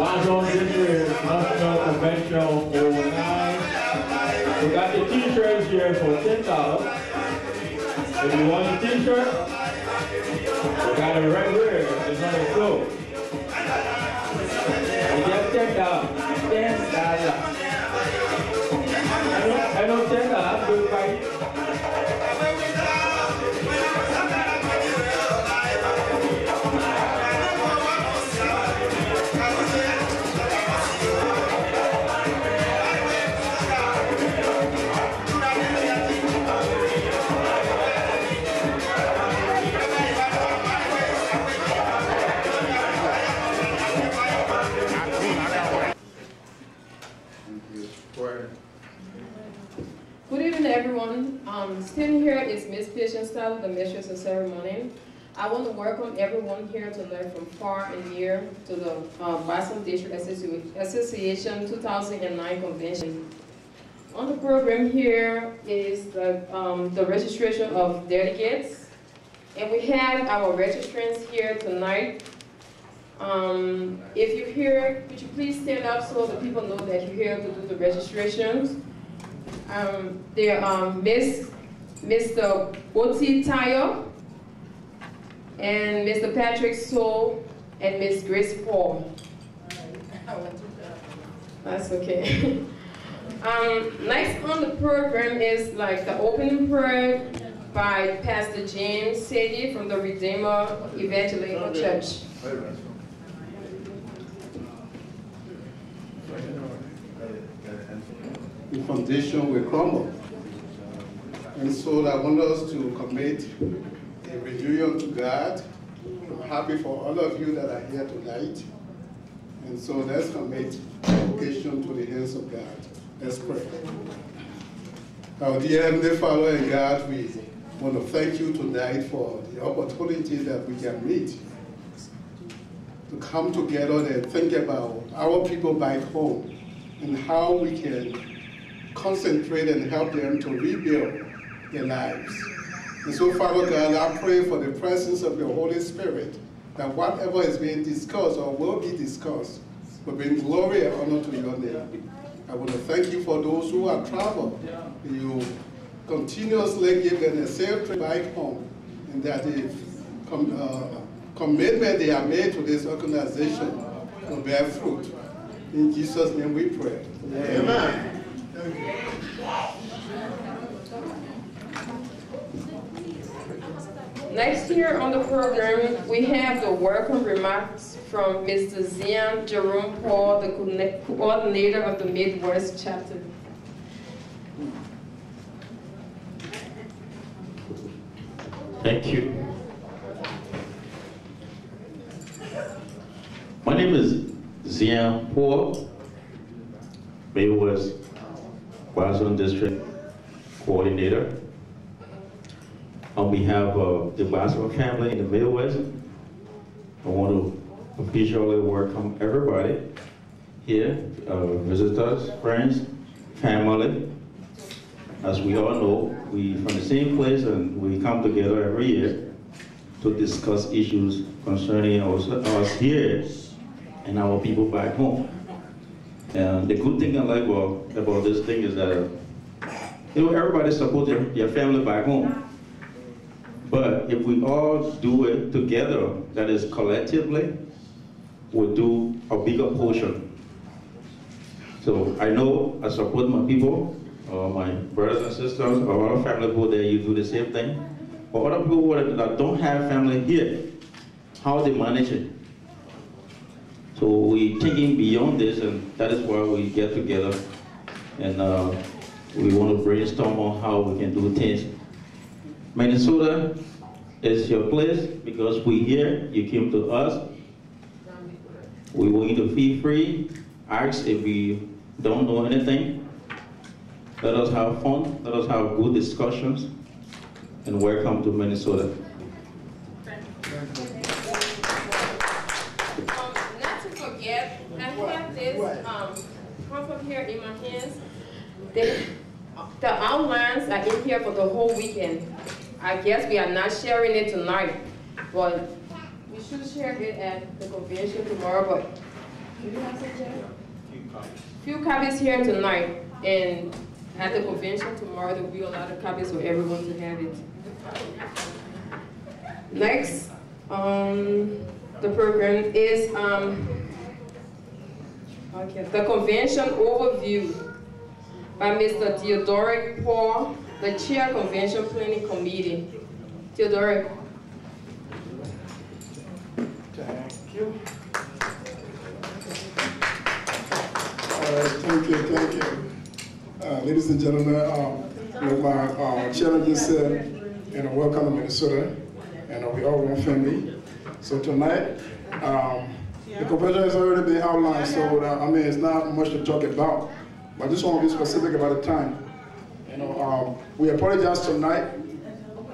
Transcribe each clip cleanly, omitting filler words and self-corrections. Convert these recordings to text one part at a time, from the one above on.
Gbarzon this year, National Convention 09. We got the t-shirts here for $10. If you want a t-shirt, we got it right here. It's on the floor. It's just $10. $10. I know $10 good price. Good evening, everyone. Standing here is Miss Patience Style, the Mistress of Ceremony. I want to welcome everyone here to learn from far and near to the Gbarzon District Association 2009 Convention. On the program here is the registration of delegates. And we have our registrants here tonight. If you're here, could you please stand up so the people know that you're here to do the registrations? They are Mr. Oti Tayo, and Mr. Patrick Soul, and Miss Grace Paul. That's okay. Next on the program is like the opening prayer by Pastor James Sadie from the Redeemer Evangelical Church. The foundation will crumble. And so I want us to commit a reunion to God. I'm happy for all of you that are here tonight. And so let's commit the occasion to the hands of God. Let's pray. Our dear Heavenly Father and God, we want to thank you tonight for the opportunity that we can meet to come together and think about our people back home and how we can concentrate and help them to rebuild their lives. And so, Father God, I pray for the presence of your Holy Spirit, that whatever is being discussed or will be discussed will bring glory and honor to your name. I want to thank you for those who have traveled. You continuously give them a safe trip back home, and that the commitment they have made to this organization will bear fruit. In Jesus' name we pray. Amen. Thank you. Next here on the program, we have the welcome remarks from Mr. Zian Jerome Paul, the coordinator of the Midwest chapter. Thank you. My name is Zian Paul, Midwest Gbarzon District Coordinator. On behalf of the Gbarzon family in the Midwest, I want to officially welcome everybody here, visitors, friends, family. As we all know, we from the same place, and we come together every year to discuss issues concerning us here and our people back home. And the good thing I like about this thing is that everybody supports their family back home. But if we all do it together, that is collectively, we'll do a bigger portion. So I know I support my people, my brothers and sisters, or other family who there, you do the same thing. But other people that don't have family here, how they manage it. So we're thinking beyond this, and that is why we get together. And we want to brainstorm on how we can do things. Minnesota is your place because we're here. You came to us. We want you to feel free. Ask if we don't know anything. Let us have fun. Let us have good discussions. And welcome to Minnesota. Not to forget, I have this pamphlet here in my hands. The outlines are in here for the whole weekend. I guess we are not sharing it tonight, but we should share it at the convention tomorrow. But do you have some? Few copies here tonight, and at the convention tomorrow there will be a lot of copies for everyone to have it. Next, the program is the convention overview by Mr. Theodoric Paul, the Chair Convention Planning Committee. Theodoric. Thank you. Thank you. Ladies and gentlemen, like my chairman just said, welcome to Minnesota, and we all one family. So tonight, the convention has already been outlined, so it's not much to talk about. But I just want to be specific about the time. We apologize tonight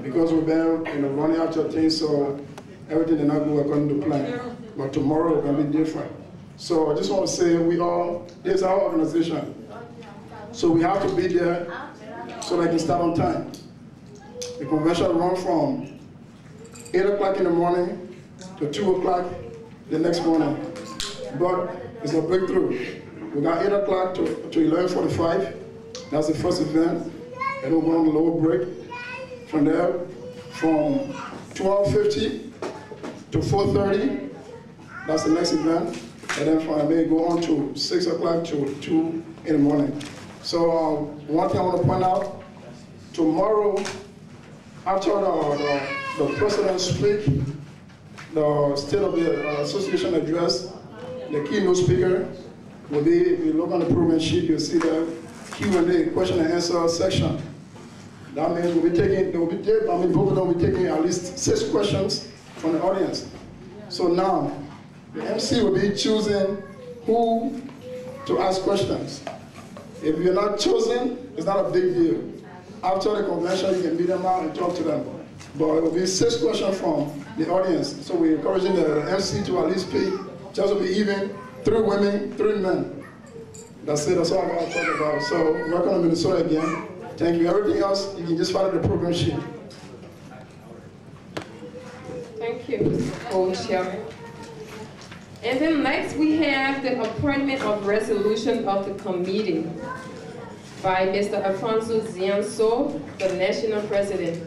because we've been running out of things, so everything did not go according to plan. But tomorrow we're going to be different. So I just want to say this is our organization. So we have to be there so they can start on time. The convention runs from 8 o'clock in the morning to 2 o'clock the next morning. But it's a breakthrough. We got 8 o'clock to 11:45. That's the first event. And we're going on a little break. From there, from 12:50 to 4:30, that's the next event. And then from there, go on to 6 o'clock to 2 in the morning. So one thing I want to point out, tomorrow, after the president speak, the State of the Association address, the keynote speaker will be, if you look on the program sheet, you'll see the Q&A, question and answer section. That means we'll be taking, both of them will be taking at least 6 questions from the audience. So now, the MC will be choosing who to ask questions. If you're not chosen, it's not a big deal. After the convention, you can meet them out and talk to them. But it will be 6 questions from the audience. So we're encouraging the MC to at least pick, just to be even, 3 women, 3 men. That's it, that's all I'm going to talk about. So welcome to Minnesota again. Thank you. Everything else, you can just follow the program sheet. Thank you, Co-Chairman. And then next we have the appointment of resolution of the committee by Mr. Alfonso Zianso, the National President.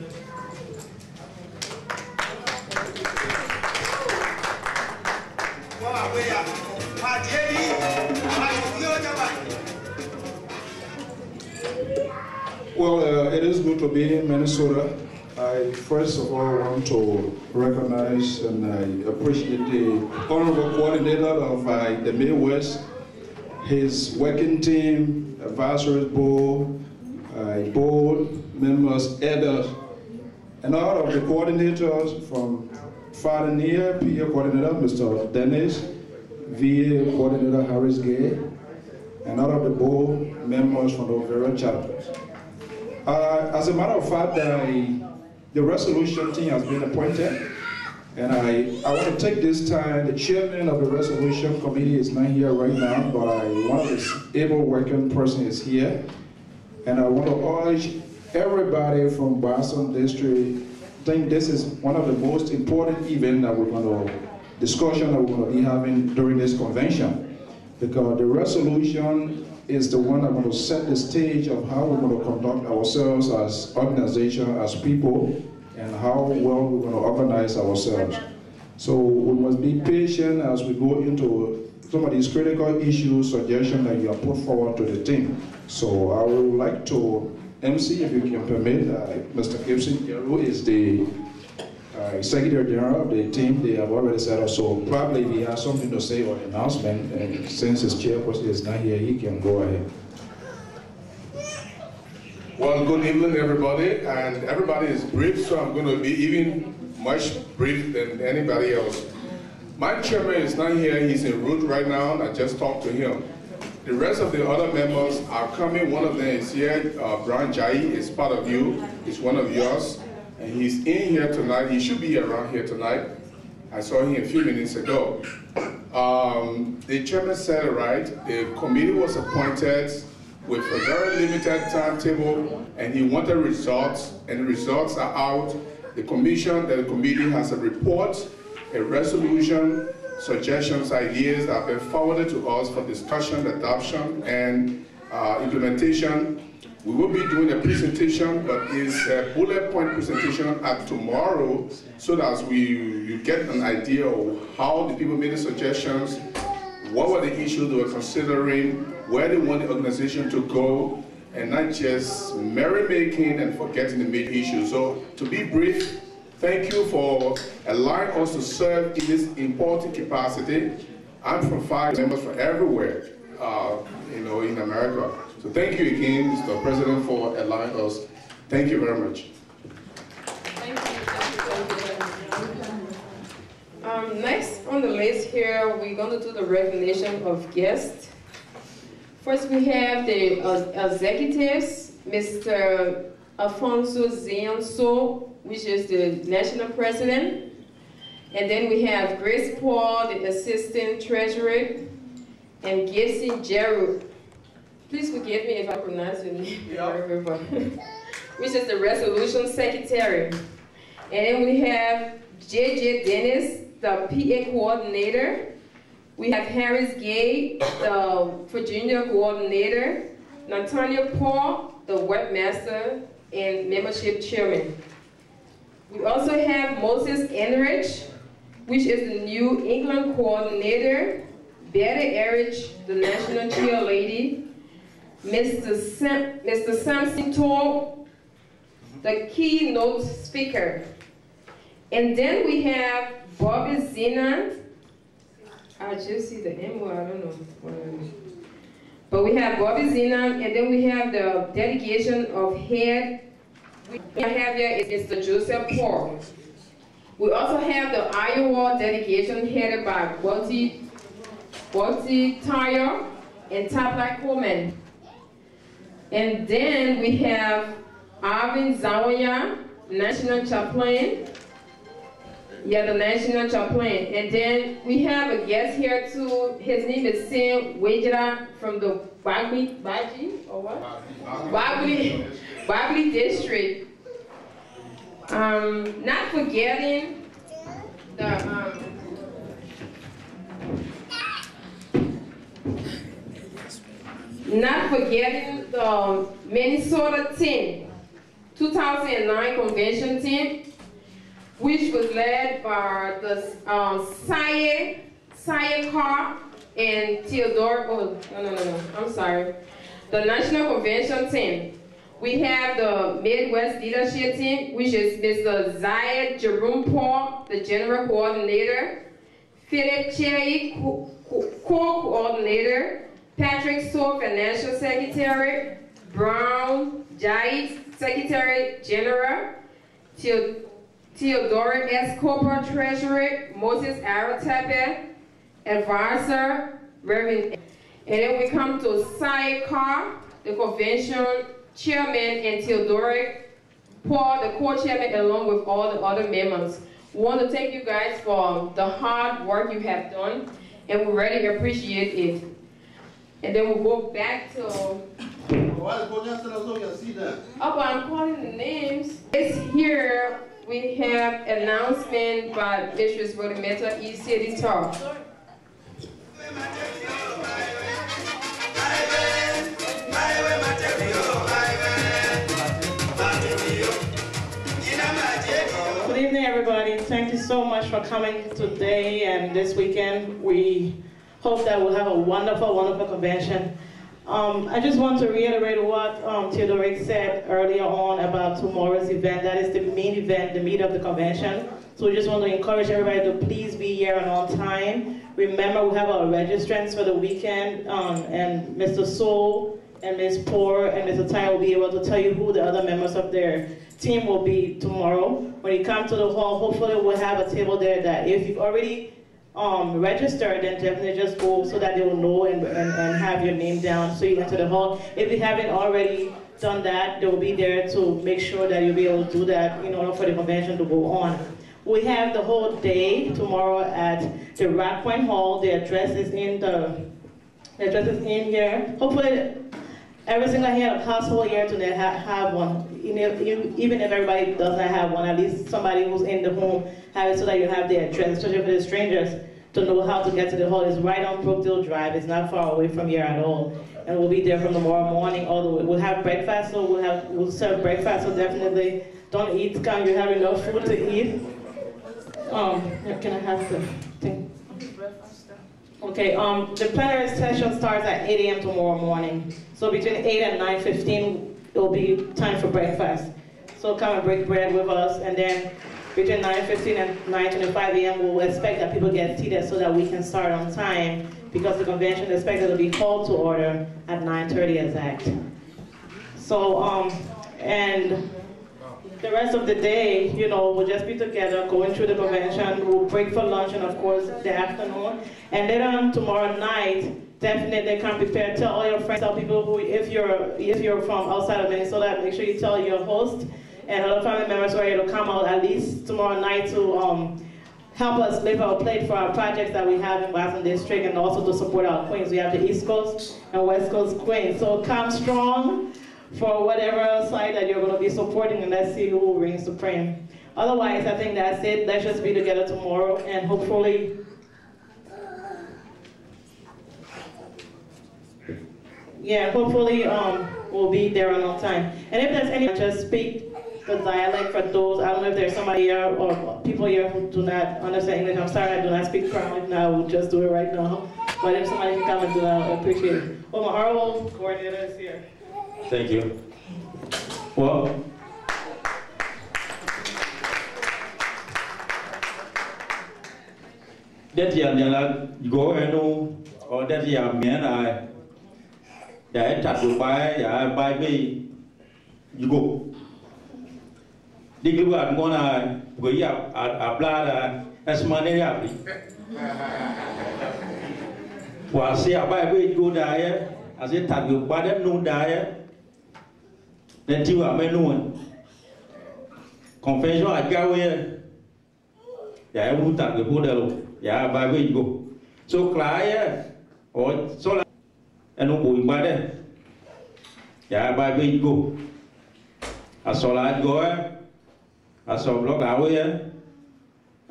Well, it is good to be in Minnesota. I first of all want to recognize and I appreciate the honorable coordinator of the Midwest, his working team, advisory board, board members, elders, and all of the coordinators from far and near, PA coordinator, Mr. Dennis, VA coordinator, Harris Gay, and all of the board members from the various chapters. As a matter of fact, the resolution team has been appointed, and I want to take this time, the chairman of the resolution committee is not here right now, but one of the able working person is here, and I want to urge everybody from Gbarzon district. I think this is one of the most important events that we're going to, discussion that we're going to be having during this convention, because the resolution is the one that will set the stage of how we're going to conduct ourselves as organization, as people, and how well we're going to organize ourselves. So we must be patient as we go into some of these critical issues, suggestions that you have put forward to the team. So I would like to, MC, if you can permit, Mr. Gibson, who is the Secretary General of the team, they have already set up, so probably if he has something to say or announcement, and since his chairperson is not here, he can go ahead. Well, good evening, everybody, and everybody is brief, so I'm going to be even much brief than anybody else. My chairman is not here, he's en route right now, and I just talked to him. The rest of the other members are coming. One of them is here, Brian Jai is part of you, he's one of yours. And he's in here tonight. He should be around here tonight. I saw him a few minutes ago. The chairman said it right. The committee was appointed with a very limited timetable, and he wanted results, and the results are out. The committee has a report, a resolution, suggestions, ideas that have been forwarded to us for discussion, adoption, and implementation. We will be doing a presentation, but it's a bullet point presentation at tomorrow, so that you get an idea of how the people made the suggestions, what were the issues they were considering, where they want the organization to go, and not just merrymaking and forgetting the main issues. So to be brief, thank you for allowing us to serve in this important capacity. I'm from 5 members from everywhere, in America. So thank you again, Mr. President, for allowing us. Thank you very much. Thank you. Next on the list here, we're going to do the recognition of guests. First, we have the executives, Mr. Alfonso Zianso, which is the national president. And then we have Grace Paul, the assistant treasurer, and Gibson Gerald. Please forgive me if I pronounce your name wrong, which is the resolution secretary. And then we have J.J. Dennis, the PA coordinator. We have Harris Gay, the Virginia coordinator. Nathaniel Paul, the webmaster and membership chairman. We also have Moses Enrich, which is the New England coordinator. Betty Erich, the national cheerleader. Mr. Samson Toll, the keynote speaker. And then we have Bobby Zena. I just see the M, well, I don't know. But we have Bobby Zena, and then we have the delegation of head. We have here is Mr. Joseph Paul. We also have the Iowa delegation headed by Walty Tyre and Tapla Coleman. And then we have Arvin Zawaya, national chaplain. Yeah, the national chaplain. And then we have a guest here too. His name is Sam Wajira from the Bagley district. Not forgetting the Minnesota team, 2009 convention team, which was led by the Saye Carr and Theodore, the National Convention team. We have the Midwest Leadership team, which is Mr. Zayed Jerome Paul, the General Coordinator, Philip Cherry, Co-Coordinator, Patrick Soul, Financial Secretary, Brown Jait, Secretary General, Theodore S. Corporate Treasurer, Moses Aratepe, Advisor, Reverend. And then we come to Sai Carr, the Convention Chairman, and Theodore Paul, the Co-Chairman, along with all the other members. We want to thank you guys for the hard work you have done, and we really appreciate it. And then we'll go back to... I'm calling the names. It's here. We have announcement by Bishop's Rhodameta East City Talk. Good evening, everybody. Thank you so much for coming today and this weekend. We hope that we'll have a wonderful, wonderful convention. I just want to reiterate what Theodoric said earlier on about tomorrow's event. That is the main event, the meat of the convention. So we just want to encourage everybody to please be here and on time. Remember, we have our registrants for the weekend, and Mr. Soul and Ms. Poor and Mr. Tai will be able to tell you who the other members of their team will be tomorrow. When you come to the hall, hopefully we'll have a table there that if you've already registered, then definitely just go so that they will know and have your name down so you enter the hall. If you haven't already done that, they will be there to make sure that you'll be able to do that in order for the convention to go on. We have the whole day tomorrow at the Rock Point Hall. The address is in here. Hopefully every single household here today have one. Even if everybody doesn't have one, at least somebody who's in the home have it so that you have the address, especially for the strangers, to know how to get to the hall. It's right on Brookdale Drive. It's not far away from here at all. And we'll be there from tomorrow morning all the way. We'll have breakfast, so we'll serve breakfast, so definitely don't eat. Can you have enough food to eat? Can I have the thing? Okay, the plenary session starts at 8 a.m. tomorrow morning. So between 8 and 9:15, it'll be time for breakfast. So come and break bread with us, and then between 9:15 and 9:25 a.m. we'll expect that people get seated so that we can start on time, because the convention is expected to be called to order at 9:30 exact. So, and the rest of the day, you know, we'll just be together going through the convention. We'll break for lunch and of course the afternoon. And later on tomorrow night, definitely come prepared. Tell all your friends, tell people who, if you're from outside of Minnesota, make sure you tell your host and other family members who are here to come out at least tomorrow night to help us lift our plate for our projects that we have in Gbarzon District, and also to support our queens. We have the East Coast and West Coast queens. So come strong for whatever side that you're going to be supporting, and let's see who reigns supreme. Otherwise, I think that's it. Let's just be together tomorrow, and hopefully, we'll be there on time. And if there's any, just speak the dialect for those. I don't know if there's somebody here or people here who do not understand English. I'm sorry, I do not speak Krayee now. We'll just do it right now. But if somebody can come and do that, I appreciate it. Well, my RO coordinator is here. Thank you. Well, that you go and or that you man I tap you by me you go. Dig you out one go up a blood as money up. While see a by way go die as it tap you by them no die. Then you are men confession I go here. Yeah, I won't tap the border. Yeah, by way you go. So Krayee or so and no going by there. Yeah, by way you go. I saw that go. I saw block away.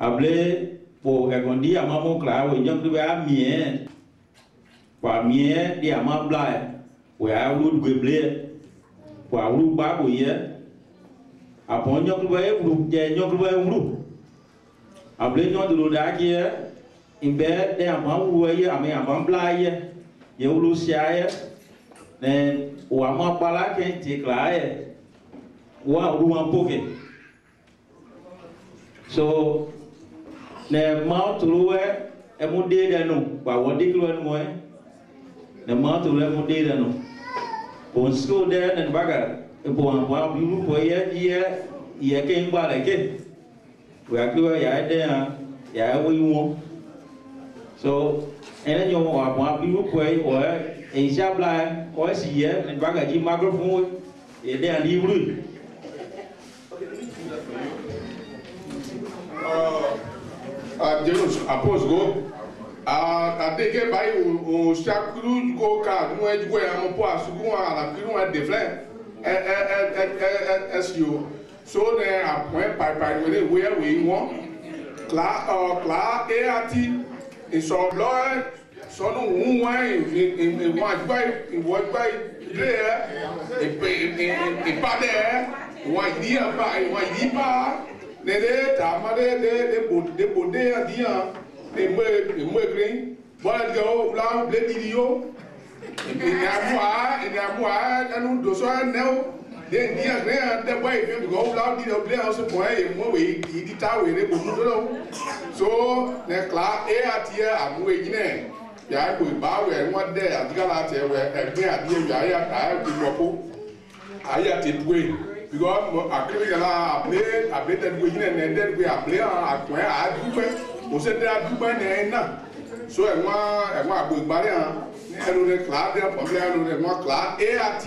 I play for a condia mammo Krayee young to be me. For me, the amount blind where I would go play. For I would back here. Upon your way, young way. I blame you to do that here. In bed, they are one way, I mean, I'm blind. You lose shire. Then, one more bala can take lie. One pocket. So, the mouth to lower, a more day than no, but what they do anyway. The mouth to let more day than no. On school there and bagger, upon one blue for ye came by again. We are clear, there, yeah, we want. So, and then you want one people play or a sharp line or see here and back at your microphone, they are leaving. I post go. I take it by you, Shakru, go card, where I'm a post, go on, I'm different as you. So then I went by where we want. Clark, ART, in some blood, so no wine in one by there, in Pader, one dear by one deeper. They put there, dear, they were green, but go loud, let you. In Amua, and do so now. Then the way you go loud, you play also play in one way, the tower, they put so the Clark ART, I'm waiting. Yeah, I will bow and one day at Galata where a dear, I have to I had it way. Because I play that we and then we are playing. I do was it there do by so I want to buy and the Clark there from there, and one Clark ART.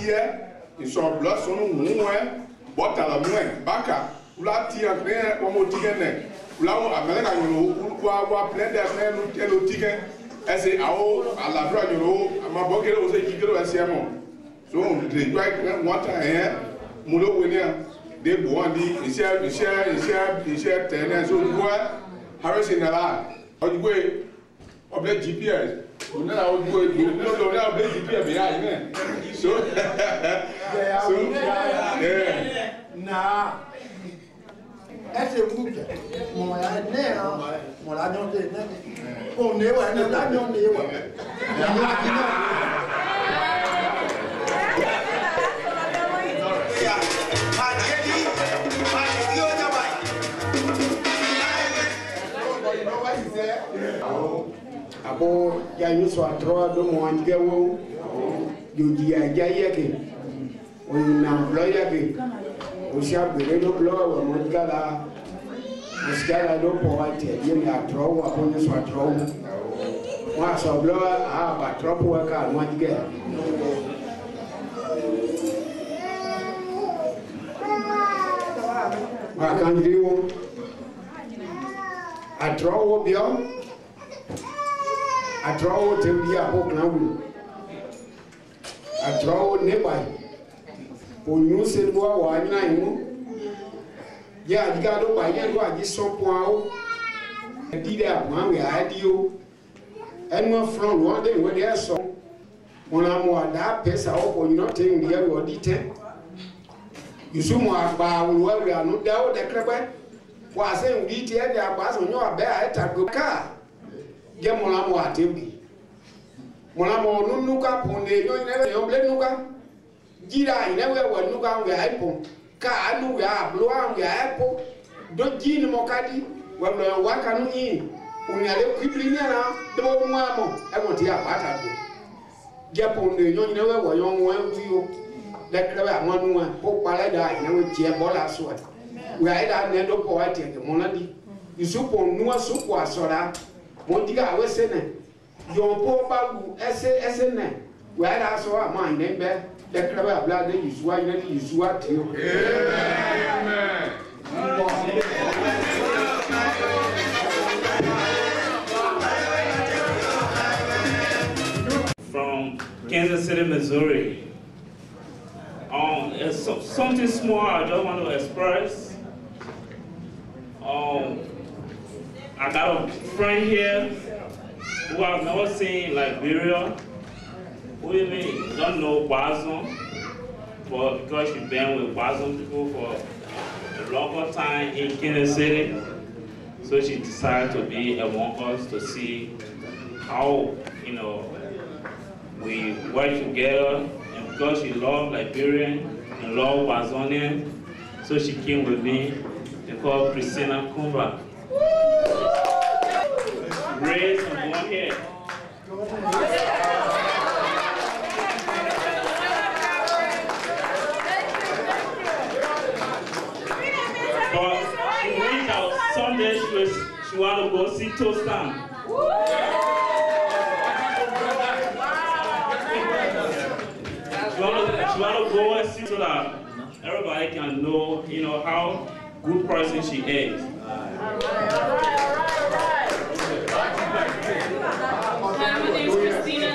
In some blood, so no bottle of wine, bacca, blood tea and clear, one more ticket. Flower American, who are playing that man who tell you ticket. I say, oh, I love you know, my bucket was a kilo as Yamo. So the right water here, Mulo William, they go on the share 10 and so what? Harrison alive. How you way of the GPS? You know, I would go, you know, now the GPS behind me. So, yeah. Nah. That's a good one. I now, well, I don't say nothing. Oh, no, I don't know. Abo ya yuso atroa do mo angewo yoji ajaye ke o na bloya ke o sha bere do blowa mo gala o do po ate ye mi atroa abo yuso atroa wa so blowa a ba tropo wa ka mo dige wa kan diwo atroa bio I draw to be a book now. I draw nearby. When you said, well, why not? Yeah, you got to buy it. I just some point. I did that one we had you. And one from one day when they saw when I'm more that person or you not taking the other detail. You soon more about where we are not there. The crab was saying, we did the abbas on your bear at a car. Get Monamo at him. Monamo no nuka ponde, you never know Nuka. Gira, never were Nuka, we are apple. Car, we are blue, we are apple. Don't gin mokadi, when we are one canoe in. When you are quickly now, the one more, I want to hear what I do. Japon, you never were young one with you. That crab, one, Pope Palada, and with Giabola sweat. We are at the end of poetry, the monady. You suppose no soup was so that. Montiga was saying, your poor babu, SN. We had also a mind, then bear. The crab blood, you swine, you swat you. From Kansas City, Missouri. It's something small I just want to express. I got a friend here who I've never seen in Liberia, who even don't know Gbarzon, but because she's been with Gbarzon people for a longer time in Kansas City, so she decided to be among us to see how, we work together. And because she loved Liberian and loved Gbarzonian, so she came with me. They call Christina Kumba. Raised and born here. But she went out Sunday, she wanted to go see Tostan. She want to go and see so that everybody can know, how good person she is. Hi, my name is Christina.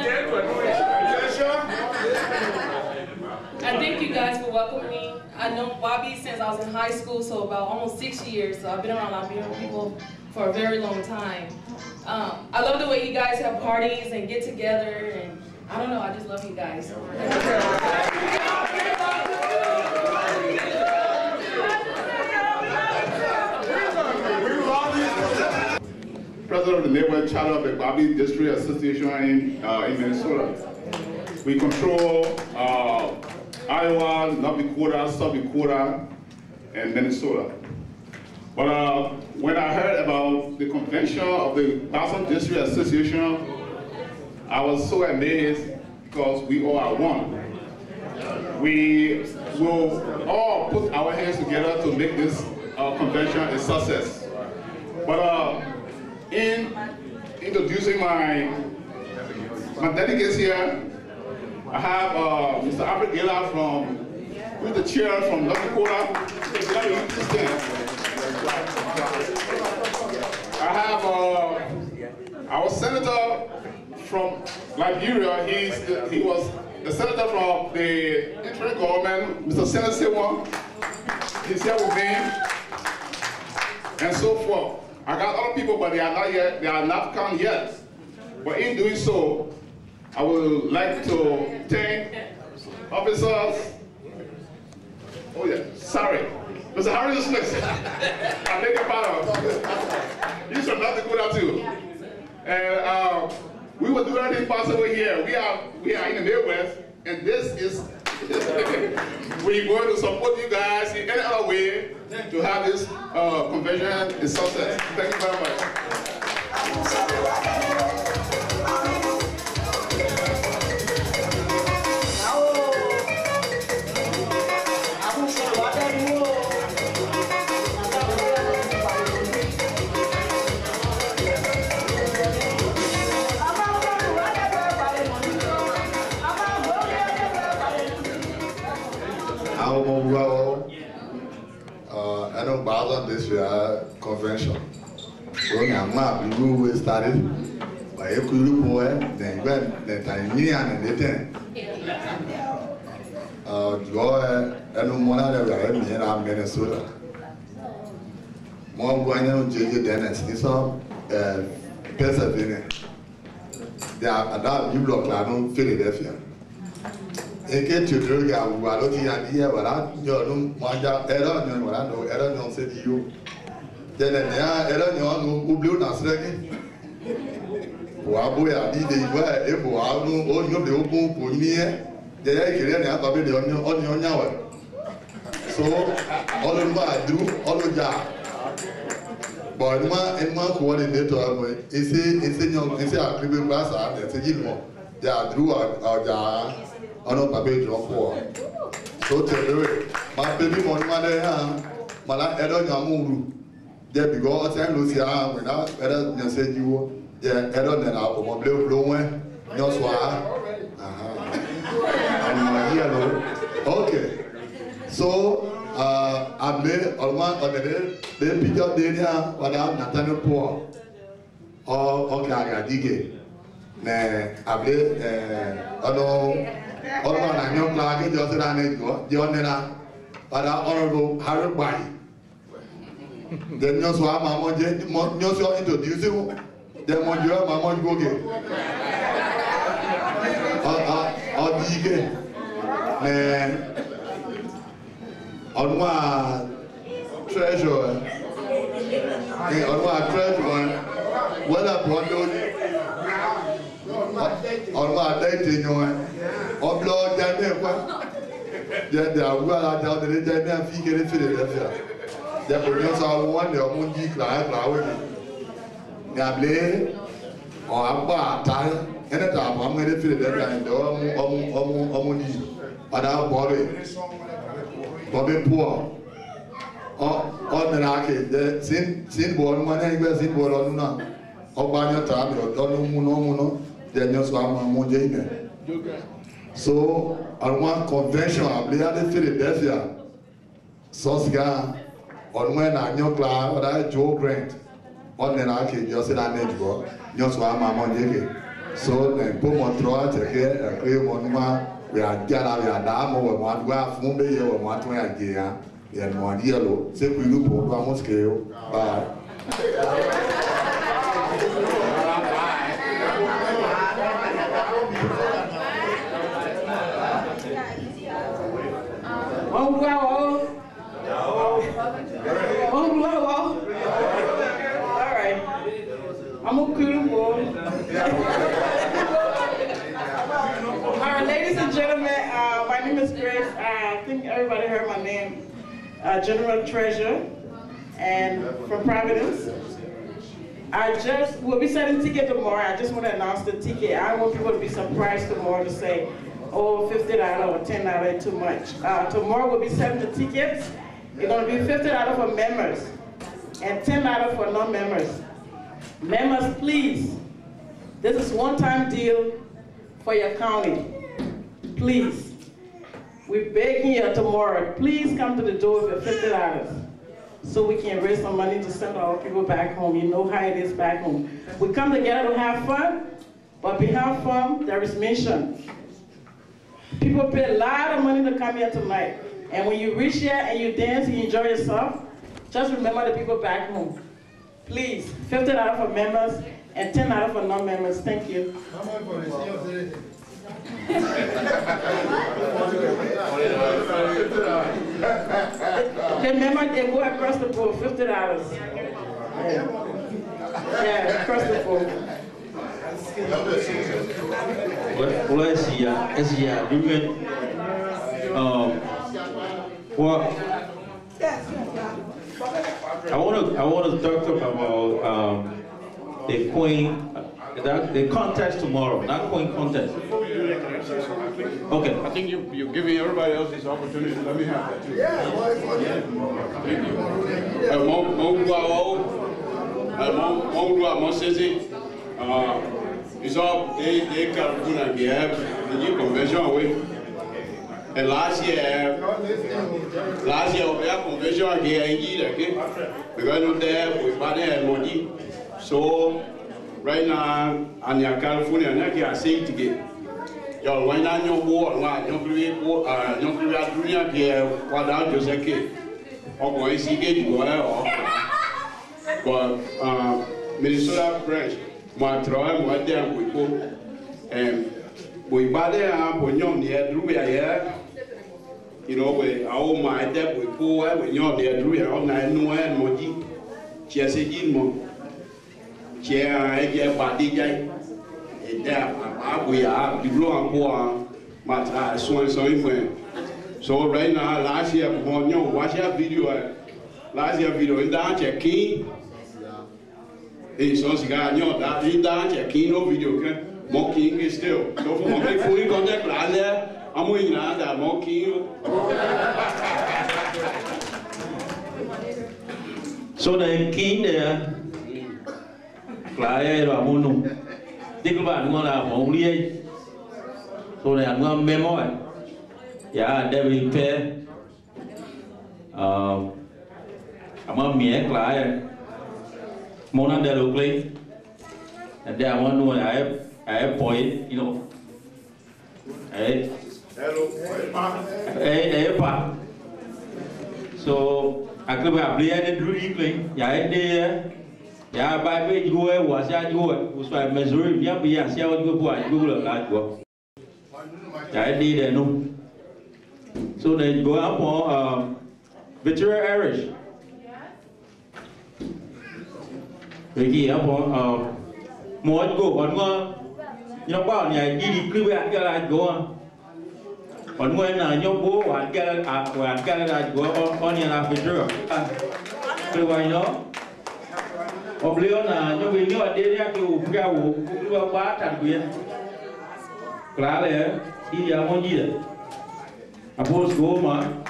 I thank you guys for welcoming me. I know Bobby since I was in high school, so about almost 6 years. So I've been around Liberian people for a very long time. I love the way you guys have parties and get together, and I don't know, I just love you guys. President of the Neighborhood Chapter of the Bobby District Association in Minnesota. We control Iowa, North Dakota, South Dakota, and Minnesota. But when I heard about the convention of the Gbarzon District Association, I was so amazed because we all are one. We will all put our hands together to make this convention a success. But in introducing my delegates here, I have Mr. Albert Gela who's the chair from North Dakota. I have our senator from Liberia. He was the senator from the interim government, Mr. Senator Sewa. He's here with me, and so forth. I got other people, but they are not come yet. But in doing so, I would like to thank officers. Oh yeah, sorry. Mr. Harris Smith. I beg your pardon. He's from North Dakota too. And we will do everything possible here. We are in the Midwest, and this is we're going to support you guys in any other way to have this convention a success. Thank you very much. I know Gbarzon this year convention. When I'm not, we will start it. But if you look for it, then the Tanzanian and the ten. Go and no more than we are in Minnesota. more going on JJ Dennis. It's all Pennsylvania. They are about you block like Philadelphia. In case you do get what idea, but I don't mind that error, what I know, error, don't say to you. Then, error, who blew Nasraki. Boy, I did it where if I know all your open for me. They are have a video on your hour. So, all of my do, all of that. But my coordinator is a criminal class and it's a more. They are drew out on a baby drop for. So, tell you, my baby one mother, my Edon Yamuru. There we go, time Lucia, without better than said you, yeah, Edon and our blue blowing, no swag. Okay, so I made almost on the picture there without Nathaniel poor or okay, I dig it. I made I know Clark just ran it, the honor, but our honorable Harry Body. Then you saw Mamma you introduce you, then when you have Mamma go get. Or dig on my treasure, what I brought on my dating, or blood that they are well out down the day and figure it Philadelphia. They produce our one, their own geek like Nable or Abba Tile, and at I'm going to Philadelphia and the but our Bobby poor. On the arcade, the sin born one anywhere sin born on none. Or by your time, or Dono, then you swam Monjane. So, on one convention, I played at Philadelphia. Sosga, on when I knew Clark, or I Joe Grant. On the arcade, you said I need to go. You swam Monjane. So, then put my throat here, a clear one. We are Jala, we are Damo, we want to have Mumbai, we want to have Gia, and one yellow, say we look for one scale. Bye. All right. I'm a cool boy. All right, ladies and gentlemen, my name is Grace. I think everybody heard my name, General Treasurer, and from Providence. We'll be selling ticket tomorrow. I just want to announce the ticket. I want people to be surprised tomorrow to say, oh, $50 or $10 is too much. Tomorrow we'll be selling the tickets. It's going to be $50 for members and $10 for non-members. Members, please, this is one-time deal for your county. Please, we're begging you tomorrow, please come to the door with your $50 so we can raise some money to send our people back home. You know how it is back home. We come together to have fun, but behind fun, there is mission. People pay a lot of money to come here tonight. And when you reach here and you dance and you enjoy yourself, just remember the people back home. Please, $50 for members and $10 for non-members. Thank you. Remember, they go across the board, $50. Yeah, across the board. Well, I want to talk about the Queen, the contest tomorrow, not Queen contest. Okay. I think you're giving everybody else this opportunity. Let me have that too. It's all they can do like the convention away. And last year we had convention here in Ida, because there we had money. So right now, in California, I are saying to get. Yo, when I know war, young people doing here, what out just a kid. Or going to see it, but Minnesota branch, my trial, my damn we go, and we buy there, when you're near Druya, you know, we all my dad we go, when you're near Druya, all night, no one, Moji, Chessy, Mo, Chia, I get body guy, and there, we are, you know, I'm poor, but so right now, last year, watch your video, last year video, in that checking. So, that in that checking no video, mocking is still. So, for my fully contact, I'm going to mocking. So, the king there, Krayee, Ramonu, Delegates, only. So, they are not memory. Yeah, they will pay. I'm a mere Krayee. Mona Delegates, and then I want to know I have point, you know. So I could have played the dream. Yeah, by way you was I do it, was by Missouri, yeah, be a shell you go and do like what. I did no. So they go up on Victoria Irish. Vì up on more go on one, you know, about the idea clear at go on. On when you go and get it at go on your after. So I know. Obliona, you will not dare to go about and win. Krayee, he are 1 year. I suppose go, man.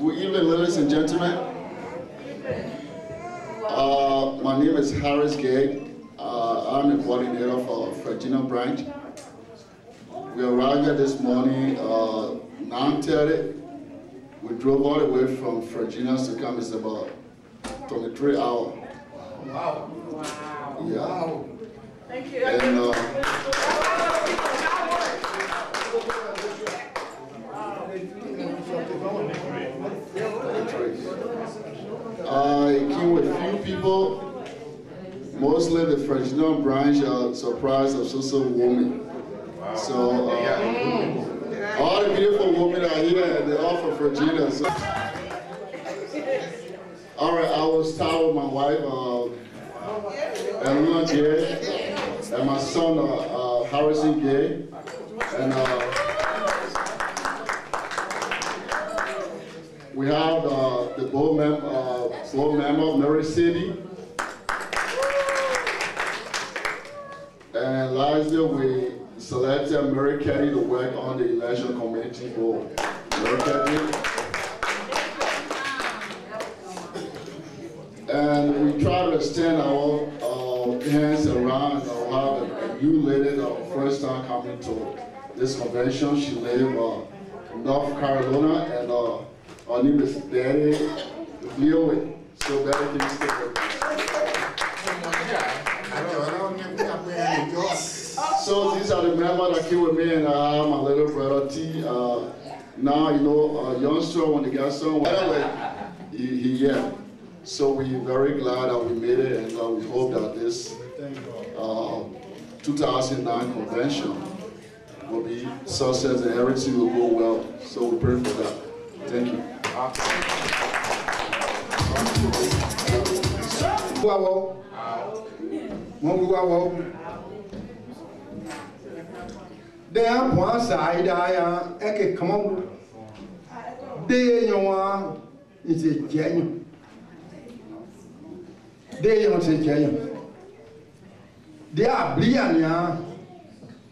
Good evening, ladies and gentlemen. My name is Harris Gay. I'm the coordinator for Virginia branch. We arrived here this morning, 9:30. We drove all the way from Virginia to come. It's about 23 hours. Wow. Yeah. Wow. Thank you. And, I came with a few people, mostly the Virginia branch, surprise of social women. Wow. So all the beautiful women are here and they're all from Virginia. So. All right, I will start with my wife, Elena Gay, and my son, Harrison Gay, and we have the board member, Mary City. And last year we selected Mary Kelly to work on the election committee board. Mary Kelly. And we try to extend our hands around and have a new lady the first time coming to this convention. She lives in North Carolina, and her name is Betty Leo. So Betty, can you stay with us? So these are the members that came with me, and I have my little brother T. Now, you know, youngster when they get some, he yeah. So we're very glad that we made it, and we hope that this 2009 convention will be success and everything will go well. So we pray for that. Thank you. They don't say Kenya. They are Briania,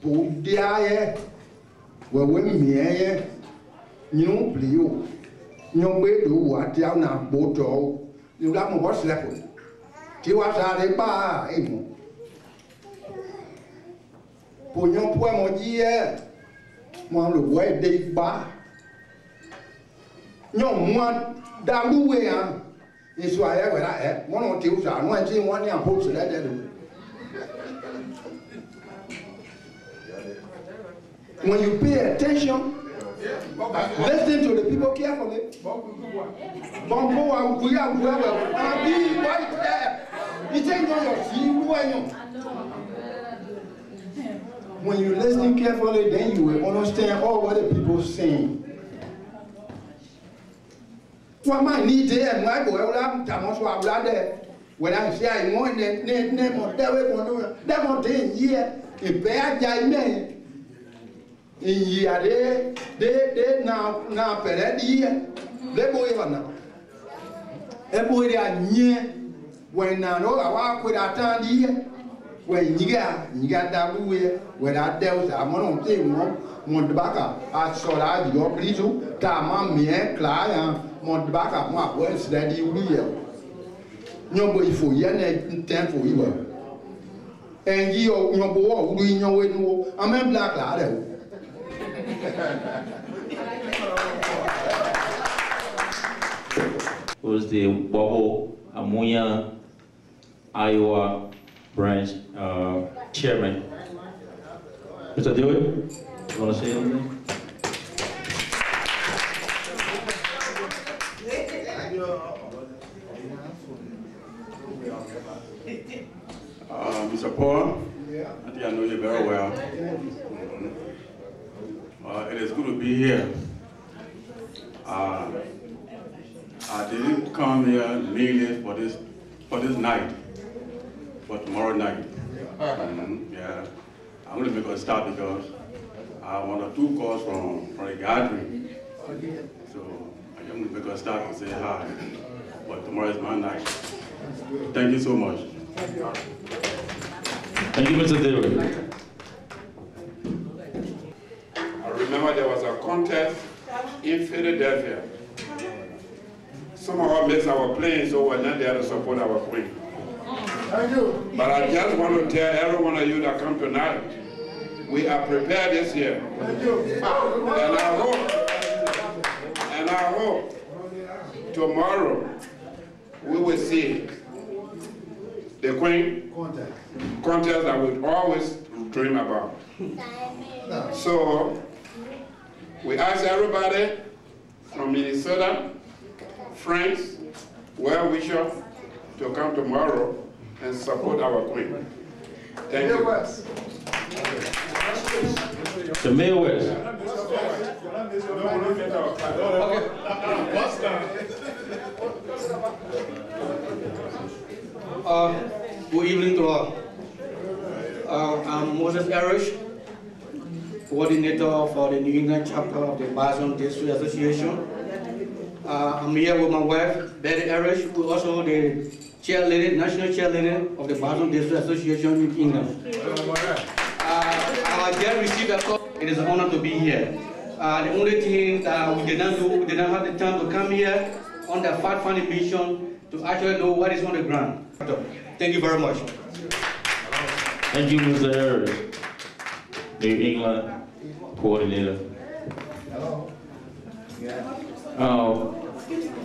Pudia, where women here, you know, Blue, no way to what down now, Boto, you got more what's left. You was at a bar, Emo. Puyon Puemo, one of the way they bar. No one, that way. It's why I have one or two, I want to see one young post that. When you pay attention Listen to the people carefully. When you listen carefully, then you will understand all what the people are saying. What my need there, my boy, when I say I want that name of that one thing here, in bad man. In year, they now, per year, they go even now. Everybody are near when I know I walk with a town here, when you got that way, when I dealt with a month, Montbaca, I saw that your blue, Tama, me, Clay, Montbaca, my words that you will. Nobody for yen and 10 for you. And you, your boy, doing your way, no, I'm a black lad. Was the Bobo Amuya, Iowa branch chairman. Mr. Dewey, you want to say something? Mr. Paul, I think I know you very well. It is good to be here. I didn't come here mainly for this night, for tomorrow night. Yeah, I'm going to make a start because I want to 2 calls from the gathering. So I'm going to make a start and say hi. But tomorrow is my night. Thank you so much. Thank you, Mr. Dewey. I remember there was a contest in Philadelphia. Some of us missed our plane, so we're not there to support our queen. But I just want to tell every one of you that come tonight, we are prepared this year. And I hope tomorrow we will see the queen contest that we always dream about. So we ask everybody from Minnesota, friends, well-wishers to come tomorrow and support our queen. Thank you. The Midwest. Good evening to all. I'm Moses Erish, coordinator for the New England chapter of the Gbarzon District Association. I'm here with my wife, Betty Erish, who is also the chairlady, national chairlady of the Gbarzon District Association in England. I just received a call. It is an honor to be here. The only thing that we did not do, we did not have the time to come here on the fact-finding mission to actually know what is on the ground. Thank you very much. Thank you, Mr. Harris, New England coordinator.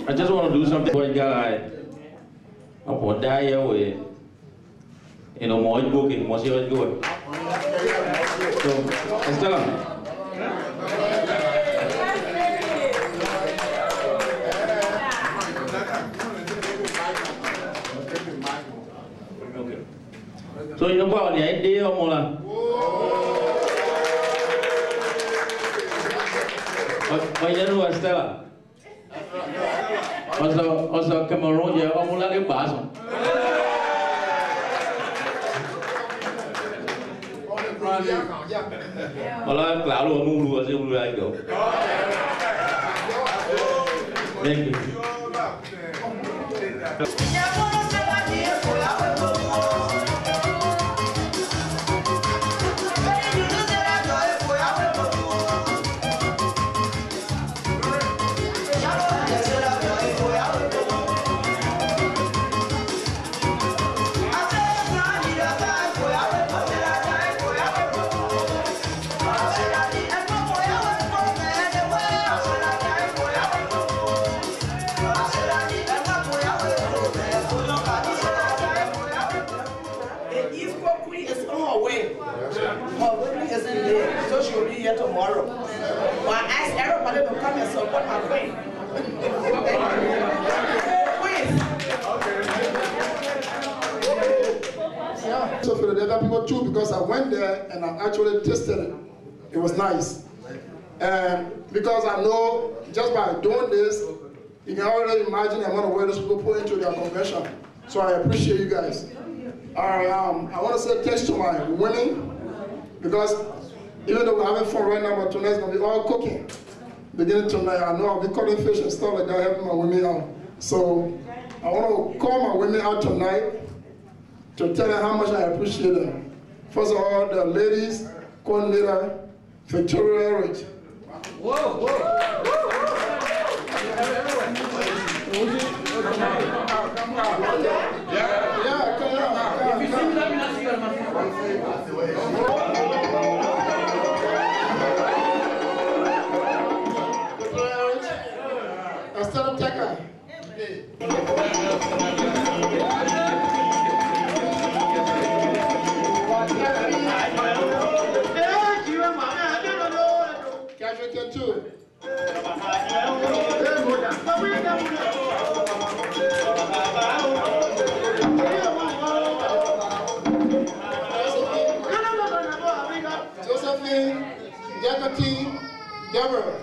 I just want to do something for you guys. I want to die here with, you know, more booking, more serious good. So, Estella. So you know what? The idea of Mola. What you know, Estella? Also, Cameroon, yeah, Mola the Gbarzon. Mola, claro, no blue, as you like go. Thank you. Tomorrow. Well, I asked everybody to come and support my queen. Yeah, so for the other people too, because I went there and I actually tasted it. It was nice. And because I know just by doing this, you can already imagine the amount of work those people put into their convention. So I appreciate you guys. All right, I want to say thanks to my women, because even though we're having fun right now, but tonight's going to be all cooking. Beginning tonight, I know I'll be cutting fish and stuff like that, helping my women out. So I want to call my women out tonight to tell them how much I appreciate them. First of all, the ladies, coordinator, Victoria Rich. Whoa, whoa. Yeah, come on. If you see me, let me not see you on my Esther Teka. Casualty too. Josephine, Jackie, Deborah.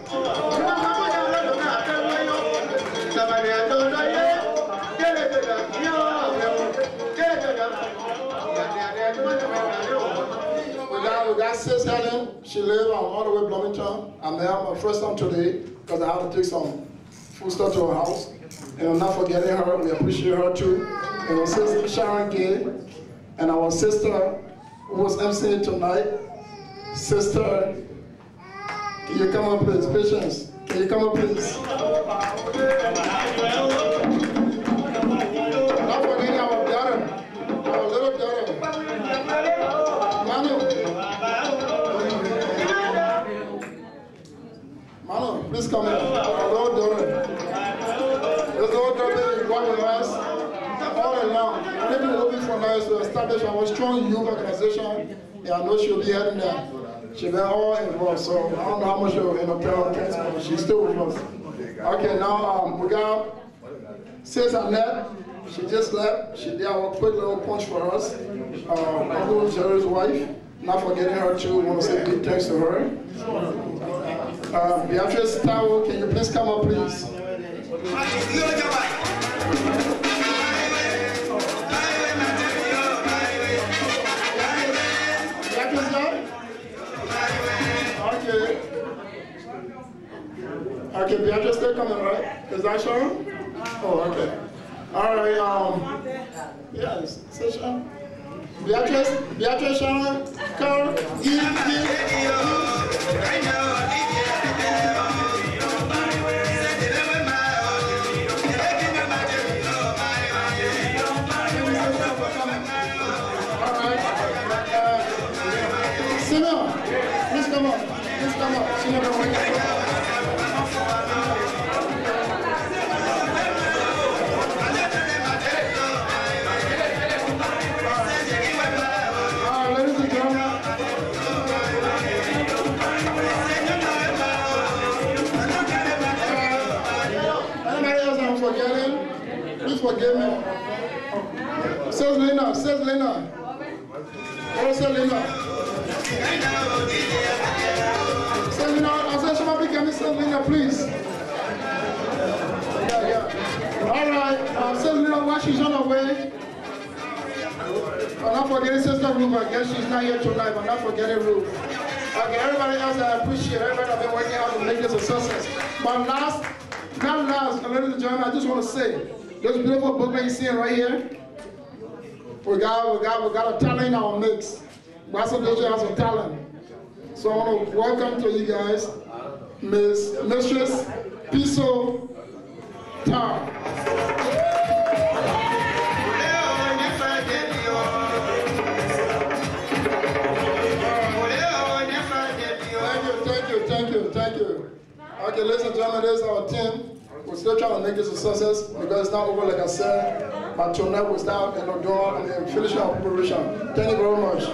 We got Sis Helen. She lives all the way in Bloomington. I'm there my first time today because I had to take some food stuff to her house. And I'm not forgetting her. We appreciate her too. And our sister Sharon Gay, and our sister who was emceeing tonight. Sister, can you come up please? Patience, can you come up please? Not forgetting our daughter, our little daughter. Manu, please come in. Our little daughter. This little daughter is working with us all along. We've been looking for us to establish our strong youth organization. Yeah, I know she'll be heading there. She's been all involved, so I don't know how much you'll tell her, but she's still with us. Okay, now we got Sis Annette. She just left. She did our quick little punch for us. Uncle Jerry's wife. Not forgetting her too. We want to say big thanks to her. Beatrice Tao, can you please come up, please? Okay, Beatrice still coming, right? Is that Sharon? Oh, okay. All right, yes, say Sharon. Beatrice, Sharon, Carl, Sina, please come up. Please come up. Sina, please forgive me. Says Lena, says Lena. Oh, says Lena. Says Lena, I said somebody can be says Lena, please. Yeah. All right, says Lena, while she's on her way. I'm not forgetting Sister Ruth, I guess she's not here tonight, but not forgetting Ruth. Okay, everybody else I appreciate, everybody that's been working out to make this a success. But last, ladies and gentlemen, I just want to say, this beautiful booklet you're seeing right here, we got a talent in our mix. Gbarzon has some talent. So I want to welcome to you guys, Mistress Piso Tar. Thank you. Okay, ladies and gentlemen, this is our team. We're still trying to make this a success because it's not over, like I said. But tonight we'll start and we're doing and finish our preparation. Thank you very much.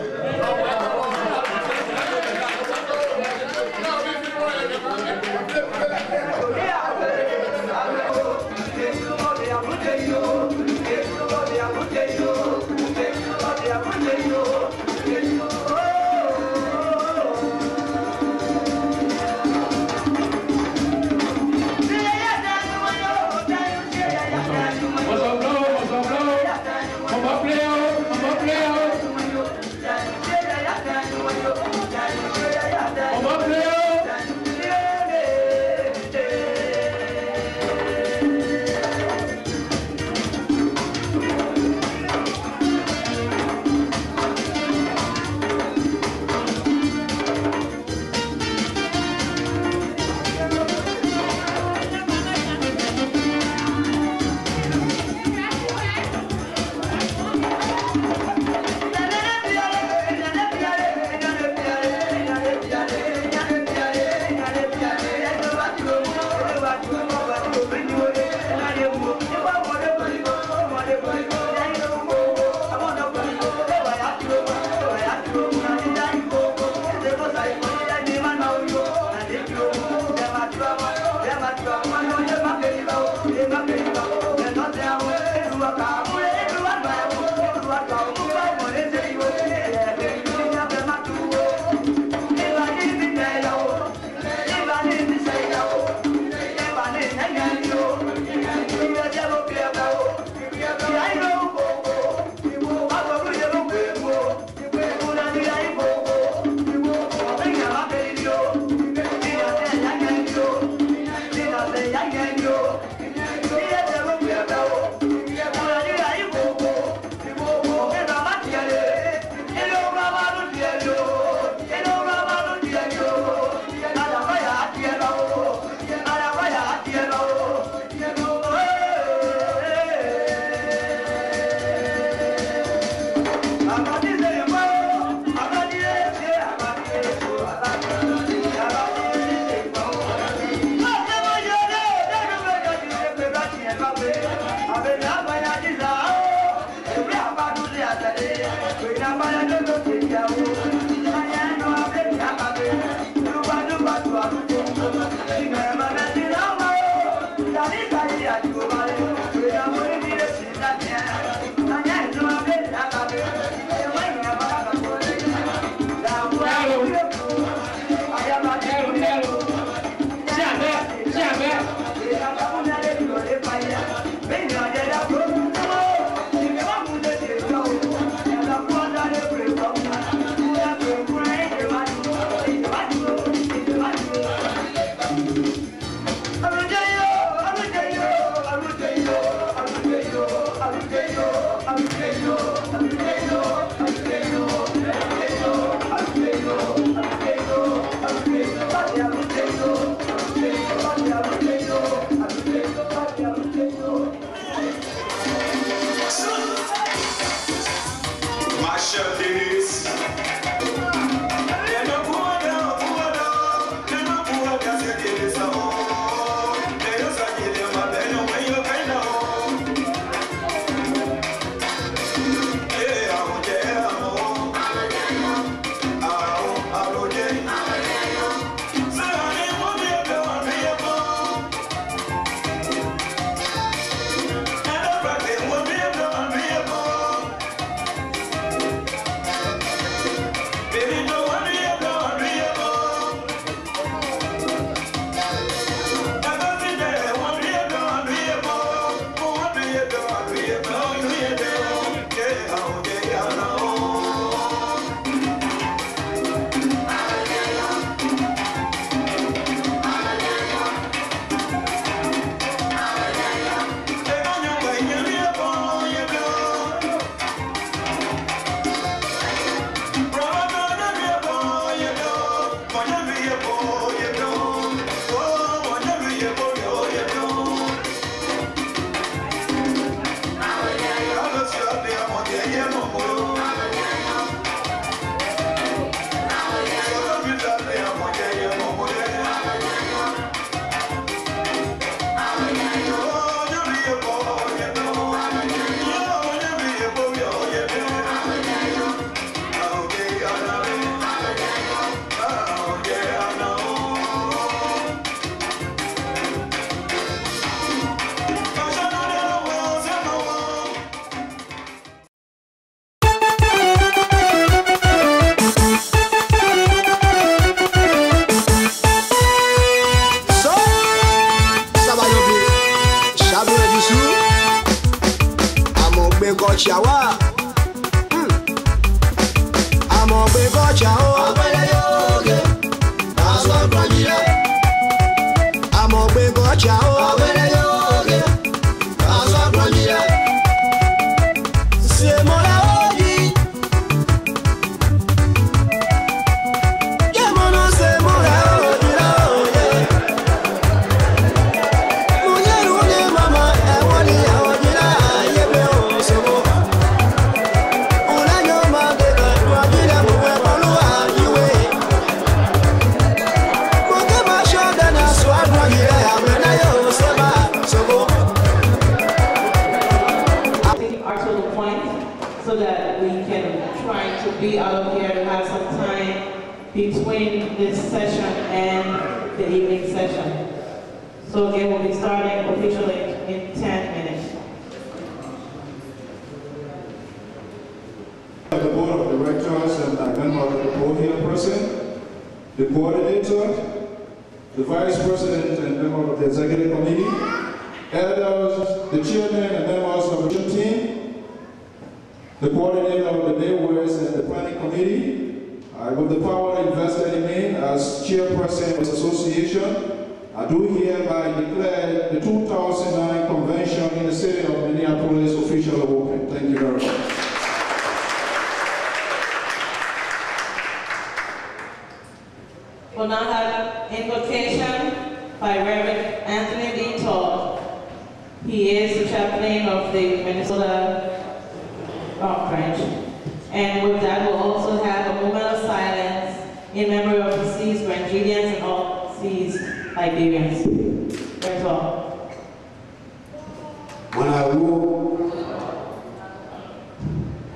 who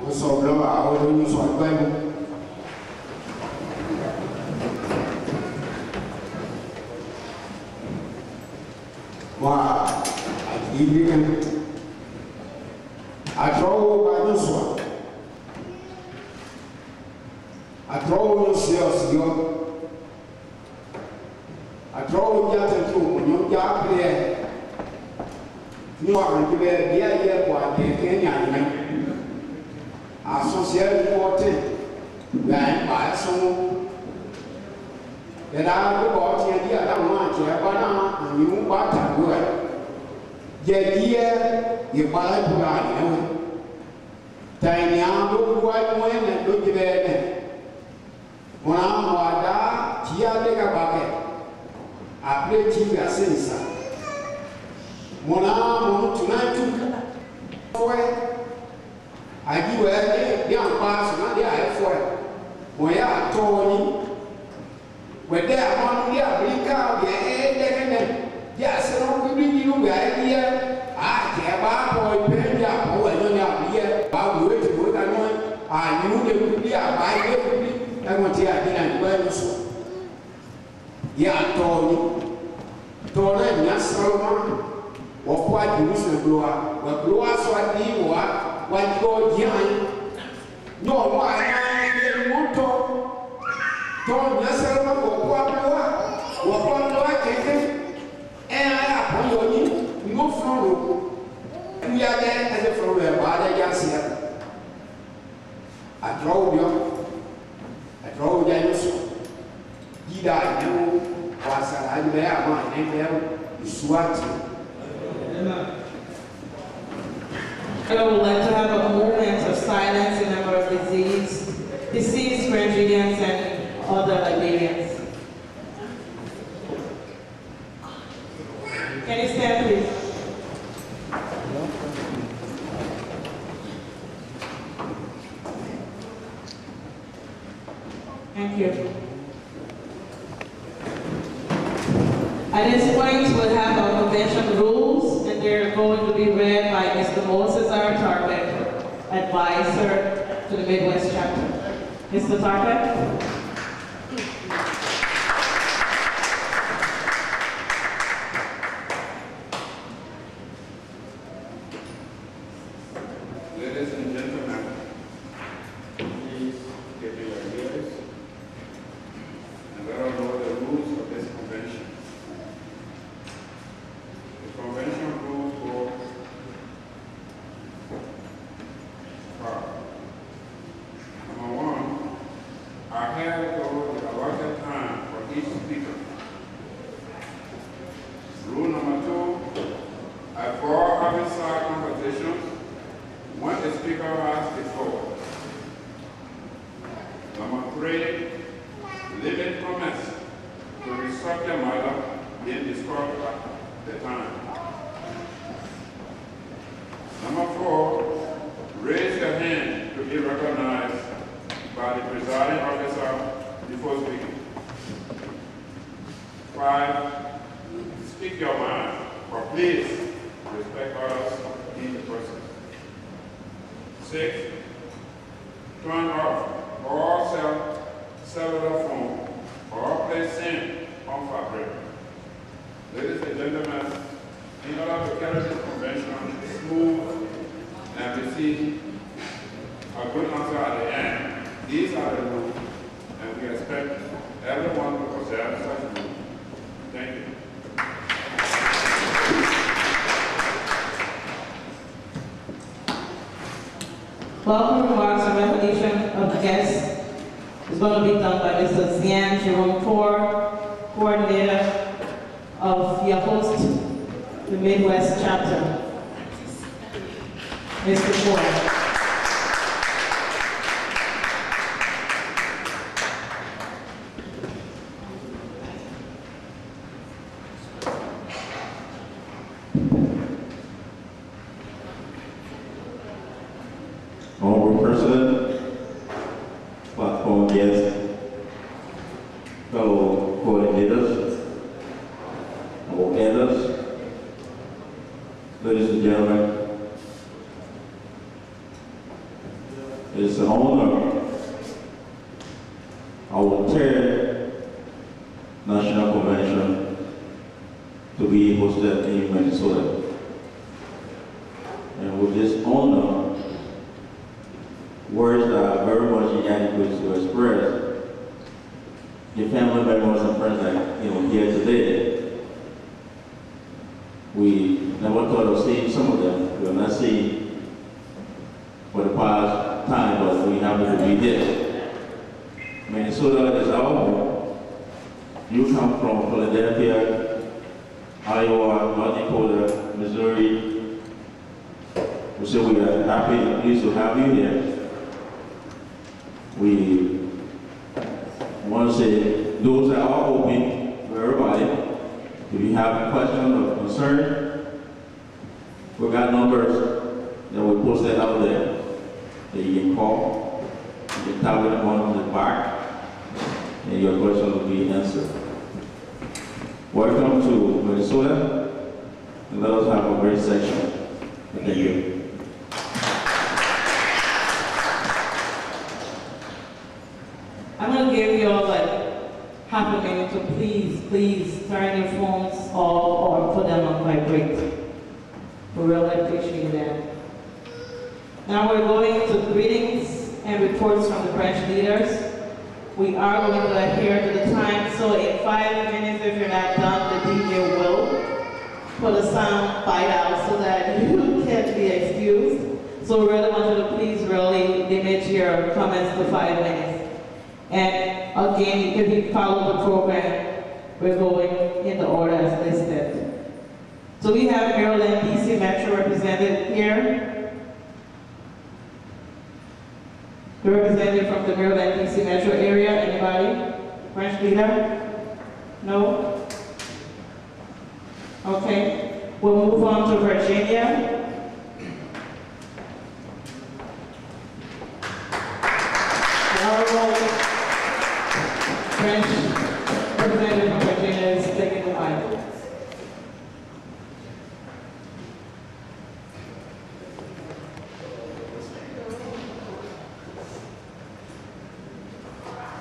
also blow out when you saw Bible. Wow, I draw by this one. I draw yourselves, I draw your tattoo when you got there. You are to be a year for Kenya. Associate 40, then by some that I go out here, the other one, and you want to do it. Yet, you buy a plan. Tiny look white when and look at it. When I'm wada, Tia take a bucket. I play Tia since. When I'm tonight to I give a young pass, not the eye for it. When you are Tony, when they are on the Africa, yes, I don't believe you, idea. I care about boy, Penya, who I don't have here. I will wait to go down. I knew they would be a buy it. I want to have dinner. Yeah, Tony. Tony, yes, Solomon. Or what you wish to blow but blow us what you want, what you're doing. No, why I want to. Don't necessarily go what I can. And I have your knee, no from we are there as a from where I just here. I drove you. I drove you. Did I know was I there? My name there is Swati. I would like to have a moment of silence in memory of deceased grandchildren and other Liberians. Can you stand, please? Thank you. At this point, we'll have our convention rules, and they're going to be read by Mr. Moses R. Tarpek, advisor to the Midwest chapter. Mr. Tarpek? Ladies and gentlemen, please give me your ears and let us know the rules of this convention. The convention rules go far. Number one, I have the allotted time for each speaker. Rule number two, I for having side conversations when the speaker has the floor. Number three, limit comments to the subject matter being discussed at the time. Number four, raise your hand to be recognized by the presiding officer before speaking. 5, speak your mind, but please respect others in the process. 6, turn off all cellular phone or place SIM on fabric. Ladies and gentlemen, in order to carry this convention smooth and receive a good answer at the end, these are the rules, and we expect everyone to observe such rules. Thank you. Welcome remarks and recognition of the guests is going to be done by Mr. Zian Jerome Tor, coordinator of your host, the Midwest chapter. Mr. Tor. Honorable President, platform guests, fellow coordinators, our elders, ladies and gentlemen, it's an honor, our third National Convention to be hosted in Minnesota. And with this honor, words are very much inadequate to express the family members and friends that here today. We never thought of seeing some of them. We have not seen for the past time, but we happen to be here. Minnesota is our home. You come from Philadelphia, Iowa, North Dakota, Missouri. We say we are happy and pleased to have you here. We want to say those that are open to everybody. If you have a question or concern, we got numbers that we posted out there that you can call. You can tap it on the back, and your question will be answered. Welcome to Minnesota, and let us have a great session. Thank you. I'm going to give you all like half a minute to please turn your phones off or put them on vibrate. We really appreciate that. Now we're going to greetings and reports from the branch leaders. We are going to adhere to the time, so in 5 minutes, if you're not done, the DJ will put the sound bite out so that you can be excused. So we really want you to please really limit your comments to 5 minutes. And again, if you follow the program, we're going in the order as listed. So we have Maryland, DC Metro represented here. The representative from the Maryland, DC Metro area, anybody? Branch leader? No? Okay, we'll move on to Virginia. Branch representative from Virginia is taking the mic.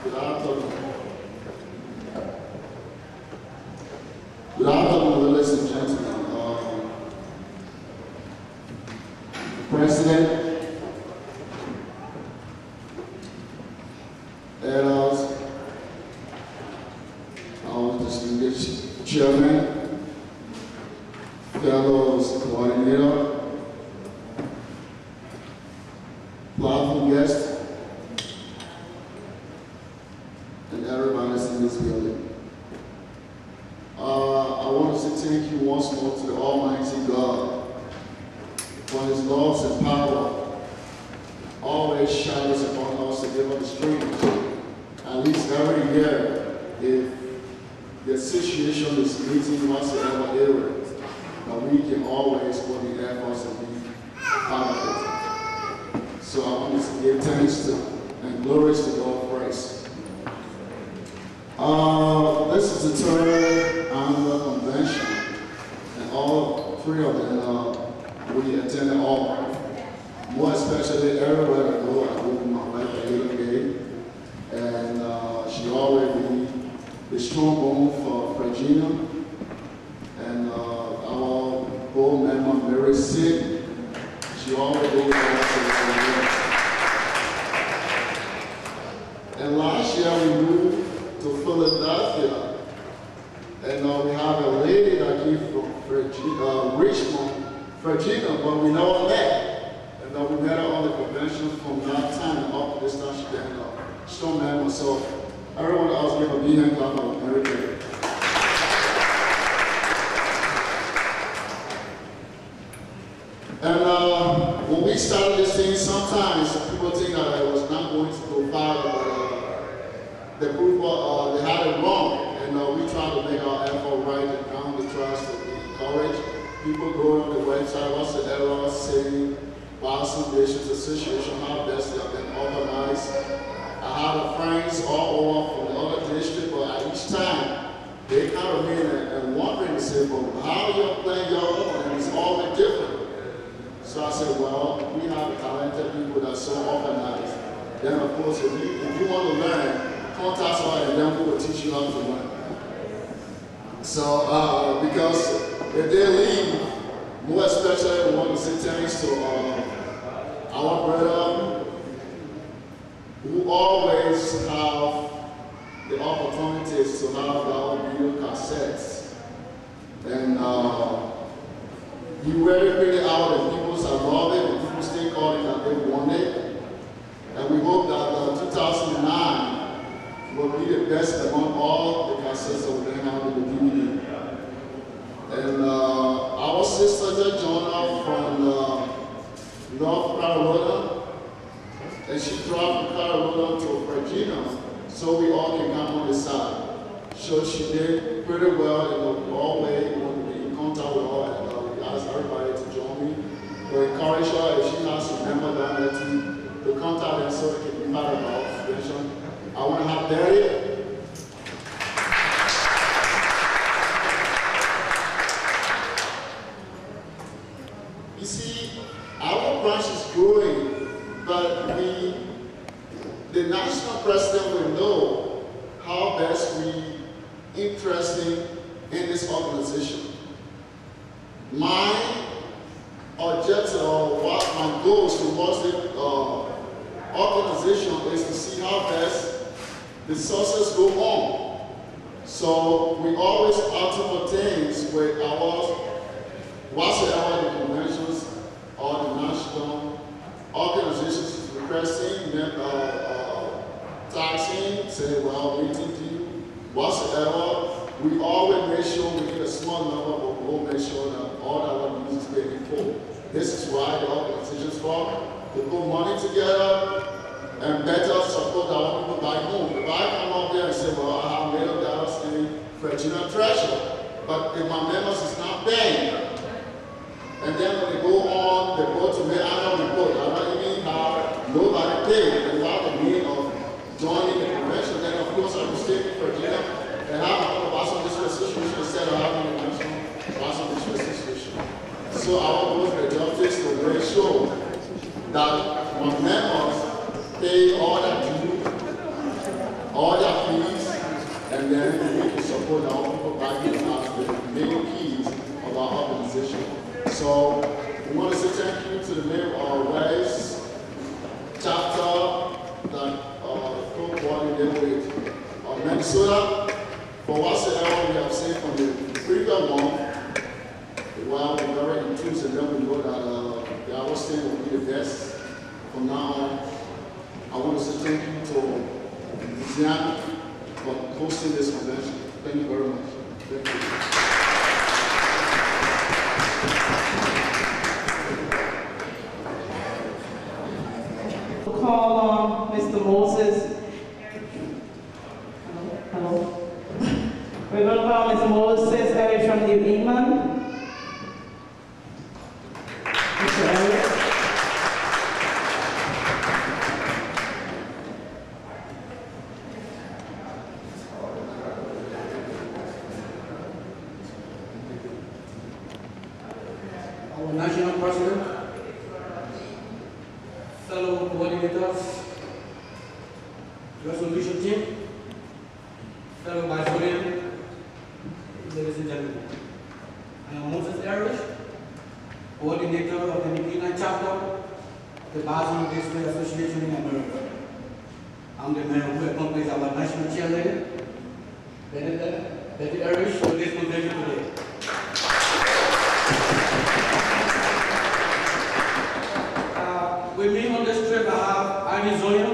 Good afternoon. Good afternoon, ladies and gentlemen. President, elders, our distinguished chairman, fellows coordinator, platform guests, and everybody that's in this building. I want to say thank you once more to the Almighty God for His laws and power always shines upon us to give us the strength. At least every year, if the situation is meeting whatsoever area, but we can always put the efforts and be part of it. So I want to give thanks to and glories to God first. This is the third annual convention, and all three of them we attended all. More especially everywhere I go, I go with my wife, Delegates, and she always be the strong bone for Virginia, and our board member Mary Sid, she always goes back. And last year we moved to Philadelphia, and we have a lady that came from Richmond, Virginia, but we never met. And we met her on the convention from that time up to this time. She been a strong member. So everyone else give a big hand clap for Mary Kay. And when we started this thing, sometimes people think that I was not going to go far, but the people they had it wrong, and we try to make our effort right and down the trust to encourage people go on the website. What's the error saying? Gbarzon District Association, how best they have been organized. I have friends all over from the other district, but at each time they kind of mean and wondering to say, well, how you're playing your own, and it's all bit different. So I said, well, we have talented people that are so organized. Then of course, if you want to learn, contact us and then we will teach you how to learn. So, because if they leave, more especially we want to say thanks to our brother who always have the opportunities to have our video cassettes. And he really bring it out and people love it and people still calling that they want it. And we hope that 2009 will be the best among all the cassettes that we're going to have in the DVD. And our sister just joined us from North Carolina, and she dropped from Carolina to Virginia, so we all can come on the side. So she did pretty well in the hallway. We want to be in contact with her, and we asked everybody to join me. We encourage her if she has a member down there to contact them so they can be part of our organization. I want to have Barry. You see, our branch is growing, but the national president will know how best we interested in this organization. My objective or what my goals towards the organization is to see how best the sources go on. So we always article things with our whatsoever the conventions or the national organizations requesting taxing, say, well, meeting you, whatsoever, we always make sure we get a small number, but we'll make sure that all our needs is paid in full. This is why the organizations form, to put money together and better support our people back home. If I come up there and say, well, I have $1 million in Virginia treasure, but if my members is not paying, and then when they go on, they go to make annual report, I don't even have nobody paid, and what the meaning of joining the convention, then of course I will stay in Virginia and have a Gbarzon District Association instead of having a national Gbarzon District Association. So our goal is to make sure that my members pay all their dues, all their fees, and then we can support our people back in as the main keys of our organization. So we want to say thank you to the mayor of West chapter that co-coordinated with Minnesota for whatsoever we have seen from the previous one. While we're very enthused and then we know that the our state will be the best from now on. I want to say thank you to Louisiana for hosting this convention. Thank you very much. Thank you. Call on Mr. Moses. Hello. We're going to call Mr. Moses Eric from New England. Mr. Eric. Our national president, fellow coordinators, resolution team, fellow Gbarzonians, ladies and gentlemen. I am Moses Eric, coordinator of the Untitled Chapter of the Gbarzon District Association in America. I'm the man who accompanies our national cheerleader, Betty Eric, to this convention today. With me on this trip, I have Arizona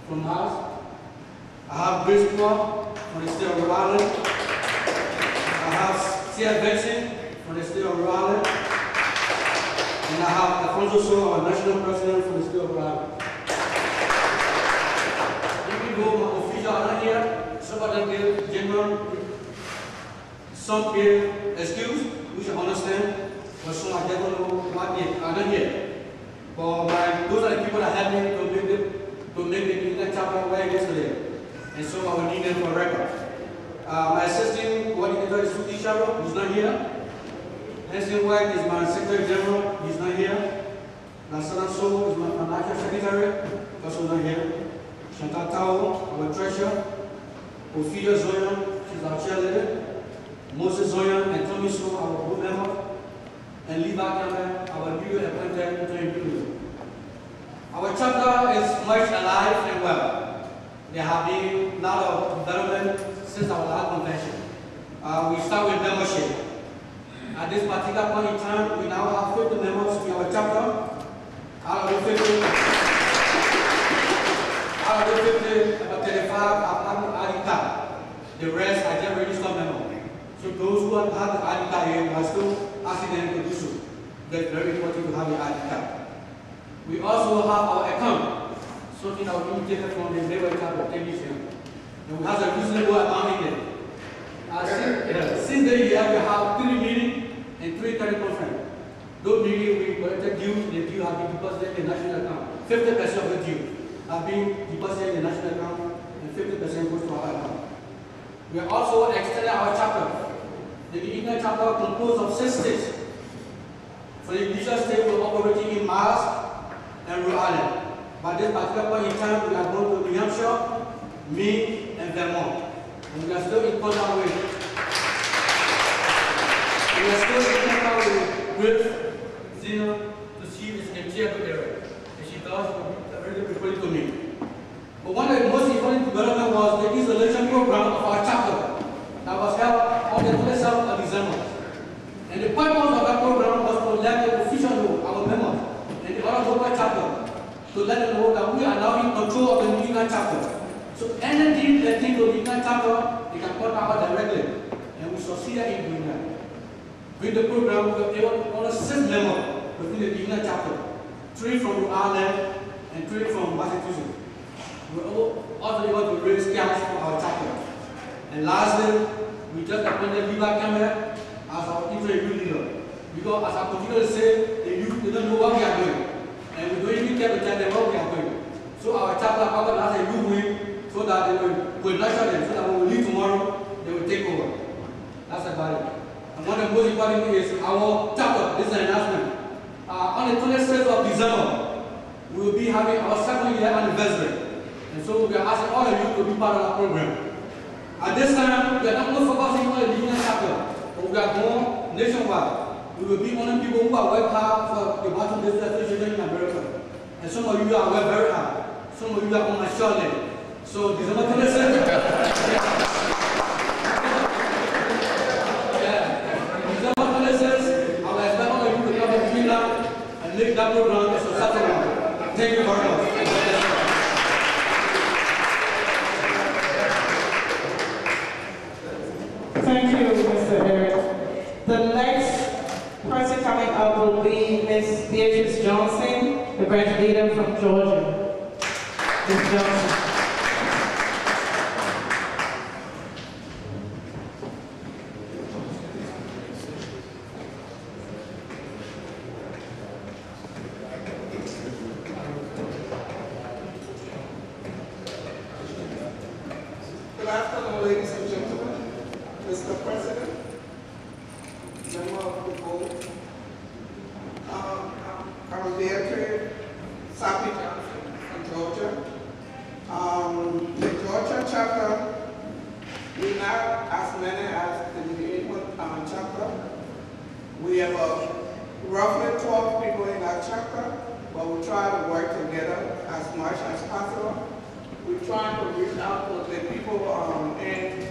from Mars. I have Bridgeport from the state of Rhode Island. I have Sia Benson from the state of Rhode Island. And I have Alfonso So, our national president from the state of Rhode Island. Even though my officials are not here, some of them give genuine, some give excuse, which I understand, but some I don't know what they are not here. But those are the people that helped me to make the Untitled Chapter way yesterday. And so I will need them for record. My assistant coordinator is Suki Sharo, who's not here. Nancy White is my secretary general, he's not here. Nasana So is my financial secretary, also not here. chapter is much alive and well. There have been a lot of development since our last convention. We start with membership. At this particular point in time, we now have 50 members in our chapter. Out of the 50, about 35 have an ID card. The rest are just registered members. So those who have the ID card here, we are still asking them to do so. That's very important to have the ID card. We also have our account, something that we indicated from the labor chapter technician. And we have a reasonable amount in there. Since the year, we have 3 meetings and 3 teleconferences. Those meetings we collected dues, the due have been deposited in the national account. 50% of the due have been deposited in the national account, and 50% goes to our account. We are also extended our chapter. The Indian chapter composed of 6 states. For the initial state, we are operating in Mass and Rhode Island. By this particular point in time, we are going to New Hampshire, Maine, and Vermont. And we are still in contact with Zina to see this entire area. And she does very good to me. But one of the most important development was the installation program of our chapter that was held on the 27th of December. And the purpose of that program was to let the official know, our members, and the other local chapter, to let them know that we are now in control of the New England chapter. So anything that thing to the New England chapter, they can contact us directly. And we succeeded in doing that. With the program, we were able to honor 6 members within the New England chapter, 3 from Rhode Island and 3 from Massachusetts. We were also able to raise cash for our chapter. And lastly, we just appointed Liba Campbell as our interim youth leader. Because as I continue to say, the youth, they don't know what we are doing. And we don't even care to tell them what we are doing. So our chapter covered as a youth wing so that they will nurture them, so that when we leave tomorrow, they will take over. That's about it. And one of the most important things is our chapter, this is an announcement. On the 26th of December, we will be having our 2nd year anniversary. And so we are asking all of you to be part of that program. At this time, we are not only focusing on the Union chapter, but we are going nationwide. We will be only people who are working hard for the Gbarzon District Association in America. And some of you are working very hard. Some of you are on my short leg. So December 26th, make that program a successful one. Thank you very much. Thank you, Mr. Eric. The next person coming up will be Ms. Beatrice Johnson, the branch leader from Georgia. Ms. Johnson. Good afternoon, ladies and gentlemen, Mr. President, member of the board. I'm Beatrice Johnson from Georgia. The Georgia chapter, we're not as many as the New England chapter. We have roughly 12 people in that chapter, but we try to work together as much as possible. We're trying to reach out to the people in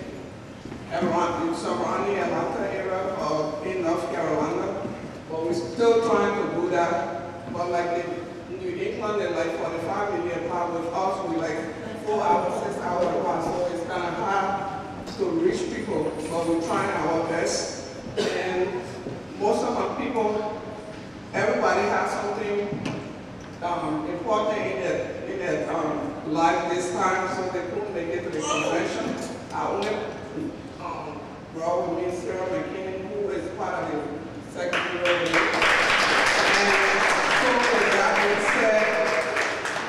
surrounding Atlanta area or in North Carolina, but we're still trying to do that. But like in New England, they're like 45 million apart. With us, we like 4 hours, 6 hours apart, so it's kind of hard to reach people, but we're trying our best. And most of our people, everybody has something important in their life this time, so they couldn't make it to the convention. I only brought with me Sarah McKinney, who is part of the secretary of the And so with that being said,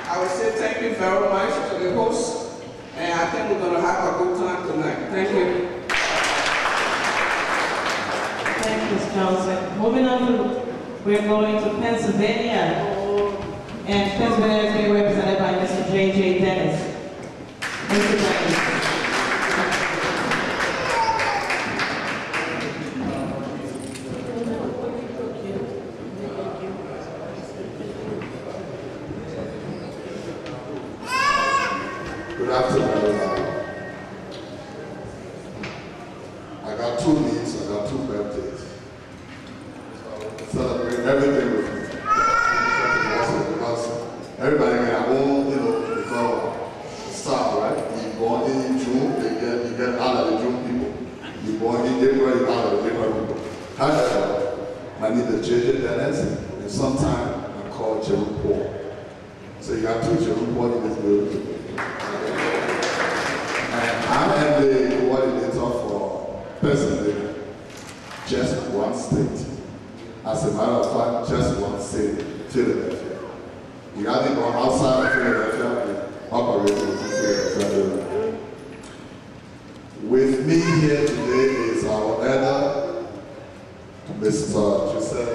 I would say thank you very much to the host, and I think we're going to have a good time tonight. Thank you. Thank you, Ms. Johnson. Moving on, we're going to Pennsylvania. And Pennsylvania is being represented by Mr. J.J. Dennis. Mr. Dennis. Good afternoon. I got 2 needs, I got 2 birthdays. Celebrate everything with me. Because everybody in their own, they call star, right? You born in June, you get out of the June people. You born in January, you out of the January people. However, I need the JJ Dennis, and sometimes I call Jerome Paul. So you got 2 Jerome Paul in this building. And I am the coordinator for personally just one state. As a matter of fact, just one state, Philadelphia. We haven't gone outside of Philadelphia and operating in Philadelphia. With me here today is our elder, Mr. Joseph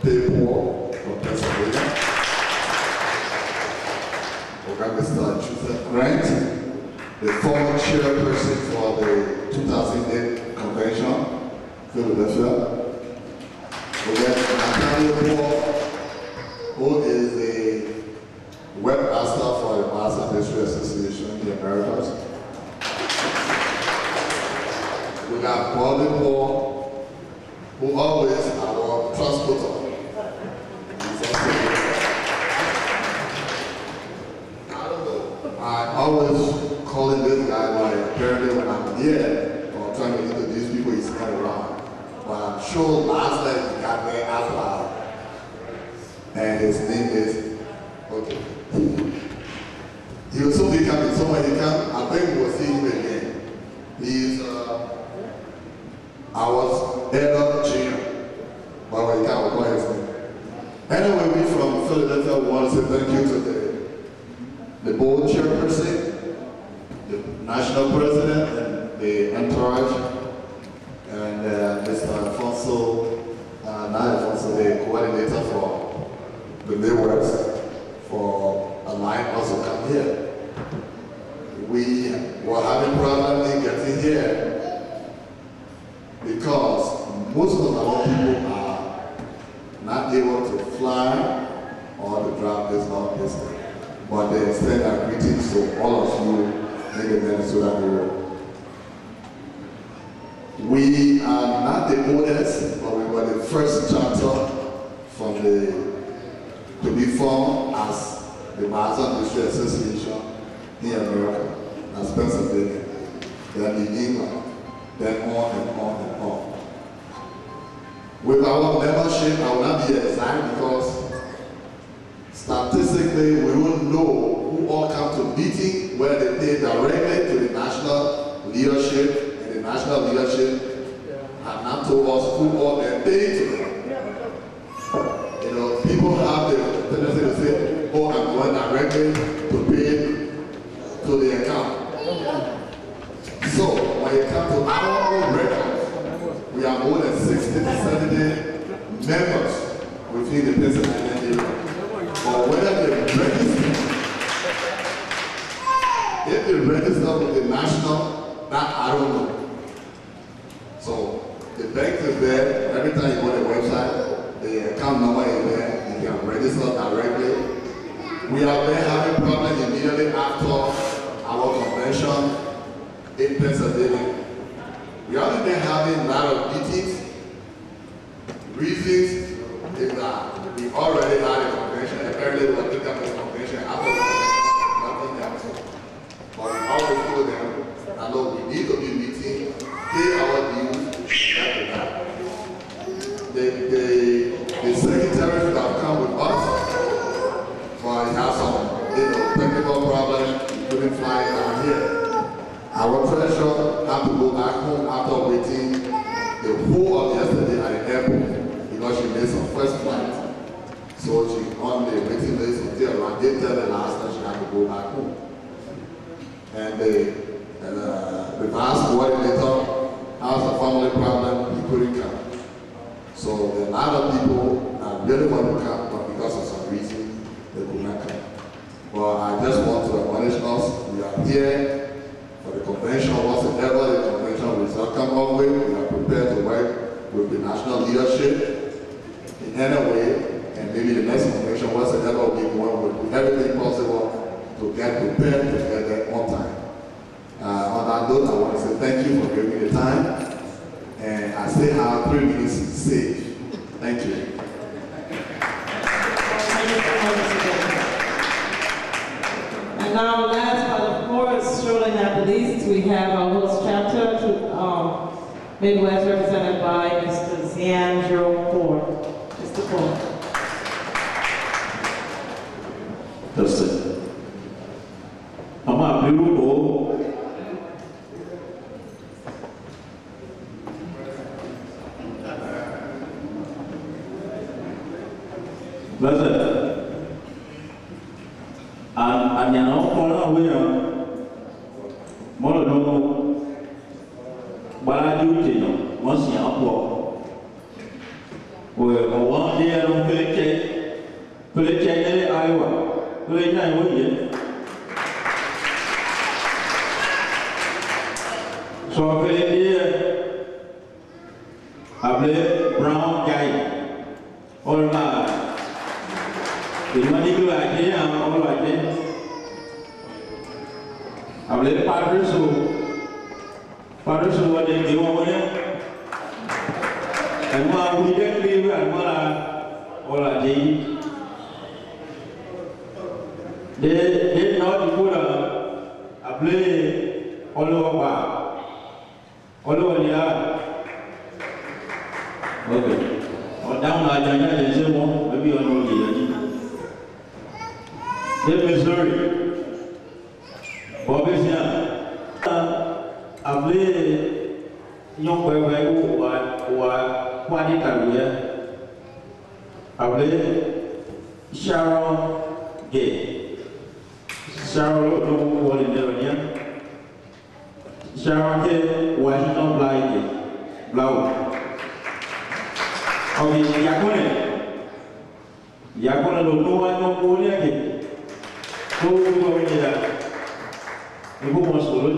Paywall from Pennsylvania. We got Mr. Joseph Grant, the former chairperson for the 2008 convention, Philadelphia. We got Nathaniel, who is the webmaster for the Gbarzon District Association in the Americas. We got Bobby Paul, who always our transporter. I always calling this guy like apparently when I'm here or trying to introduce people, he's not around. But I'm sure last night he got there out loud. And his name is, okay. He will soon be coming. So when he comes, I think we'll see him again. He's our elder junior. But when he comes, we'll call his name. Anyway, we from Philadelphia want to say thank you to the board chairperson, the national president, and the entourage, and Mr. Alfonso, the coordinator for the Midwest, for allowing us to come here. We were having problems in getting here because most of our people are not able to fly or to drive this long distance. But they extend our greetings to all of you in the Minnesota area. We are not the oldest, but we were the first chapter from to be formed as the Gbarzon District Association in America, as Pennsylvania, then in England, then on and on and on. With our membership, I will not be exact because statistically, we wouldn't know who all come to meeting where they pay directly to the national leadership, and the national leadership have not told us who all they're paying to them. You know, people have the tendency to say, oh, I'm going directly to pay to the account. So, when it comes to our own records, we have more than 60 to 70 members within the Pennsylvania area. Or whether they register, if they register with the national, that I don't know. So the bank is there, every time you go to the website, the account number is there, you can register directly. We have been having problems immediately after our convention in Pennsylvania. We haven't been having a lot of meetings. Reasons is that we already had a convention. Apparently, we were picking up this convention after the convention, nothing else. But we always told them that look, we need to be meeting, pay our dues, the secretaries that have come with us, but he has some technical problems, couldn't fly down here. Our treasurer had to go back home after waiting the whole of yesterday at the airport because she missed her first flight. So she on the waiting list until around 8:30 last night she had to go back home. And the vice coordinator has a family problem, he couldn't come. So a lot of people that really want to come, but because of some reason, they could not come. But I just want to acknowledge us, we are here for the convention. Whatsoever the convention result come up with, we are prepared to work with the national leadership in any way, and maybe the next convention, whatsoever we want, we'll do everything possible to get prepared to get there on time. On that note, I want to say thank you for giving me the time, and I still have 3 minutes saved. Thank you. And now, last but of course, surely not the least, we have our host chapter, Midwest, represented by Mr. Zian Jerome Ford. Mr. Ford. That's it. I'm a beautiful. Listen, and you know, we are more than what I do to you, once you are poor. We are one day on Pelican, Iowa. Pelican, so I play brown guy. All my. The money go like here, I'm all like this. I believe Padres who what they do over there. And what we don't live and what all I did. They not put I play all over the okay. Or down like they say one, maybe on the Missouri. Bobby's here. I play young boy who quality career. I play Sharon Gay. Sharon coordinator. Sharon Gay, Washington Blau. Okay, Yakone no one no more. So we go in there. We go on solo.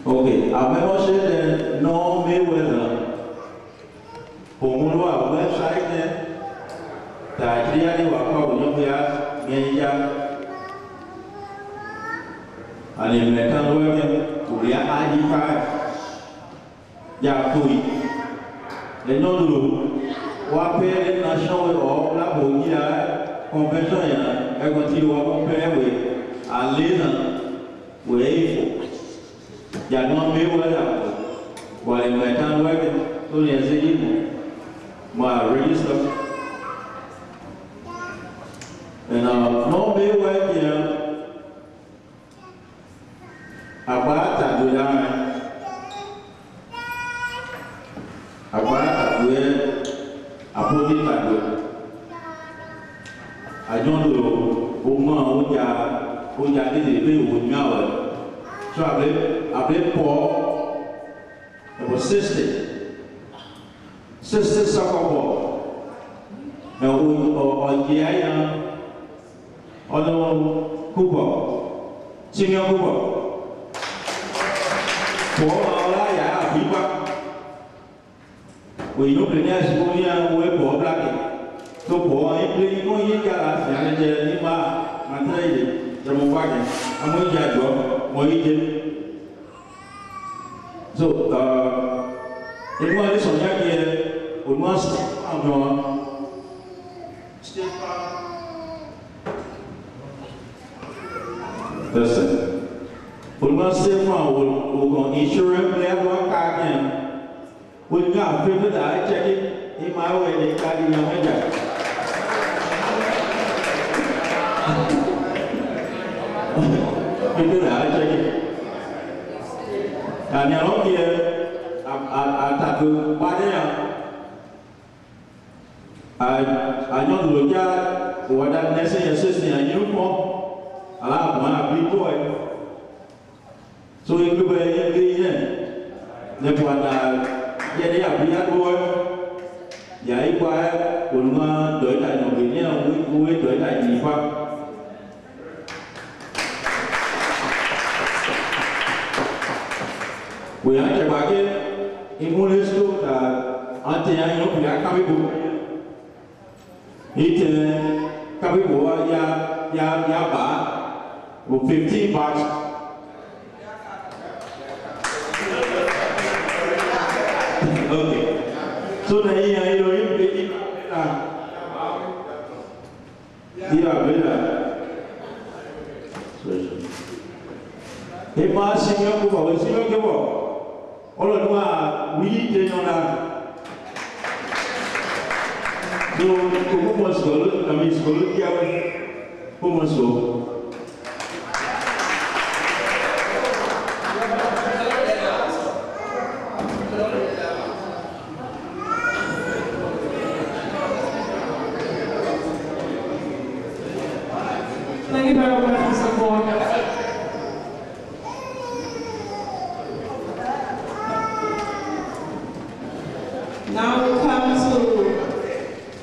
Okay, I remember saying no Mayweather. For our website there, that really were called Media. And in the town working to the ID card. Yeah, they don't do what pay national or Labonia convention. I continue to compare with and later with yeah, not me while in my town working, only as a my register. And no me working about that. About where I put it at I don't know who did the pay with me. So I played Paul. It was 60 soccer ball. Now, or Giant, or Cooper, Senior Cooper. Paul, we know the next one we for black. So for I play no yaka and the Nima Matai, the Mufaka, and we got Moijin. So, if one is on Yaki, we must listen. We must stay from we'll insurance, we have one car again. We got people that I check it in my way, they carry your measure. People that I check it. And you're not here, I tattoo body. I know the guy who had that nursing assistant and uniform. I have one big boy. So you could be in the one yeah, they are big boy. Yeah, if I would not do it, I know we do it like the fact. We are the market in Molesto that Antiano Kabibu. It Kabibu ya ba with 15 bucks. Okay. So the if I sing your book, I will sing your book. All of them we did on that. So, who must go? I mean, who must go? Thank you very much, Mr. Ford. Now we come to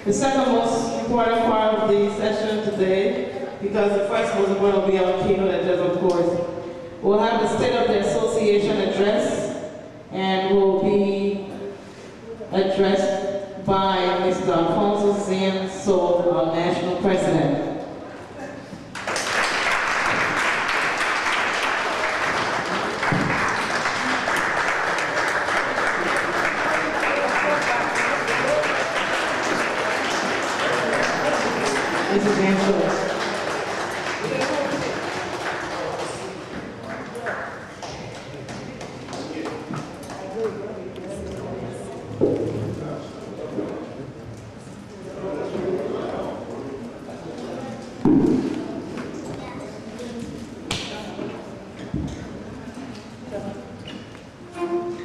the second most important part of the session today, because the first most important will be our keynote address, of course. We'll have the State of the Association address, and will be addressed by Mr. Alfonso Zian-So, our National President.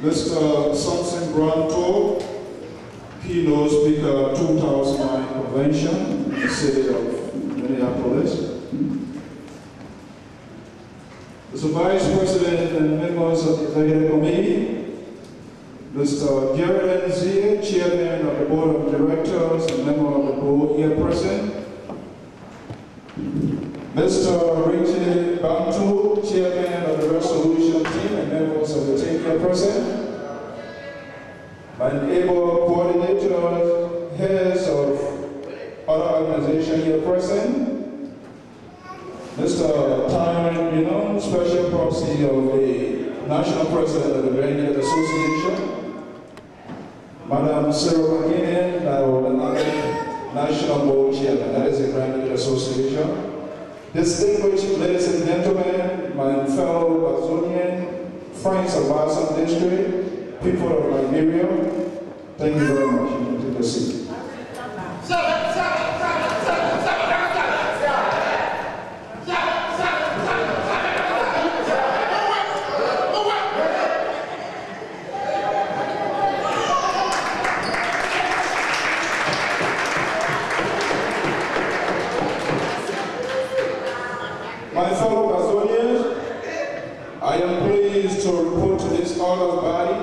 Mr. Samson Granto, keynote speaker 2009 convention in the city of Minneapolis. Mr. Vice President and members of the Executive Committee, Mr. Gerald Zier, Chairman of the Board of Directors and member of the board here present, Mr. Richard Bantu, Chairman of the Resolution Team and members of the team here present, and able coordinators, heads of other organizations here present, Mr. Tyron, Special Proxy of the National President of the Delegates Association, Madam Sarah McKinnon, the National Board Chairman, that is the Delegates Association. Distinguished ladies and gentlemen, my fellow Gbarzonian, friends of Gbarzon District, people of Liberia, thank you very much. You can take a seat. My fellow Gbarzonians, I am pleased to report to this august body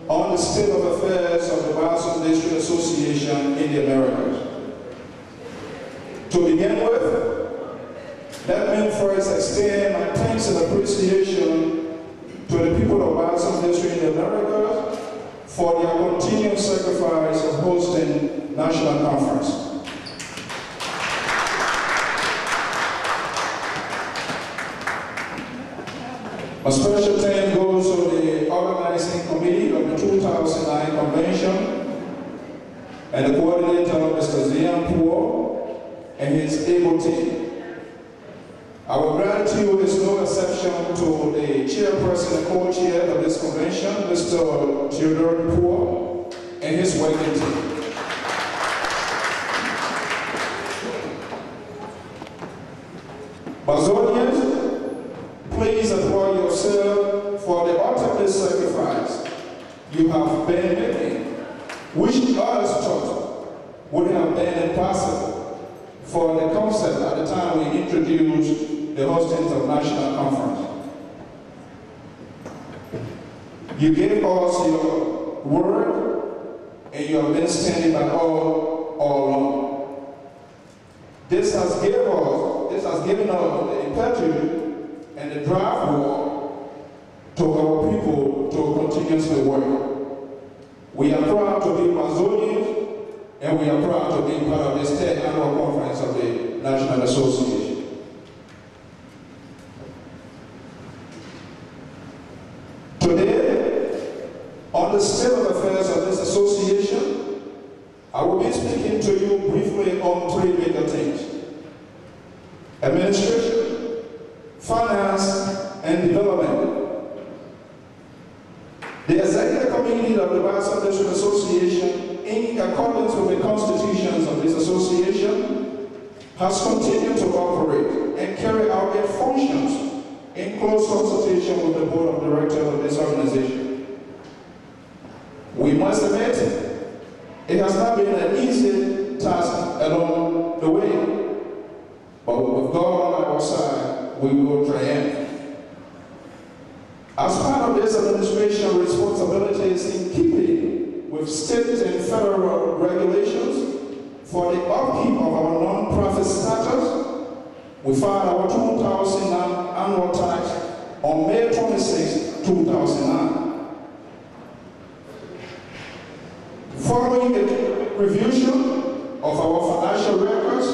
on the state of affairs of the Gbarzon District Association in the Americas. To begin with, let me first extend my thanks and appreciation to the people of Gbarzon District in the Americas for their continued sacrifice of hosting national conference. A special thanks goes to the organizing committee of the 2009 convention and the coordinator, Mr. Zian-So, and his able team. Our gratitude is no exception to the chairperson and co-chair of this convention, Mr. Theodore Poor, and his working team. Gbarzonians, please applaud yourself for the ultimate sacrifice you have been making, which others thought would have been impossible for the concept at the time we introduced the hosting of national conference. You gave us your word, and you have been standing by all along. This has given us the impetus and the drive war to our people continuously work. We are proud to be Gbarzonians, and we are proud to be part of this 10th annual conference of the National Association. Today, on the state of affairs of this association, I will be speaking to you briefly on three major things: administration, finance, and development. The Executive Committee of the Gbarzon District Association, in accordance with the constitutions of this association, has continued to operate and carry out its functions in close consultation with the Board of Directors of this organization. We must admit, it has not been an easy task along the way, but with God on our side, we will triumph. As part of this administration responsibilities in keeping with state and federal regulations for the upkeep of our non-profit status, we filed our 2009 annual tax on May 26, 2009. Following a revision of our financial records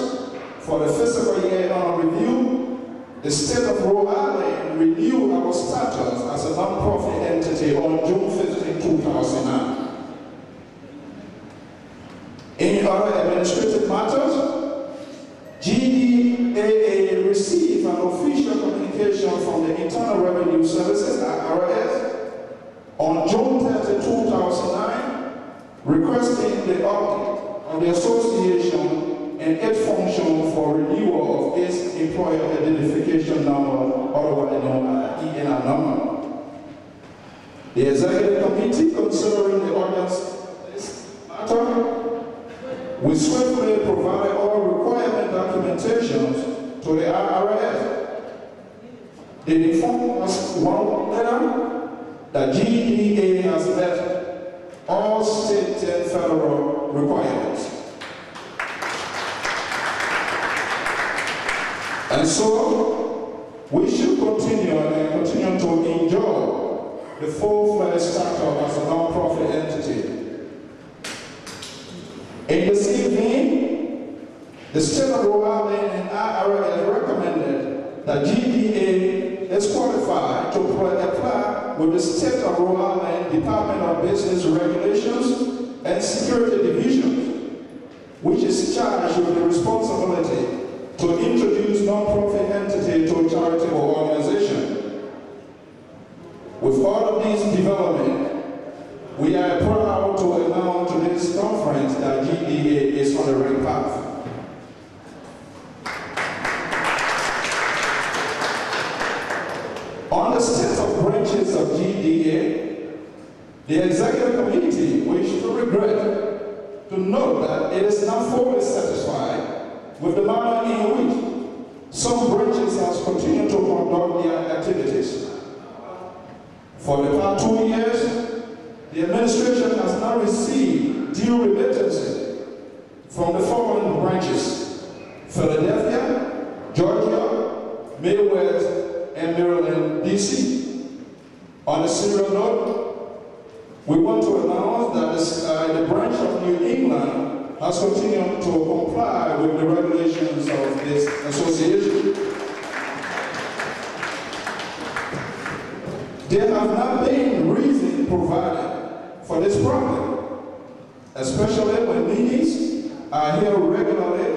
for the fiscal year under review, the state of Rhode Island renewed our status as a non-profit entity on June 15, 2009. In other administrative matters, GDAA received an official communication from the Internal Revenue Services, IRS, on June 30, 2009, requesting the audit of the association and its function for renewal of its employer identification number, otherwise known as ENR number. The Executive Committee, considering the audience of this matter, we swiftly provide all requirement documentations to the IRS. They inform us one letter that GDA has met all state and federal requirements. And so, we should continue to enjoy the full-fledged status as a non-profit entity. In the same vein, the state of Rhode Island and IRS recommended that GDA is qualified to apply with the state of Rhode Island Department of Business Regulations and Security Division, which is charged with the responsibility to introduce non-profit entity to a charitable organization. With all of these developments, we are proud to announce to this conference that GDA is on the right path. On the state of branches of GDA, the Executive Committee wishes to regret to note that it is not fully satisfied with the manner in which some branches have continued to conduct their activities. For the past 2 years, the administration has not received due remittances from the following branches: Philadelphia, Georgia, Midwest, and Maryland, DC. On a serious note, we want to announce that the branch of New England has continued to comply with the regulations of this association. There have not been reasons provided for this problem, especially when meetings are held regularly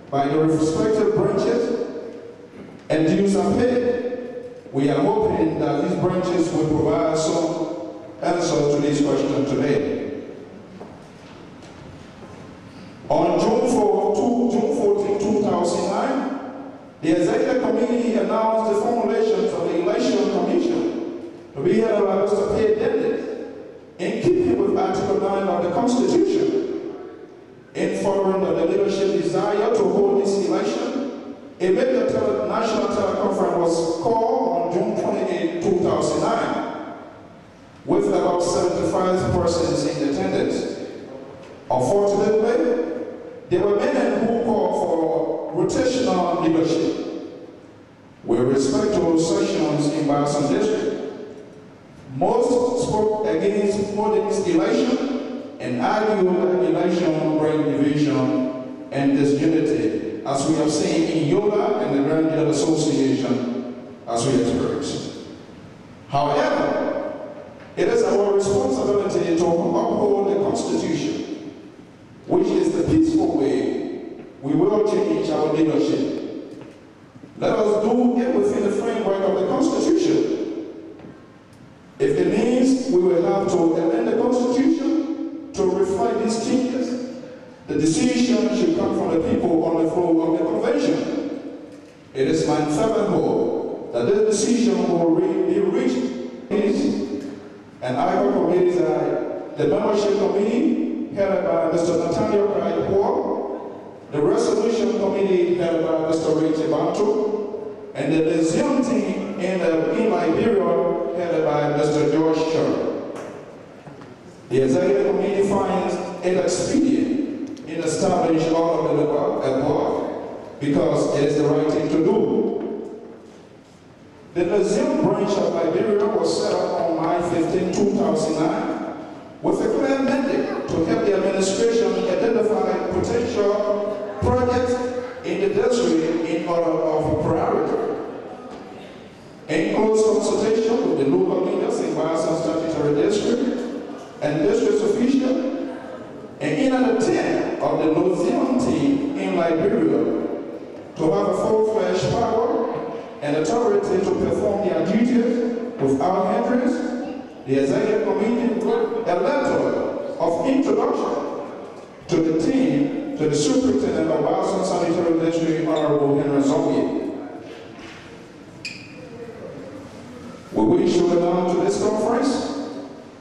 by the respective branches and dues are paid. We are hoping that these branches will provide some answer to this question today. On June 14, 2009, the Executive Committee announced the formulation of the Election Commission to be held by Mr. P. Delegates, in keeping with Article 9 of the Constitution. In following the leadership desire to hold this election, a major national teleconference was called on June 28, 2009, with about 75 persons in attendance. Unfortunately, there were many who called for rotational leadership with respect to sessions in Gbarzon District. Most spoke against Modi's election and argued that election bring division and disunity, as we have seen in Yola and the Grand Guild Association, as we experienced. However, it is our responsibility to uphold the Constitution, which is the peaceful way we will change our leadership. Let us do it within the framework of the Constitution. If it means we will have to amend the Constitution to reflect these changes, the decision should come from the people on the floor of the convention. It is my fervent hope that this decision will be reached, and I hope committees are the membership committee headed by Mr. Nathaniel Krayee, the resolution committee headed by Mr. Gbarzon, and the museum team in Liberia headed by Mr. George Chur. The executive committee finds it expedient in establishing all of the above because it is the right thing to do. The museum branch of Liberia was set up on May 15, 2009 with a clear mandate to help the administration identify potential projects in the district in order of priority. In close consultation with the local leaders in Gbarzon Statutory District and district officials, and in an attempt of the museum team in Liberia to have a full-fledged power and authority to perform their duties without hindrance, the executive committee wrote a letter of introduction to the team to the superintendent of Gbarzon Sanitary District, Honorable Henry Zongi. We wish to announce to this conference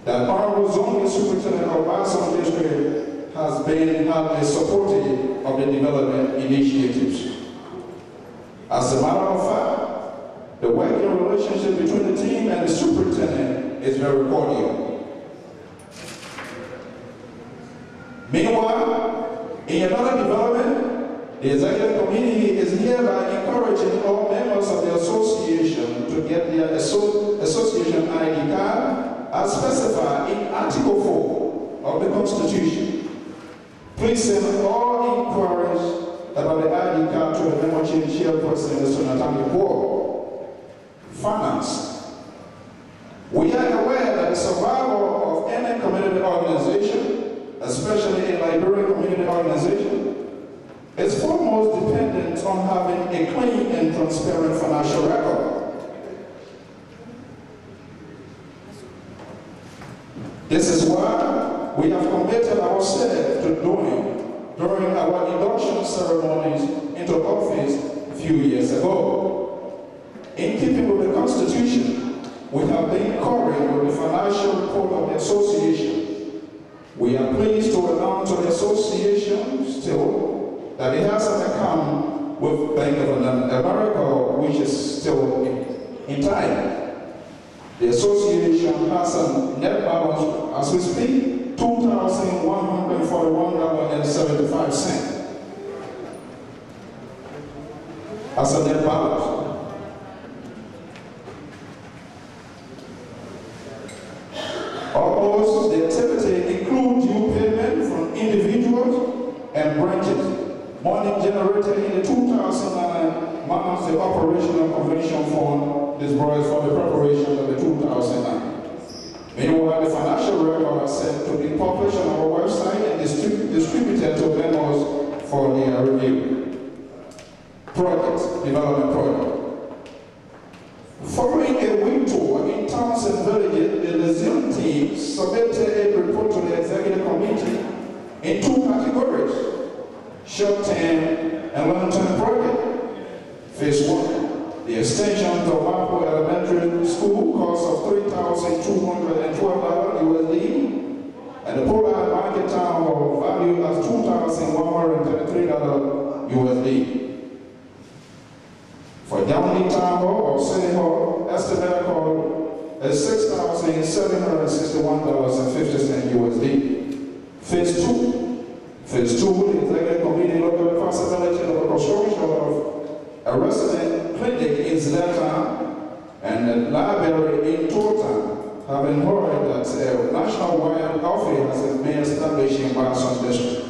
that Honorable Zongi, superintendent of Gbarzon District, has been highly supportive of the development initiatives. As a matter of fact, the working relationship between the team and the superintendent is very cordial. Meanwhile, in another development, the executive committee is hereby encouraging all members of the association to get their association ID card as specified in Article 4 of the Constitution. Please send all inquiries about the ID card to the membership chairperson, Mr. Nathaniel. Finance. We are aware that the survival of any community organization, especially a Liberian community organization, is foremost dependent on having a clean and transparent financial record. This is why we have committed ourselves to doing during our induction ceremonies into office a few years ago. In keeping with the Constitution, we have been covering with the financial report of the association. We are pleased to announce to the association still that it has an account with Bank of America, which is still intact. The association has a net balance, as we speak, $2,141.75 as a net balance. Almost the activity includes due payment from individuals and branches, money generated in the 2009 monthly operational convention fund disbursed for the preparation of the 2009. Meanwhile, the financial record is set to be published on our website and distributed to members for their review. Development project. Following a week tour in towns and villages, the museum team submitted a report to the executive committee in two categories: short-term and long-term project. Phase 1. The extension to Wapo Elementary School cost of $3,212 USD, and the Polar Market Town Hall valued as $2,133 USD. For Downey Town Hall or City Hall, estimated cost is $6,761.50 USD. Phase 2. Phase 2, the executive committee looked at the possibility of the construction of a resident clinic in Zlatan and a library in Total. having heard that a nationwide office has been established in Gbarzon district.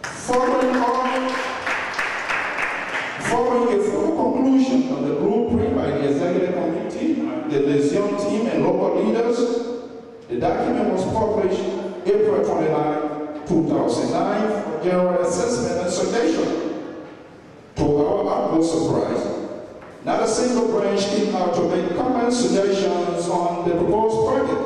Following a full conclusion of the blueprint by the executive committee, the liaison team, and local leaders, the document was published April 29, 2009 for general assessment and suggestion. To our utmost surprise, not a single branch came out to make comments, suggestions on the proposed project.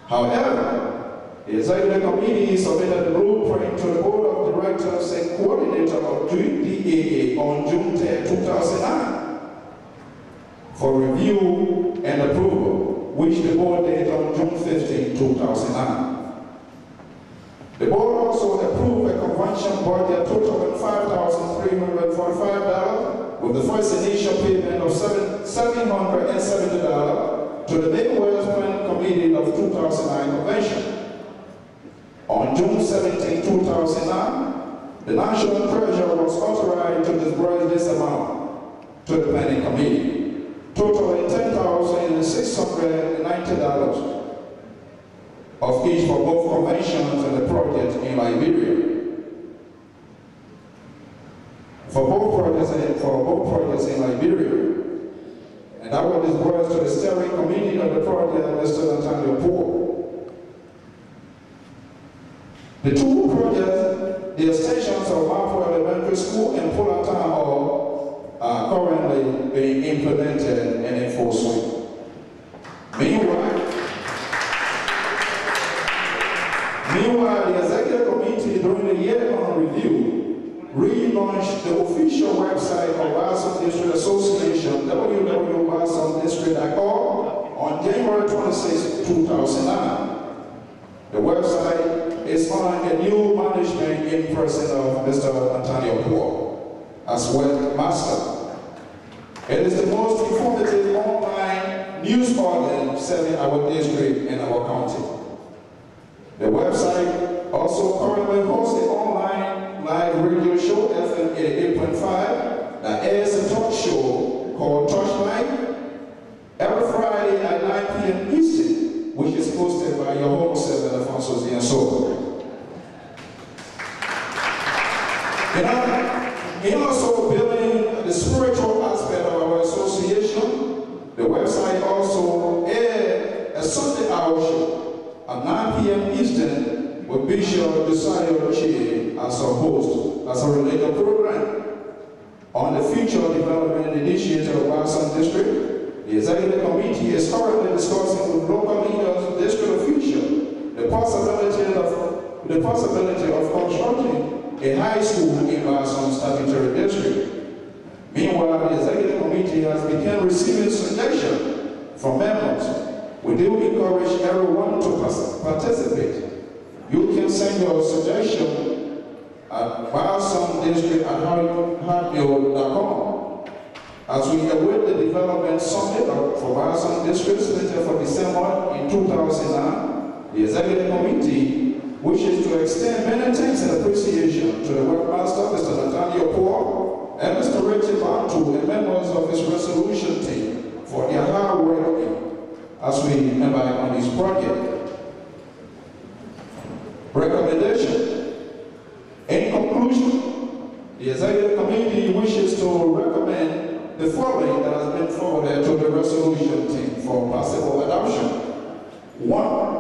However, the executive committee submitted the blueprint to the board of directors and coordinator of DAA on June 10, 2009 for review and approval, which the board did on June 15, 2009. The board also approved a convention budget totaling $5,345 with the first initial payment of $770 to the Midwest Planning Committee of 2009 convention. On June 17, 2009, the National Treasurer was authorized to disburse this amount to the Planning Committee, totaling $10,690 of each for both conventions and the project in Liberia. For both projects in Liberia, and that was disbursed to the steering committee of the project, Mr. Nathaniel. The two projects, the extensions of Mapo Elementary School and Fuller Town Hall, are currently being implemented and enforced. Meanwhile, the executive committee during the year-long review relaunched the official website of Gbarzon District Association, www.gbarzondistrict.org, on January 26, 2009. The website is on a new management in person of Mr. Nathaniel as webmaster. It is the most informative online news organ serving our district and our county. The website also currently hosts an online live radio show, FM 88.5, that airs a talk show called Touchlight every Friday at 9 p.m. Eastern, which is hosted by your host, Seven Alfonso Zianso. In also building the spiritual aspect of our association, the website also airs a Sunday hour show at 9 p.m. Eastern with Bishop Desire Che as a host, as a related program. On the future development initiative of Gbarzon District, the executive committee is currently discussing with local leaders, district officials, the possibility of constructing a high school in Gbarzon statutory district. Meanwhile, the executive committee has begun receiving suggestions from members. We do encourage everyone to participate. You can send your suggestion at gbarzondistrict@hotmail.com. As we await the development summit for Gbarzon District slated for December in 2009, the executive committee wishes to extend many thanks and appreciation to the webmaster, Mr. Nathaniel, and Mr. Richard Bantu, and members of his resolution team for their hard work as we embark on this project. Recommendation. In conclusion, the executive committee wishes to recommend the following that has been forwarded to the resolution team for possible adoption. 1.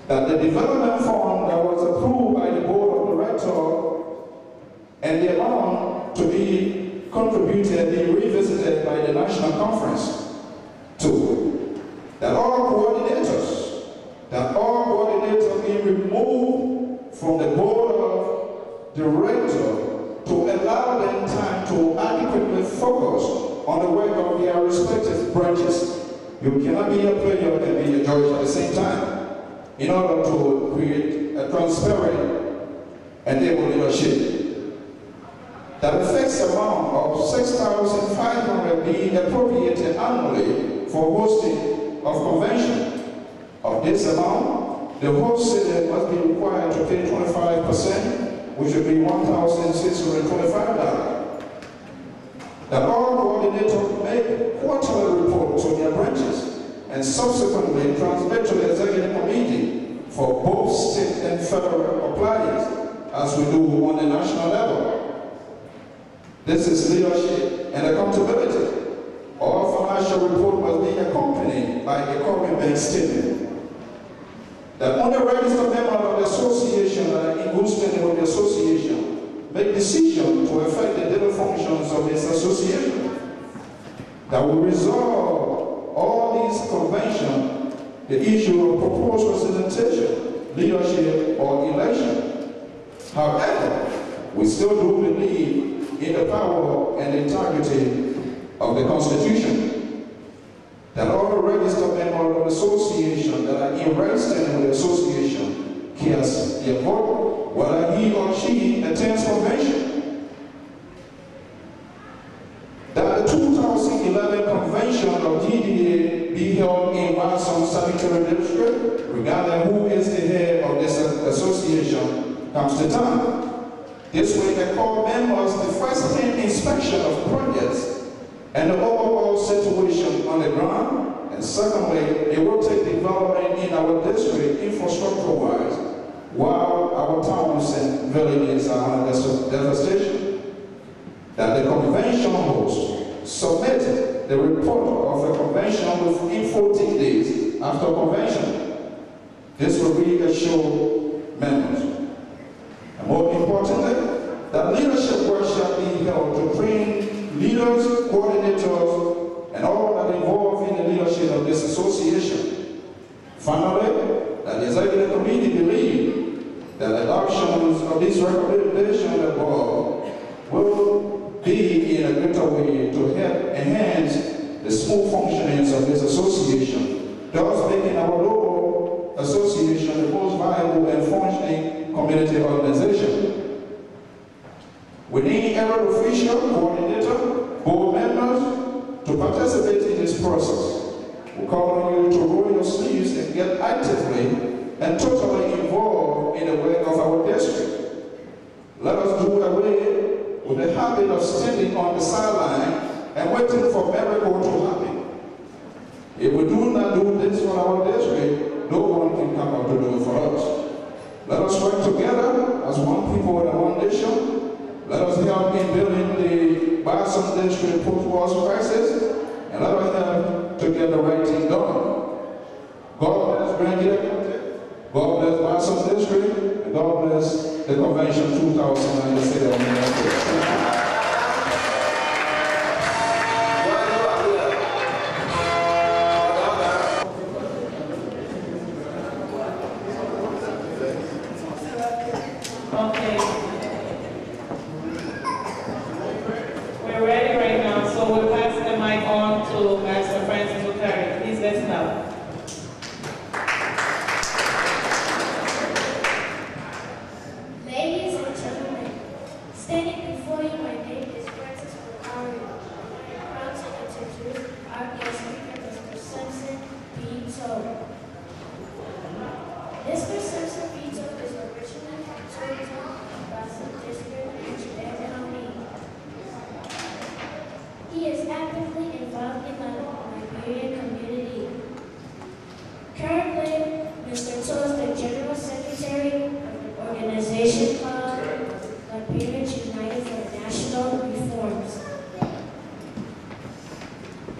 That the development fund that was approved by the board of directors and the amount to be contributed be revisited by the national conference. 2. That all coordinators be removed from the board of directors to allow them time to adequately focus on the work of their respective branches. You cannot be a player and be a judge at the same time, in order to create a transparent and able leadership. That the fixed amount of $6,500 being appropriated annually for hosting of convention. Of this amount, the host city must be required to pay 25%, which would be $1,625. That all coordinators make quarterly report to their and subsequently transmit to the Executive Committee for both state and federal applies, as we do on the national level. This is leadership and accountability. All financial report must be accompanied by a current bank statement. The only registered member of the association that are in good standing with the association make decisions to affect the daily functions of this association that will resolve all these conventions, the issue of proposed representation, leadership, or election. However, we still do believe in the power and integrity of the Constitution, that all registered members of the association that are in right standing with the association cast their vote, whether he or she attends convention. That the 2011 convention of DDA be held in Gbarzon Sanitary District, regardless who is the head of this association, comes to time. This way, they call members the first-hand inspection of projects and the overall situation on the ground, and secondly, it will take development in our district infrastructure-wise, while our towns and villages are under devastation. That the convention host submit the report of the convention within 14 days after convention. This will reassure members. And more importantly, that leadership work shall be held to train leaders, coordinators, and all that involved in the leadership of this association. Finally, that the Executive Committee believe that adoptions of this recommendation above will be in a greater way to help enhance the smooth functionings of this association, thus making our local association the most viable and functioning community organization. We need every official, coordinator, board members to participate in this process. We call on you to roll your sleeves and get actively and totally involved in the work of our district. Let us do away with the habit of standing on the sideline and waiting for miracles to happen. If we do not do this for our district, no one can come out to do it for us. Let us work together as one people and one nation. Let us help in building the Gbarzon district post-war crisis, and let us help to get the right thing done. God bless Gbarzon, God bless Gbarzon district, and God bless the convention 2000 in the state of Minnesota. Ladies and gentlemen, standing before you, my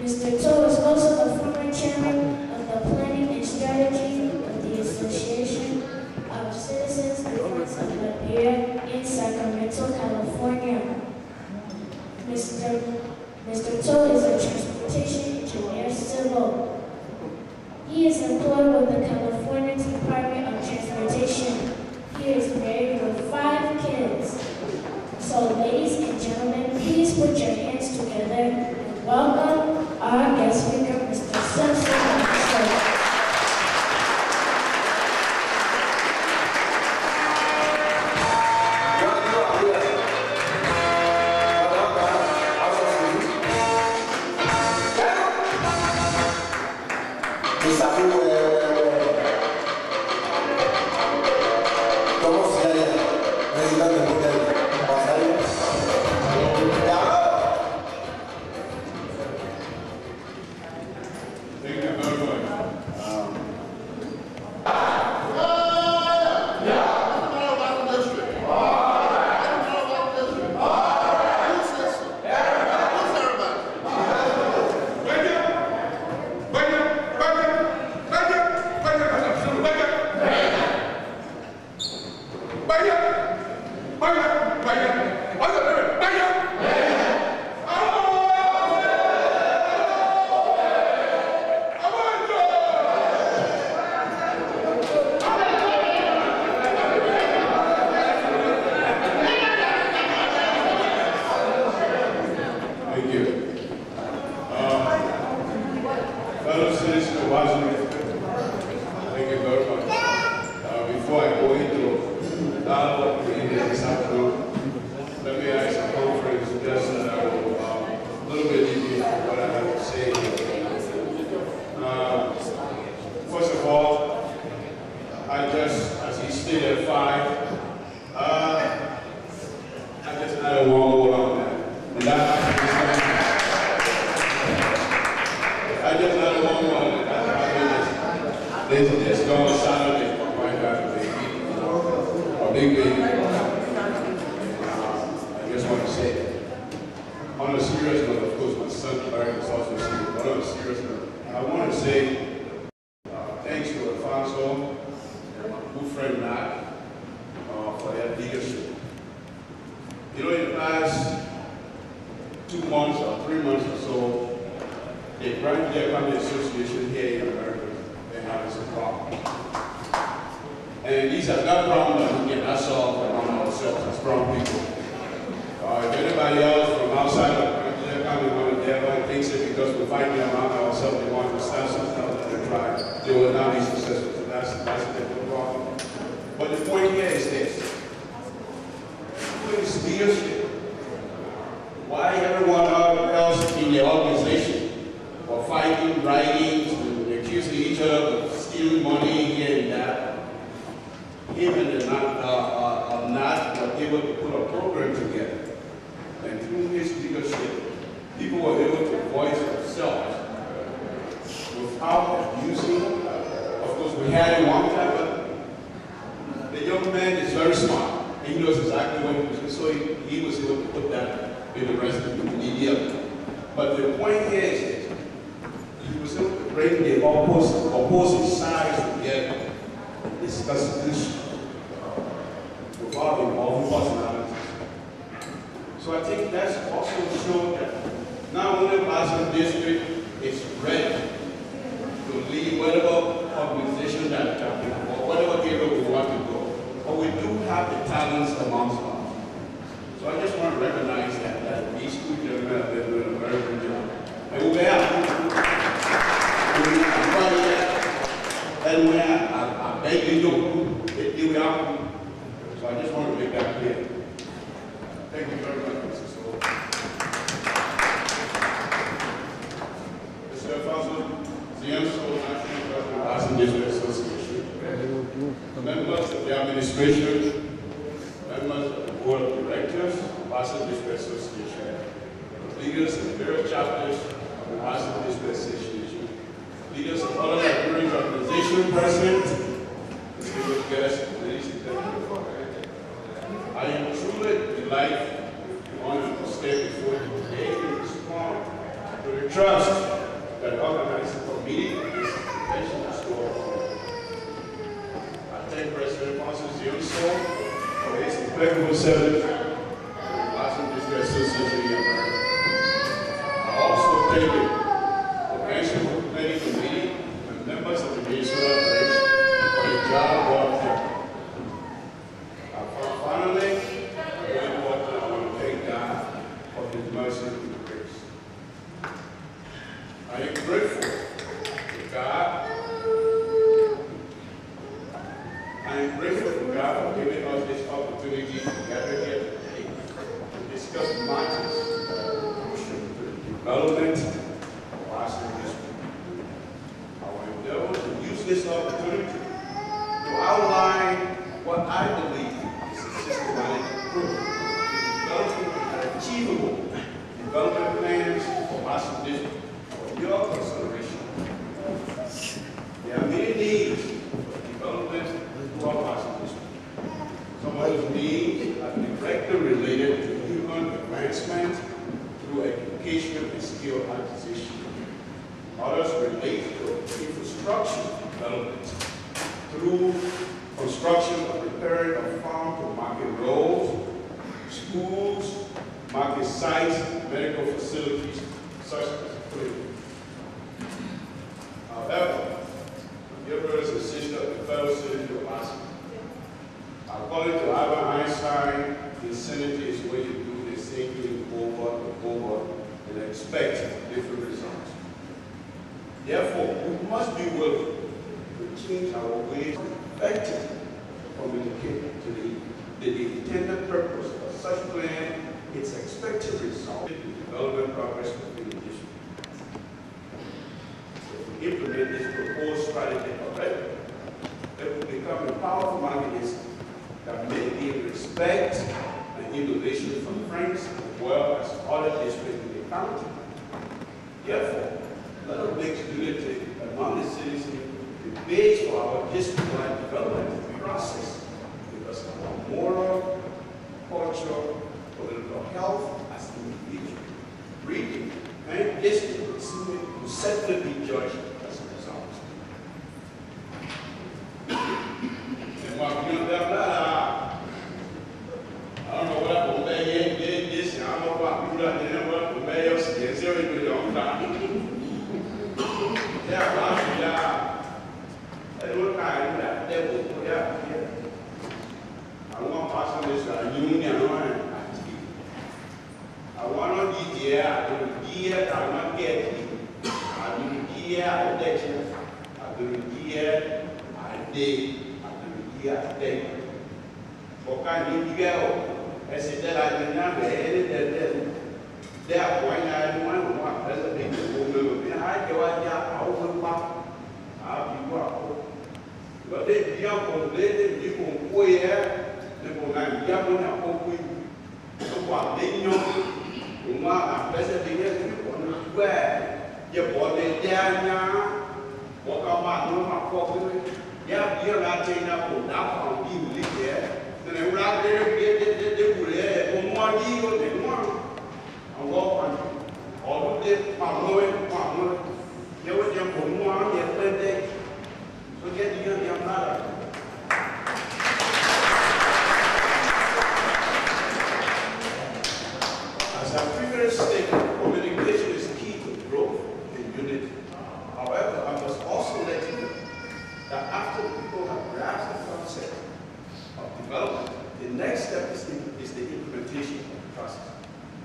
Mr. Toe is also the former chairman of the Planning and Strategy of the Association of Citizens and Friends of Liberia in Sacramento, California. Mr. Toe is a transportation engineer civil. He is employed with the California Department of Transportation. He is married with 5 kids. So ladies and gentlemen, please put your hands together and welcome our guest speaker, Mr. Simpson. Thank you very much. fellow citizens of Gbarzon, thank you very much. Before I go into the dialogue with you this afternoon, let me ask the conference just a little bit deeper what I have to say. First of all, I just, as he stated at 5, I just added one more on that. And that I just added one more on that. This gone Saturday, my wife a big baby. I just want to say, on a serious note, of course, my son Larry is also serious, but on a serious note, I want to say thanks to Alfonso and my good friend Matt for their leadership. You know, in the past 2 months or 3 months or so, the Grand Family Association here in America, they have some problems. And these are not problems that we cannot solve around ourselves as brown people. If anybody else from outside of the family want to tell thinks that because we're fighting around ourselves, they want to start something else that they try, they will not be successful. So that's a different problem. But the point here is this. Please leadership. Why everyone else in the organization are fighting, writing, accusing each other of stealing money here and that? Even they're not able to put a program together. And through his leadership, people were able to voice themselves without abusing. Of course, we had him one time, but the young man is very smart. He knows exactly what he was doing, so he was able to put that in the rest of the media. But the point here is this. He was able to bring the opposing sides together and discuss the issue without involving personalities. So I think that's also shown that not only Gbarzon District is ready to lead whatever organization that or whatever area we want to go. But we do have the talents amongst us. So I just want to recognize that these two gentlemen have been doing a very good job. And we have and we are begging you, we are. So I just want to make that clear. Thank you very much, Mr. Soul. Mr. Alfonso, Zion Soul, National President of Gbarzon District Association, members of the administration, members of the board of directors of Gbarzon District Association, leaders of various chapters of the Gbarzon District Association, leaders of other Liberian organizations present, distinguished guests, ladies and gentlemen. I am truly delighted and honored to stand before you today and respond to the trust that organized the meeting of this convention is for. I thank President Francis Zion for his impeccable service to the Gbarzon District Association in America. I also thank the Convention Planning Committee and members of the Minnesota Branch for the job well done. Finally, very important, I want to thank God for His mercy and grace. I am grateful to God. I am grateful to God for giving us this opportunity to gather here today to discuss matters that are crucial to the development of our district. I will endeavor to use this opportunity to outline what I believe systematic approach to developing achievable development plans for Gbarzon District for your consideration. There are many needs for development for Gbarzon District. Some of those needs are directly related to human advancement through education and skill acquisition. Others relate to infrastructure development through construction of repairing of farm-to-market roads, schools, market sites, medical facilities, such as clinics. However, dear brothers and sisters of the fellow citizens of Gbarzon, according to Albert Einstein, insanity is when you do the same thing over and over and expect different results. Therefore, must be willing to change our ways to effectively communicate to the intended purpose of such plan, its expected result in development progress within the district. If we implement this proposed strategy correctly, it will become a powerful mechanism that may gain respect and innovation from friends as well as other districts in the county. Therefore, let us make unity among the citizens the base for our district-wide development process, because our moral, cultural, political health as individuals, region, and districts will certainly be judged as a result. I don't know what I'm going to say. This, I'm going to do that. What I'm going to say is very long time. Yeah, I don't know that devil. Yeah. I want to pass on this union. I want to be here. I don't be here. I want to get it. I don't be here. I don't get it. I don't be here. I did. I don't be here. I did. Because you go. I said that I did not be here. Therefore, I don't want to walk. That's a big problem. I go out there. I will walk. I'll be walking. But they jump on there. They won't go here. They won't jump on that open. So what they know. Uma pesa dia tu pun buat dia boleh dia nya, bukan makna makok tu dia nanti nak pun dapat diulik dia, dan orang dia boleh umur dia tu semua, awak kan, orang dia makna dia macam umur dia pendek, so dia marah. As I previously stated, communication is key to growth and unity. However, I must also let you know that after people have grasped the concept of development, the next step is the implementation of the process,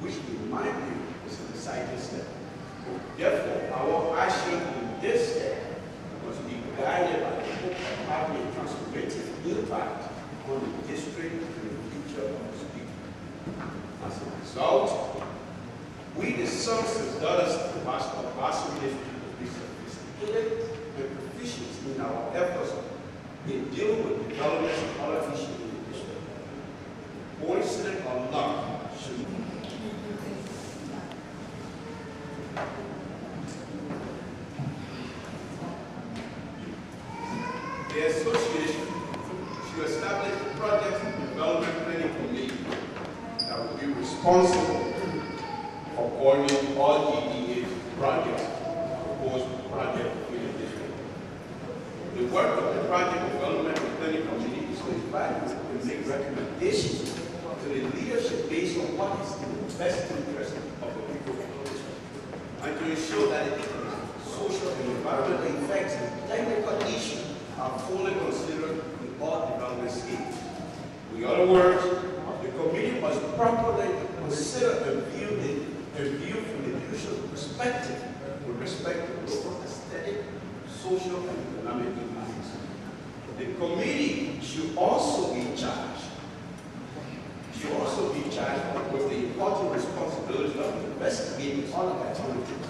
which in my view is a deciding step. Therefore, our action in this step must be guided by the hope of having a transformative impact on the district and the future of its people. As a result, we, the sons and daughters of the Gbarzon district, will be sophisticated and proficient in our efforts in dealing with development and other issues in the district. Coincident or not, should the association should establish a project and development planning committee that will be responsible for coordinating all GDA projects, proposed project in the district. The work of the project development and planning committee is to evaluate and make recommendations to the leadership based on what is in the best interest of the people of the district, and to ensure that the economic, social, and environmental effects and technical issues are fully considered in all development schemes. In other words, the committee must properly consider and view from the usual perspective with respect to local aesthetic, social, and economic impacts. The committee should also be charged with the important responsibility of investigating all alternatives,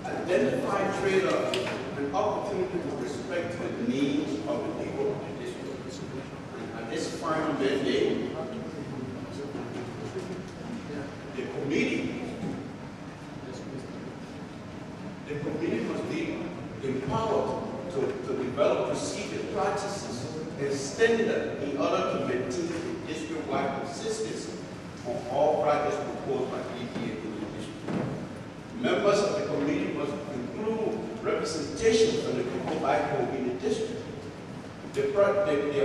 identify trade-offs and opportunities with respect to the needs of the people of the district. And at this final mandate, the committee must be empowered to develop procedures, practices, and standards in order to maintain the district-wide consistency on all projects proposed by EPA in the district. Members of the committee must include representation from the people back home in the district. The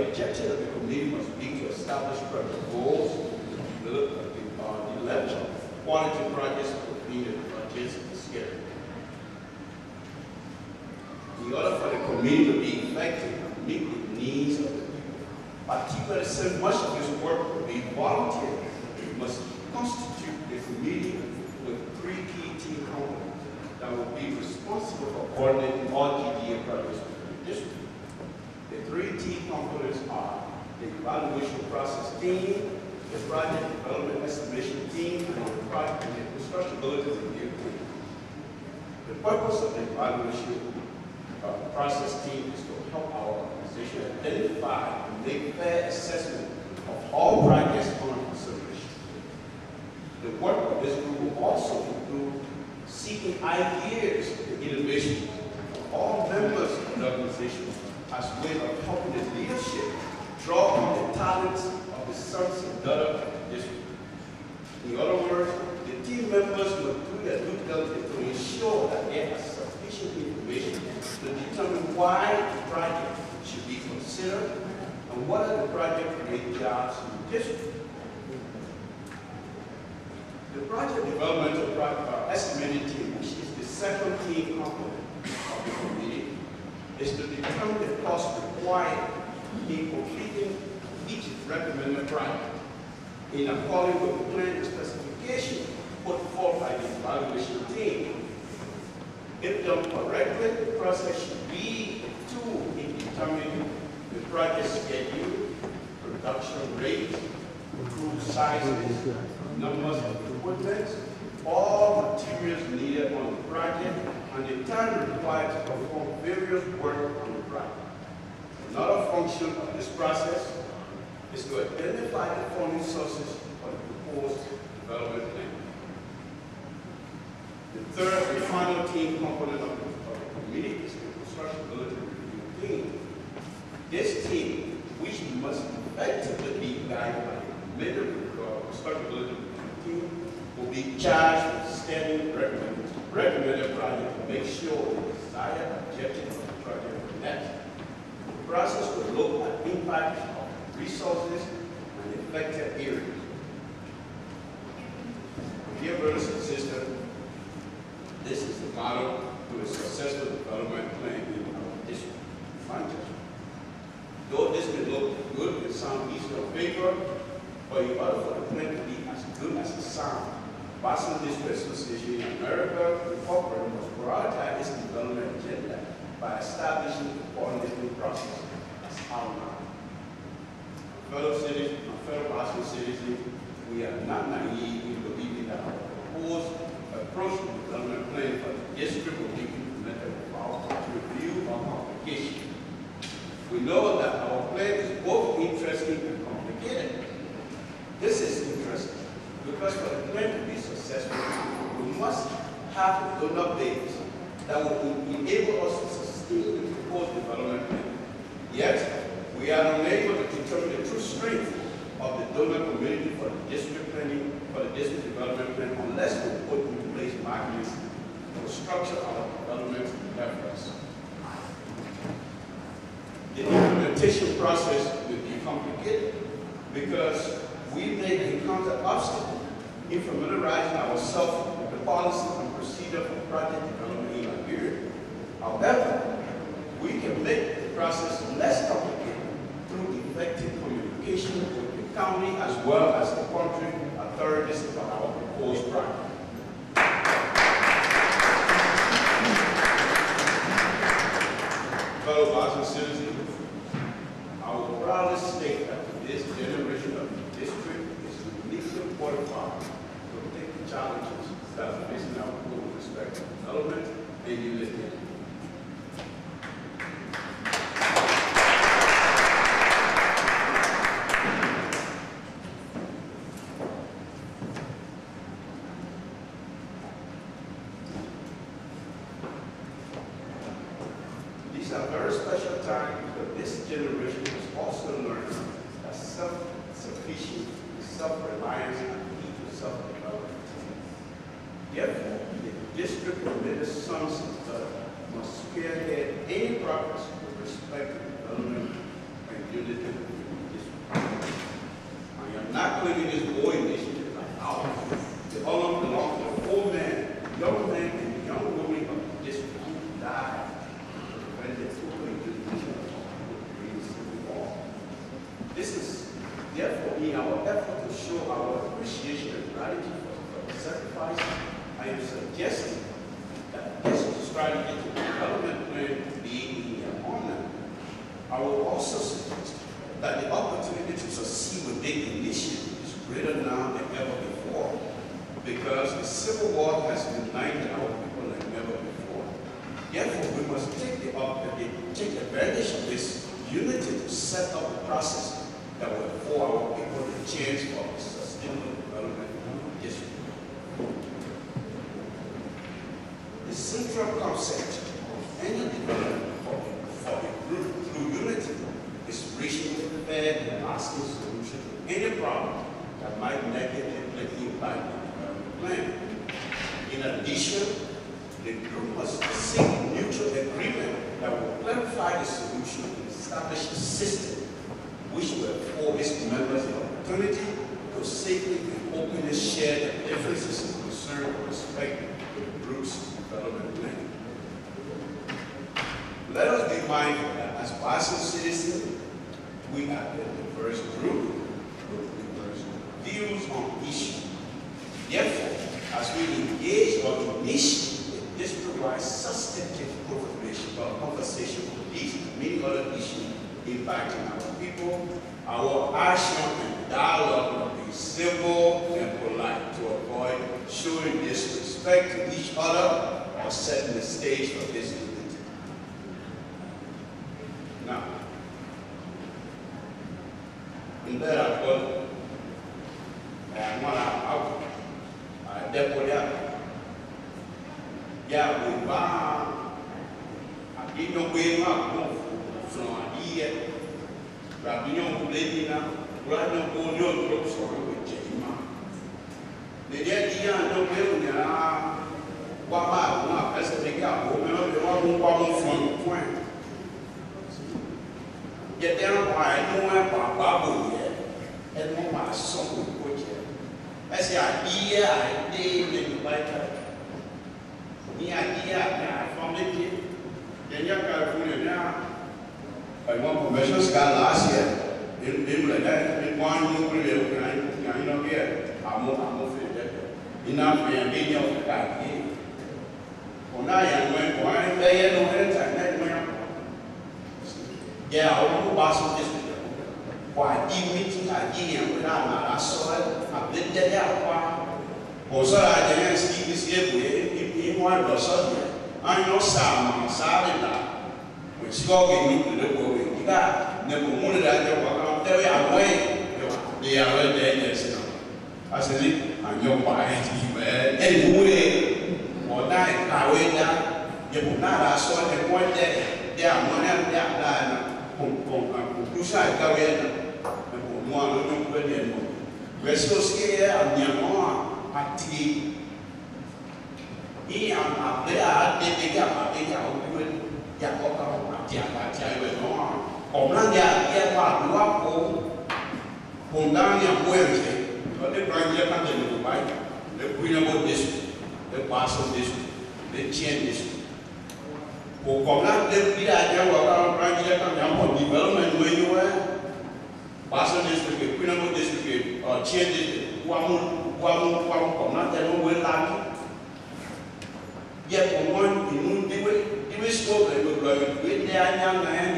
objective of the committee must be to establish project goals, develop quality projects within the budgets and schedule. In order for the committee to be effective and meet the needs of the people, particularly since much of this work will be volunteer, it must constitute a committee with 3 key team components that will be responsible for coordinating all GDA projects within the district. The 3 key components are the evaluation process team, the project development estimation team, and the project and the constructability review team. The purpose of the evaluation process team is to help our organization identify and make fair assessment of all projects under consideration. The work of this group will also include seeking ideas and innovations from all members of the organization as a way of helping the leadership draw on the talents of the sons and daughters of the district. In other words, the team members will do their due diligence to ensure that they have sufficient information to determine why the project should be considered and what are the project-related jobs in the district. The project developmental estimating team, which is the second key component of the committee, is to determine the cost required in completing each recommended project in accordance with the plan and specification put forth by the evaluation team. If done correctly, the process should be a tool in determining the project schedule, production rates, crew sizes, numbers of equipment, all materials needed on the project, and the time required to perform various work on the project. Another function of this process is to identify the funding sources for the proposed development plan. The third and final team component of the committee is the constructability review team. This team, which must effectively be guided by the committee constructability review team, will be charged with studying recommended project to make sure the desired objectives of the project are met. The process will look at impact of resources and affected areas. Dear brothers and sisters, this is the model to a successful development plan in our district. Though this may look good and sound easy on paper, but in order for the plan to be as good as it sounds, Gbarzon District Association in America, the corporate must prioritize its development agenda by establishing the coordinating process as outlined. Fellow Gbarzon citizens, we are not naive in believing that our proposed approach to development plan for the district will be implemented without review or complication. We know that our plan is both interesting and complicated. This is interesting because for the plan to be successful, we must have a donor base that will enable us to sustain the proposed development plan. Yet, we are unable to determine the true strength of the donor community for the district planning, for the district development plan, unless we put in place mechanisms to structure our development efforts. The implementation process will be complicated because we may encounter obstacles in familiarizing ourselves with the policy and procedure for project development in Liberia. However, we can make the process less complicated through effective communication with the county as well as the country authorities for our proposed project. Fellow Gbarzon citizens, I will proudly state that this generation of the district is uniquely qualified to take the challenges that are facing our people with respect to development and unity. These are very special times because this generation is also learning that self-sufficient, self-reliance, and need to self-development. Therefore, the district committed sons and daughters must spearhead any progress with respect to development and unity in the district. I am not claiming this war initiative like ours. They all belong to the old man, young man, and young women of the district who died. This is therefore in our effort to show our appreciation and gratitude for the sacrifice. I am suggesting that try to get the development plan to be in their honor, I will also suggest that the opportunity to succeed with big initiatives is greater now than ever before, because the Civil War has united our people like never before. Therefore, we must take advantage of this unity to set up a process that will afford our people the chance for sustainable development in our district. The central concept of any development for a group through unity is reaching a fair and lasting solution to any problem that might negatively impact the development plan. In addition, the group must seek mutual agreement that will clarify the solution and establish a system which will afford its members the opportunity to safely and openly share their differences and concerns with respect to the group's development plan. Let us be mindful that as Gbarzon citizens, we are a diverse group with diverse views on issues. Therefore, as we engage or initiate a district-wide substantive conversation on these and many other issues impacting our people, our action and dialogue will be civil and polite to avoid showing disrespect to each other or setting the stage for disunity. Now, in that I put, and one out, I definitely yeah, we buy. I didn't know where my from idea. But you know, lady now, right now, go no groups or with Jima. The idea no way now. What my as a big up, we want from the point. Get down by no one Babu yet, and no my son will put here. I say, idea, I did, and you like that. The idea, from the kid, then you got now. I want convention sky last year. They like that. In one room, we have here. I'm afraid enough and being of the guy. When I am going, why they no time? Yeah, I want to pass on this. Why did meeting idea without I saw it? I did that out. Also, I didn't see this here. In one of us, I know some salad. Scogging into the world, you got never wanted that you walk there away. They are very dangerous. I said, I'm your wife, man. Anyway, or night, I went down. You put not I saw them one day. They are one of them dying. Two sides go in. One of them put in. We're so scared. I'm your mom. I think. He am up there. They got my big out. Yang kau macam itu semua. Orang dia buat dua pun yang boleh je. Kalau dia kan jadi Dubai, dia punya modis, dia Gbarzon district, dia change district. Orang dia tidak ada orang dia kan yang mau development menu Gbarzon district, dia punya modis district, change district. Orang dia mau buat lagi. Dia orang ini we spoke and we were with the young man,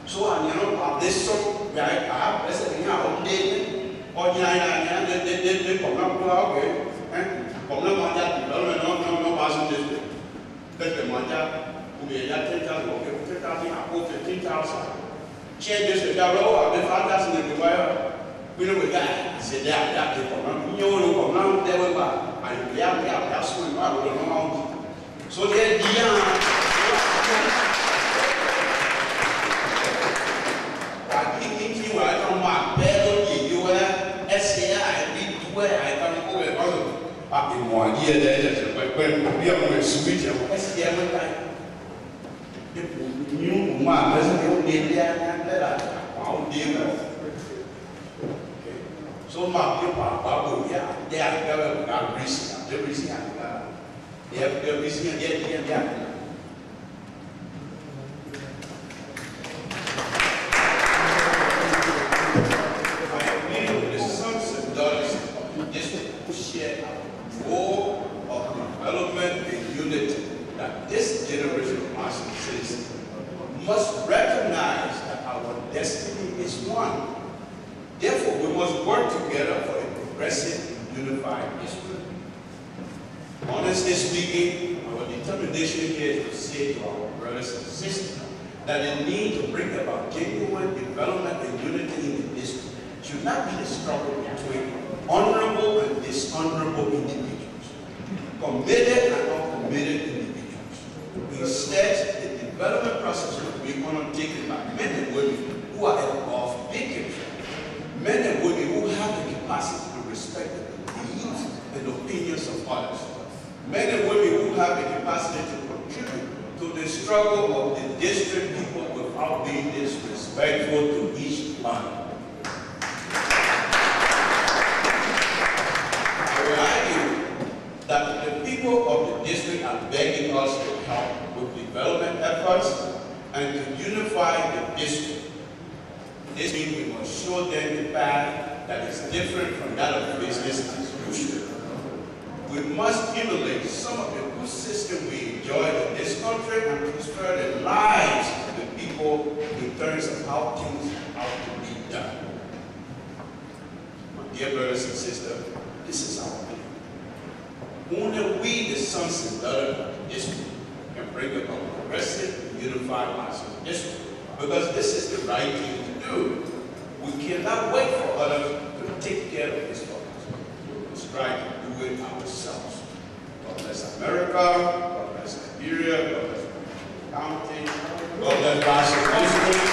so I know this song, I have president now, or they come up to our way, and come up development, no Gbarzon district. That's the Manja, who be at 10,000, okay, 10,000, I put 15,000. Changes the Daro, the fathers in the wire. We know we got it. I said, that people, you know, come out there, and they have swim out of the mountain. So the idea I think you are on my bed, you were SCI, I can go up in 1 year. When we are going to switch, SCI will die. You want to be there and let so my people, they are going to risk, they risk. They have busy and yet. I agree with the sons and daughters of the district who share our goal of development and unity. that this generation of Martian citizens must recognize that our destiny is one. Therefore, we must work together for a progressive and unified Israel. Honestly speaking, our determination here is to say to our brothers and sisters that the need to bring about genuine development and unity in the district should not be the struggle between honorable and dishonorable individuals, committed and uncommitted individuals. Instead, the development process will be undertaken by men and women who are above victims, men and women who have the capacity to respect the beliefs and opinions of others, men and women who have the capacity to contribute to the struggle of the district people without being disrespectful to each other. I will argue that the people of the district are begging us to help with development efforts and to unify the district. This means we must show them the path that is different from that of business as usual. We must emulate some of the good system we enjoy in this country and transfer the lives of the people in terms of how things have to be done. My dear brothers and sisters, this is our plan. Only we, the sons and daughters of the district, can bring about a progressive and unified national district, because this is the right thing to do. We cannot wait for others to take care of this for us. We must try to do it ourselves. God bless America, God bless Nigeria, God bless the county, God bless Gbarzon district.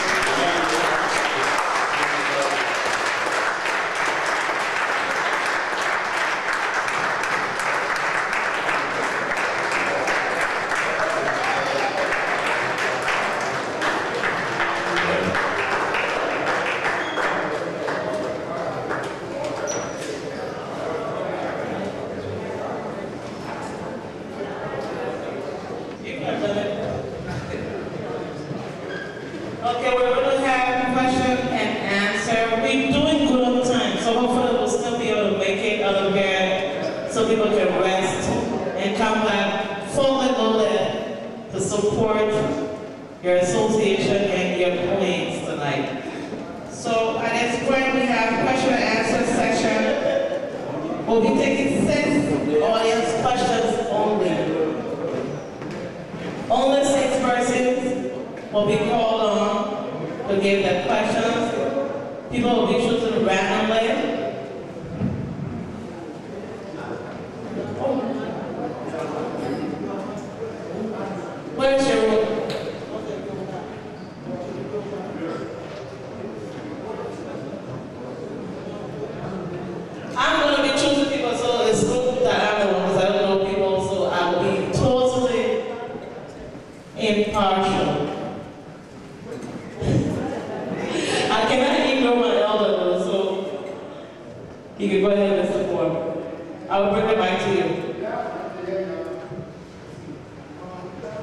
Okay, we're going to have question and answer. We're doing good on time, so hopefully we'll still be able to make it out of here so people can rest and come back fully loaded to support your association and your plans tonight. So at this point we have question and answer section. We'll be taking 6 audience questions only. Only 6 persons will be called on to give their questions. People will be chosen randomly. Where's your room? I'm going to be choosing people, so it's good that I'm the one, because I don't know people, so I will be totally impartial. I cannot ignore my elder though, so you can go ahead and support. I will bring it back to you.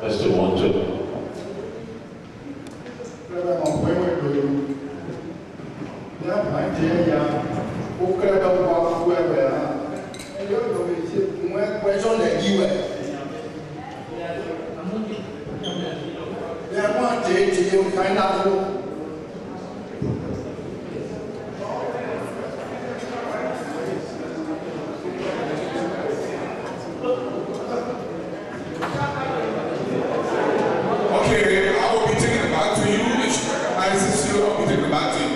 Let's do 1, 2. Okay, I will be taking it back to you. I sincerely will be taking it back to you.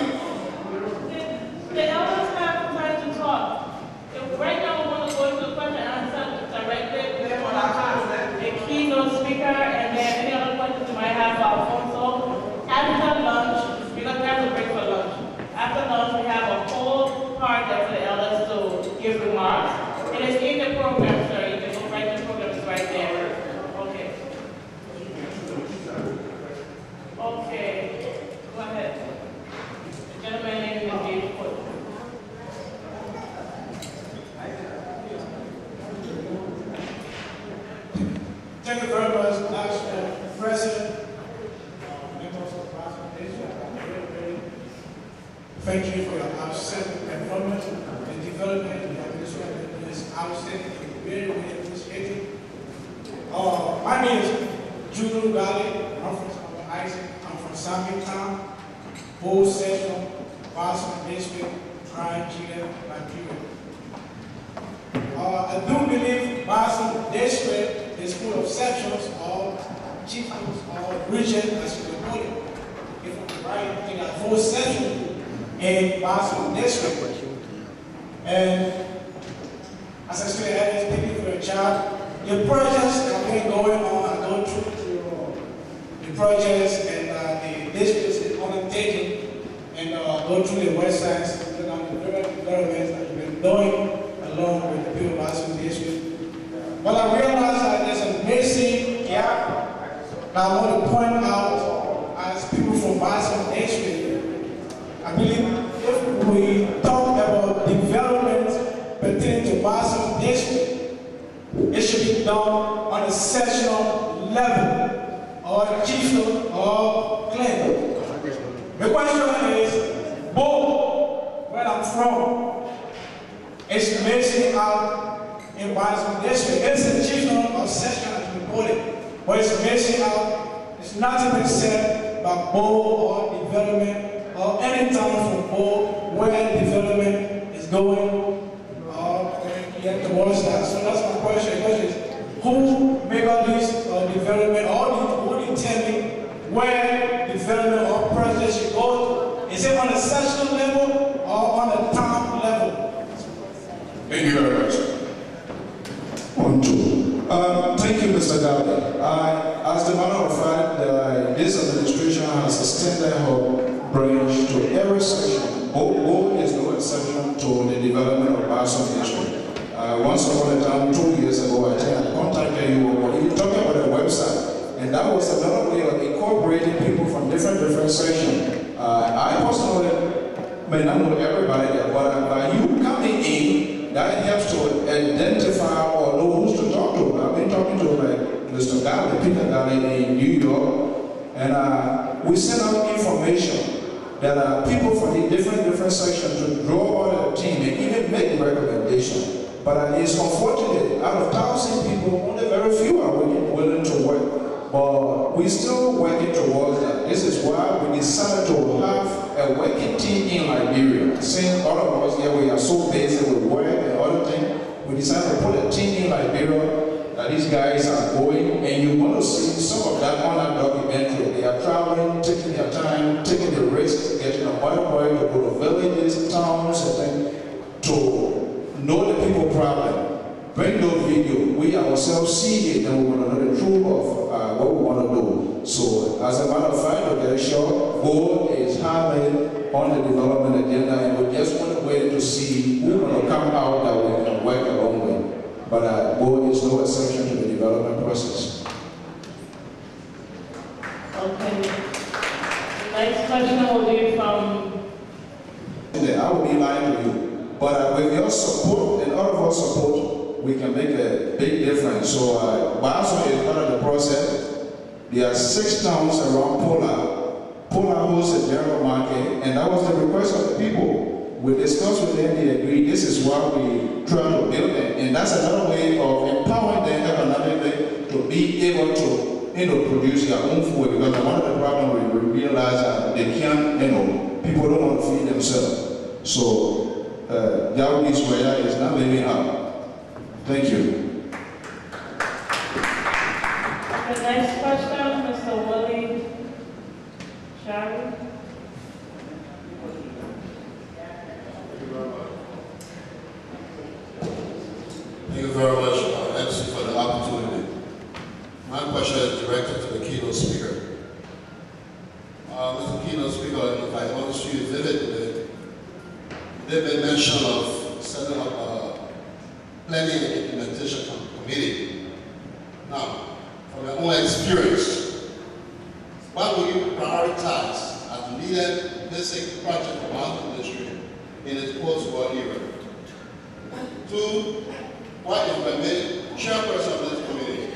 The elders have time to talk. If right now we want to go into the question and answer directly on a keynote speaker, and then any other questions you might have for Alfonso. After lunch, because we have to break for lunch. After lunch, we have a whole part there for the elders to give remarks. It is in the program, sir. You can go right to the program, it's right there. Okay. Okay. Go ahead. The gentleman named Nathaniel. Thank you very much, National President, members of the Gbarzon District. Thank you for your outstanding performance and development in the administration. It's outstanding, very, very appreciated. My name is Judo Valley. I'm from Isaac. I'm from Samueltown, Bull Central, Gbarzon District, Krayee, Nigeria. I do believe Gbarzon District is full of sections or chiefdoms or region, as you can put it. If I'm right, they got 4 sections in Gbarzon District. And as I said, thank you for your job. The projects that have been going on, I go through the projects and the districts is undertaking and go through the websites, look at the different developments that you've been doing along with the people of Gbarzon District. But I realize that there's a basic gap that I want to point out as people from Gbarzon District. I believe if we talk about development pertaining to Gbarzon District, it should be done on a sectional level, or chiefdom, or clan. The question is, both where I'm from, it's missing out in Gbarzon District. It's a chiefdom or section as we call it, but it's missing out. It's not been said by both or development or any time from both where development is going. Towards that. So that's my question. The question is, who make all these development, who determine where development or projects should go? Is it on a sectional level or on a town level? Thank you very much. Thank you, Mr. Gowdy. As a matter of fact, this administration has extended her branch to every section. Bo is no exception to the development of Gbarzon District. Once upon a time, 2 years ago, I contacted you, or you talking about a website, and that was another way of incorporating people from different sections. I personally may not know everybody there, but by you coming in, that helps to identify or know who's to talk to. I've been talking to like Mr. Galley, Peter Galley in New York, and we send out information that people from the different sections to draw on a team and even make recommendations. But it's unfortunate, out of 1,000 people, only very few are willing to work. But we're still working towards that. This is why we decided to have a working team in Liberia. Since all of us here, we are so busy with work and other things, we decided to put a team in Liberia that these guys are going, and you're going to see some of that on that documentary. They are traveling, taking their time, taking the risk, getting a motorbike to go to villages, towns, and things to know the people problem, bring those video, we ourselves see it, and we want to know the truth of what we want to do. So, as a matter of fact, to get short, Go is highly on the development agenda, and we just want to wait to see who's going to come out that we can work along with. But Go is no exception to the development process. Okay. The next question will be from... I will be lying to you. But with your support and all of our support, we can make a big difference. So Gbarzon is part of the process. There are 6 towns around Pola. Pola hosts a general market, and that was the request of the people. We discussed with them, they agreed, this is why we try to build them. And that's another way of empowering them economically to be able to produce their own food. Because one of the problems we realize that they can't, people don't want to feed themselves. So Yahweh Israel is not living up. Thank you. The next question, Mr. Willie Shari. Thank you very much, MC, for the opportunity. My question is directed to the keynote speaker. Mr. Keynote Speaker, if I want to vivid, there made mention of setting up a planning and implementation committee. Now, from your own experience, what will you prioritize as leading basic project for Gbarzon District in its post-war era? 2, what is the main chairperson of this committee?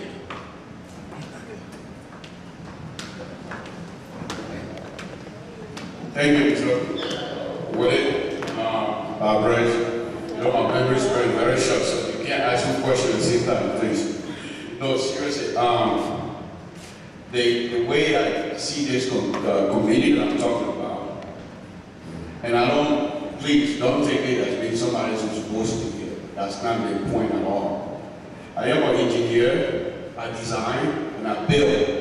Thank you, Mr. Willie. Bryce, my memory is very short, so you can't ask me questions at the same time, please. No, seriously. the way I see this committee that I'm talking about, and please don't take it as being somebody who's supposed to be here. That's not the point at all. I am an engineer, I design, and I build.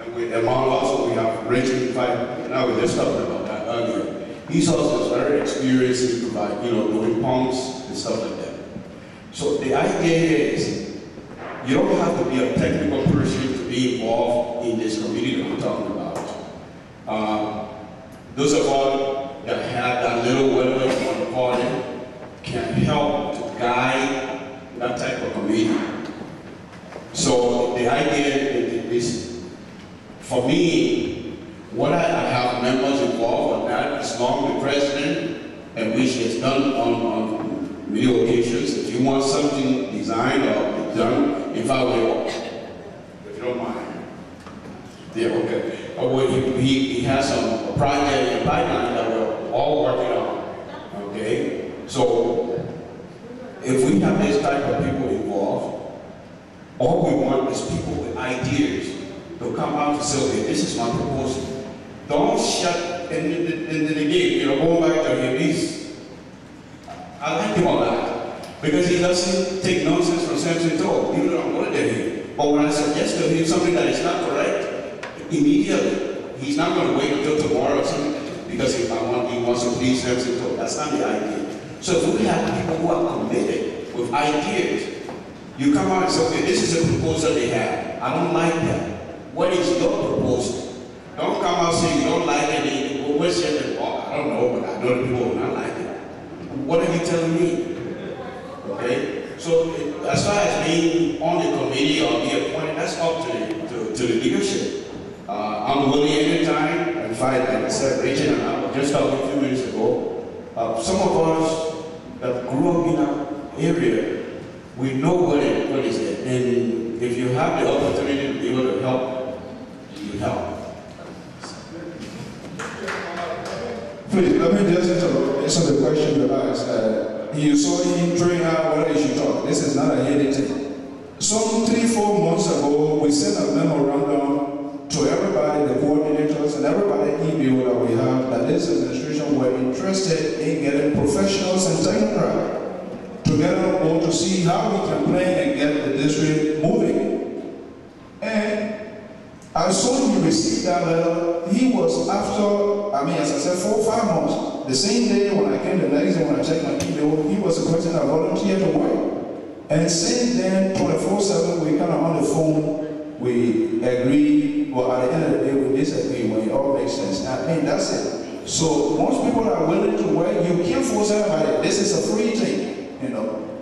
And among also we have Rachel, and I was just talking about that earlier. He's also very experienced in doing pumps and stuff like that. So the idea is, you don't have to be a technical person to be involved in this committee that we're talking about. Those of us that have that little, whatever you want to call it, can help to guide that type of committee. So the idea is, for me, what I have members involved on that, as long as the president, and which has done on many occasions, if you want something designed or done, if I will, if you don't mind. Yeah, okay. He has a project in the pipeline that we're all working on, okay? So, if we have this type of people involved, all we want is people with ideas to come out and say, okay, this is my proposal. Don't shut in the gate, going back to him. I like him a lot, because he doesn't take nonsense from Samson Toe, even though I'm older than him. But when I suggest to him something that is not correct, immediately, he's not going to wait until tomorrow or something, because he wants to please Samson Toe. That's not the idea. So if we have people who are committed with ideas, you come out and say, okay, this is a proposal they have. I don't like that. What is your proposal? Don't come out saying you don't like it. I don't know, but I know the people who don't like it. What are you telling me? Okay? So as far as being on the committee or be appointed, that's up to the leadership. I'm willing anytime. In fact, like I said, Rachel and I were just talking a few minutes ago. Some of us that grew up in our area, we know what is it. And if you have the opportunity to be able to help, you help. Please, let me just answer the question you asked. You saw him throwing out what he should talk. This is not a hidden thing. Some 3-4 months ago, we sent a memorandum to everybody, the coordinators, and everybody email that we have, that this administration were interested in getting professionals and technocrats together all to see how we can plan and get the district moving. And as soon as he received that letter, he was after, as I said, 4 or 5 months. The same day when I came the next day, when I checked my email, he was a person that volunteered to work. And since then, 24/7, we kind of on the phone, we agree, but at the end of the day, we disagree when it all makes sense. That's it. So most people are willing to work. You can't force everybody. This is a free thing.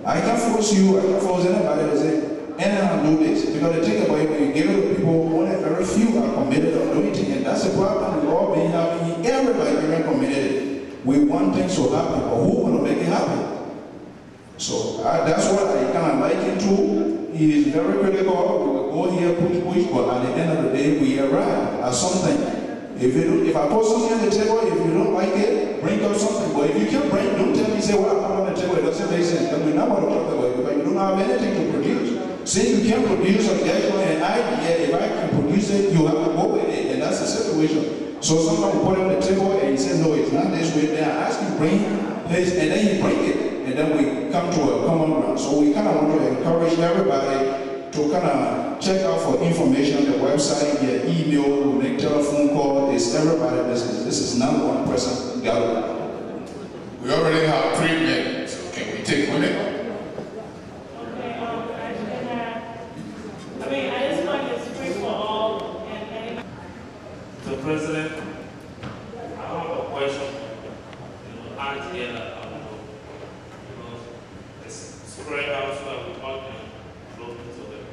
I can't force you, I can't force anybody to say, and I'll do this. Because the thing about it, when you give it to people, only very few are committed on doing things. And that's the problem we've all been having. Everybody being committed. We want things to happen, but who want to make it happen? So that's what I kind of like him to. He is very critical. We will go here, push, but at the end of the day, we arrive at something. If I put something on the table, if you don't like it, bring up something. But if you can't don't tell me, say, well, I put on the table, it doesn't make sense. Then we're not going to talk about it, because you don't have anything to produce. Since you can't produce an idea, if I can produce it, you have to go with it, and that's the situation. So somebody put it on the table, and he said, no, it's not this way. Then I ask you, bring this, and then you bring it, and then we come to a common ground. So we kind of want to encourage everybody to kind of check out for information on the website, via email, make telephone call. It's everybody business. This is not one person gathering. We already have 3 minutes, so can we take 1 minute? I just want to speak for all and the President, I have a question. Because it's spread out so that we all can flow into it.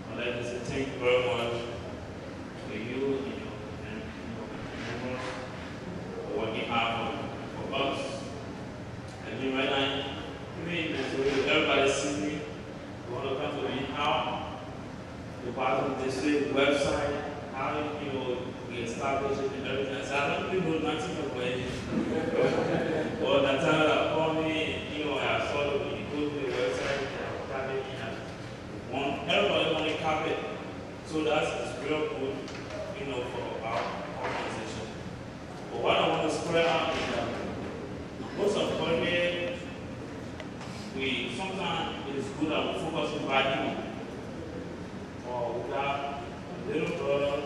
But I just thank you very much for you and members for working hard for us. And right now, everybody see me. You want to come to me how the Gbarzon district website, how we establish it and everything. So I don't really know nothing about it. But that time that called me, I saw that when you go to the website, everybody want to copy it. So that's real good, for our organization. But what I want to spread out is that most importantly, sometimes it is good that we focus on value. Or we got little brothers,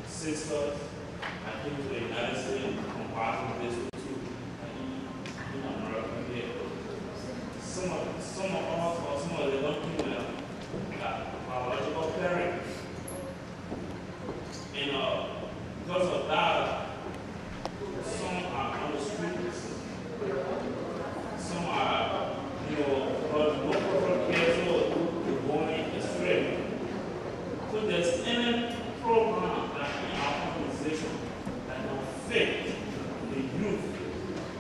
sisters, I think to the United States, comparison this too. America here. Some of us, or some of the young people got biological parents. And because of that, some are on the streets, some are, but no proper care, so they're going astray. So there's any program that in our organization that can fit the youth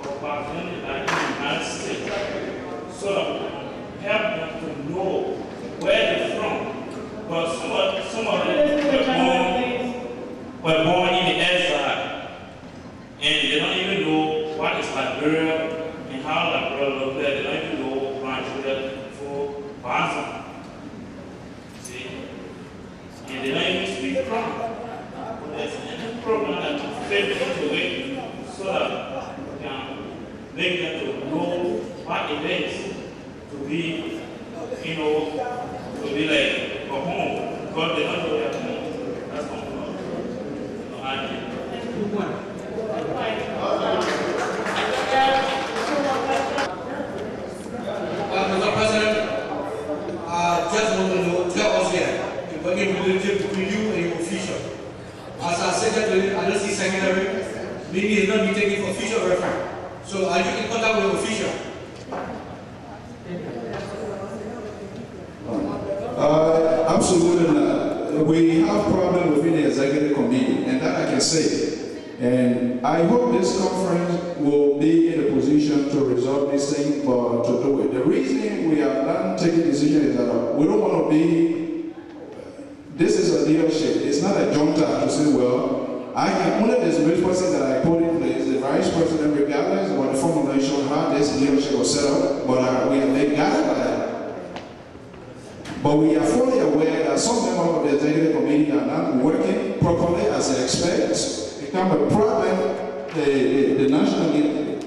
of Gbarzon that in the United States, so that we can help them to know where they're from. But some of them were born in the exile, and they don't even know what is Liberia and how Liberia looks like. They don't even know grandchildren for Gbarzon. See? And they don't even speak Kram. There's any program that can fit into it so that we can make them to know what it is to be, to be like a home. Because they don't know their home. That's my problem. Mr. President, just want to tell us here, the relationship between you and your official. As our secretary, I don't see secretary, maybe it's not be taken for official reference. So are you in contact with your official? Absolutely not. We have problems within the executive committee, and that I can say. And I hope this conference will be in a position to resolve this thing, but to do it. The reason we have not taken decision is that we don't want to be, this is a leadership. It's not a junta to say, well, I can only the person that I put in place, the vice president, regardless of the formulation, how this leadership was set up, but we have been guided by that. But we are fully aware that some members of the executive committee are not working properly as they expect. It become a problem, the national leader.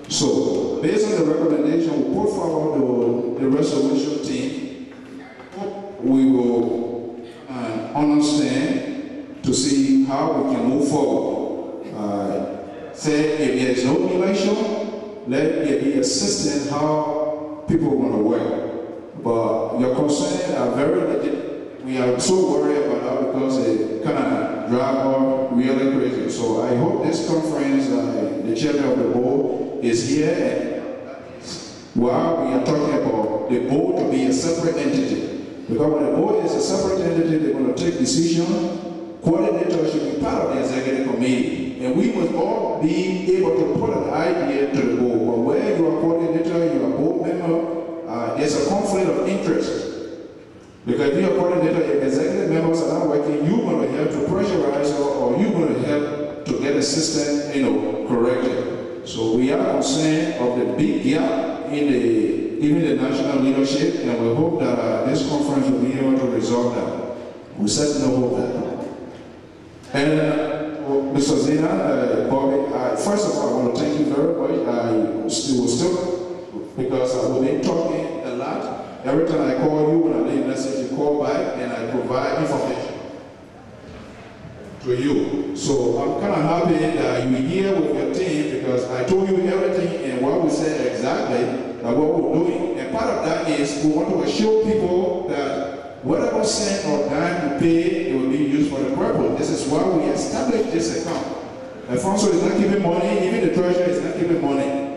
So, based on the recommendation, we put forward the resolution team. We will understand to see how we can move forward. Say if there is no election, let there be assistance how people are going to work. But your concerns are very legit. We are so worried about that because it kind of drive us really crazy. So I hope this conference, the chairman of the board is here, and while we are talking about the board to be a separate entity. Because when the board is a separate entity, they're going to take decision. Coordinator should be part of the executive committee. And we must all be able to put an idea to the board. But where you are coordinator, you are board member, there's a conflict of interest. Because if you're a coordinator, if executive members are not working, you're going to help to pressurize or you're going to help to get the system, corrected. So we are concerned of the big gap in even the national leadership, and we hope that this conference will be able to resolve that. We certainly hope that. And Mr. Zena, Bobby, first of all, I want to thank you very much. I will still, because we've been talking a lot. Every time I call you, when I leave a message, you call back, and I provide information to you. So I'm kind of happy that you're here with your team, because I told you everything and what we said exactly, what we're doing. And part of that is we want to assure people that whatever cent or dime you pay, it will be used for the purpose. This is why we established this account. Alfonso is not giving money, even the treasurer is not giving money.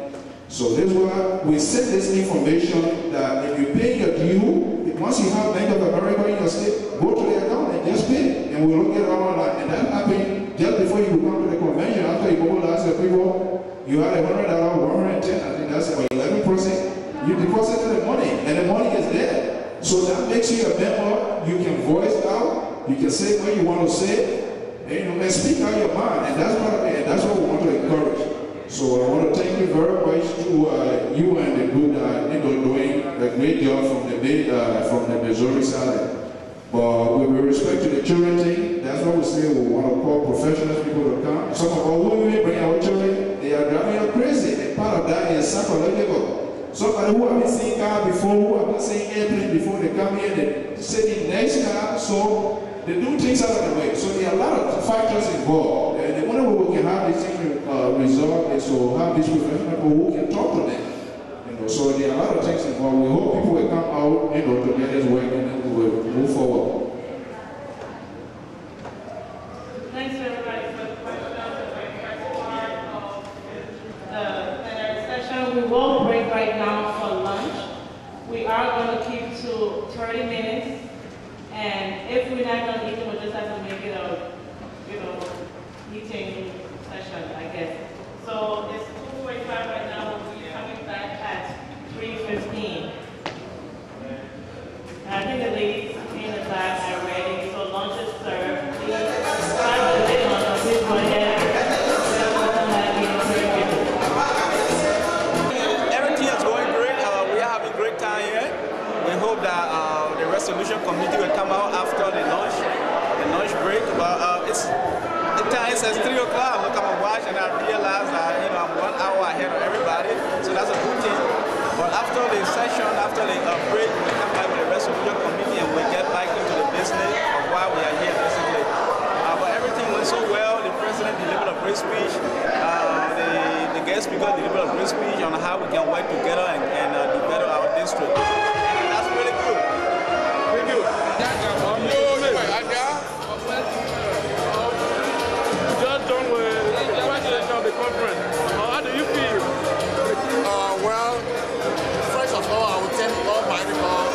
So this is why we set this information that if you pay your due, once you have Bank of America in your state, go to the account and just pay. And we'll look at it online. And that happened just before you come to the convention. After you mobilize the people, you had $100, 110, I think that's about 11%. You deposited the money, and the money is there. So that makes you a member. You can voice out. You can say what you want to say. And speak out your mind. And that's what we want to encourage. So I want to thank you very much to you and the good, doing a great job from the Missouri side. But with respect to the children thing. That's why we say we want to call professional people to come. Some of our women bring our children, they are driving you crazy. And part of that is psychological. Somebody who have been seeing car before, who have been seeing airplane before, they come here, they say the next car, so they do things out of the way. So there are a lot of factors involved. And the only way we can have this thing resolved is to have these professional people who can talk to them. So there are a lot of things involved. We hope people will come out, to get this work and then we will move forward. Thanks everybody for the questions. The part of the plenary session. We will break right now for lunch. We are going to keep to 30 minutes. And if we're not done eating, we'll just have to make it a, eating session, I guess. So it's 2:45 right now. We'll be coming back at 3:15. And I think the ladies in the back are ready, so lunch is served. Please start the day lunch. Please go ahead. Everything is going great. We are having a great time here. We hope that the resolution committee will come out after the lunch break. But the time says 3 o'clock. Look at my watch and I realize that I'm 1 hour ahead of everybody. So that's a good thing. But after the session, after the break, we'll come back with the resolution committee and we'll get back into the business of why we are here basically. But everything went so well. The president delivered a great speech. The guest speaker delivered a great speech on how we can work together and develop our district. And that's really good. Thank you. Just done with the president of the conference. How do you feel? Well, first of all, I would thank Almighty God.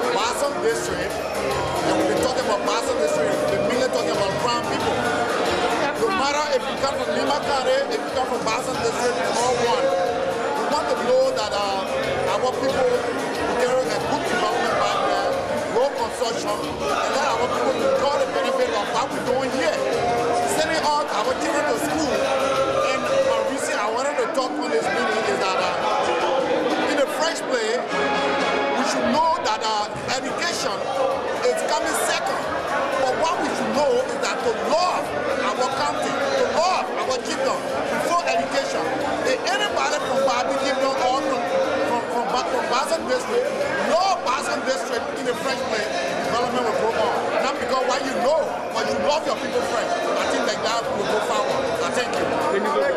Gbarzon district, and we've been talking about Gbarzon district, we've been mainly talking about brown people. No matter if you come from Lima County, if you come from Gbarzon district, it's all one. We want to know that our people get a good development back there, road construction, and let our people enjoy the benefit of what we're doing here. Sending out our children to school, and the reason I wanted to talk on this meeting is that in the first place, we should know that education is coming second. But what we should know is that to love our country, to love our kingdom before education. If anybody from Babi Kingdom or from Gbarzon district, love Gbarzon district in the first place, development will go on. Not because what you know, but you love your people first. I think like that will go forward. I thank you.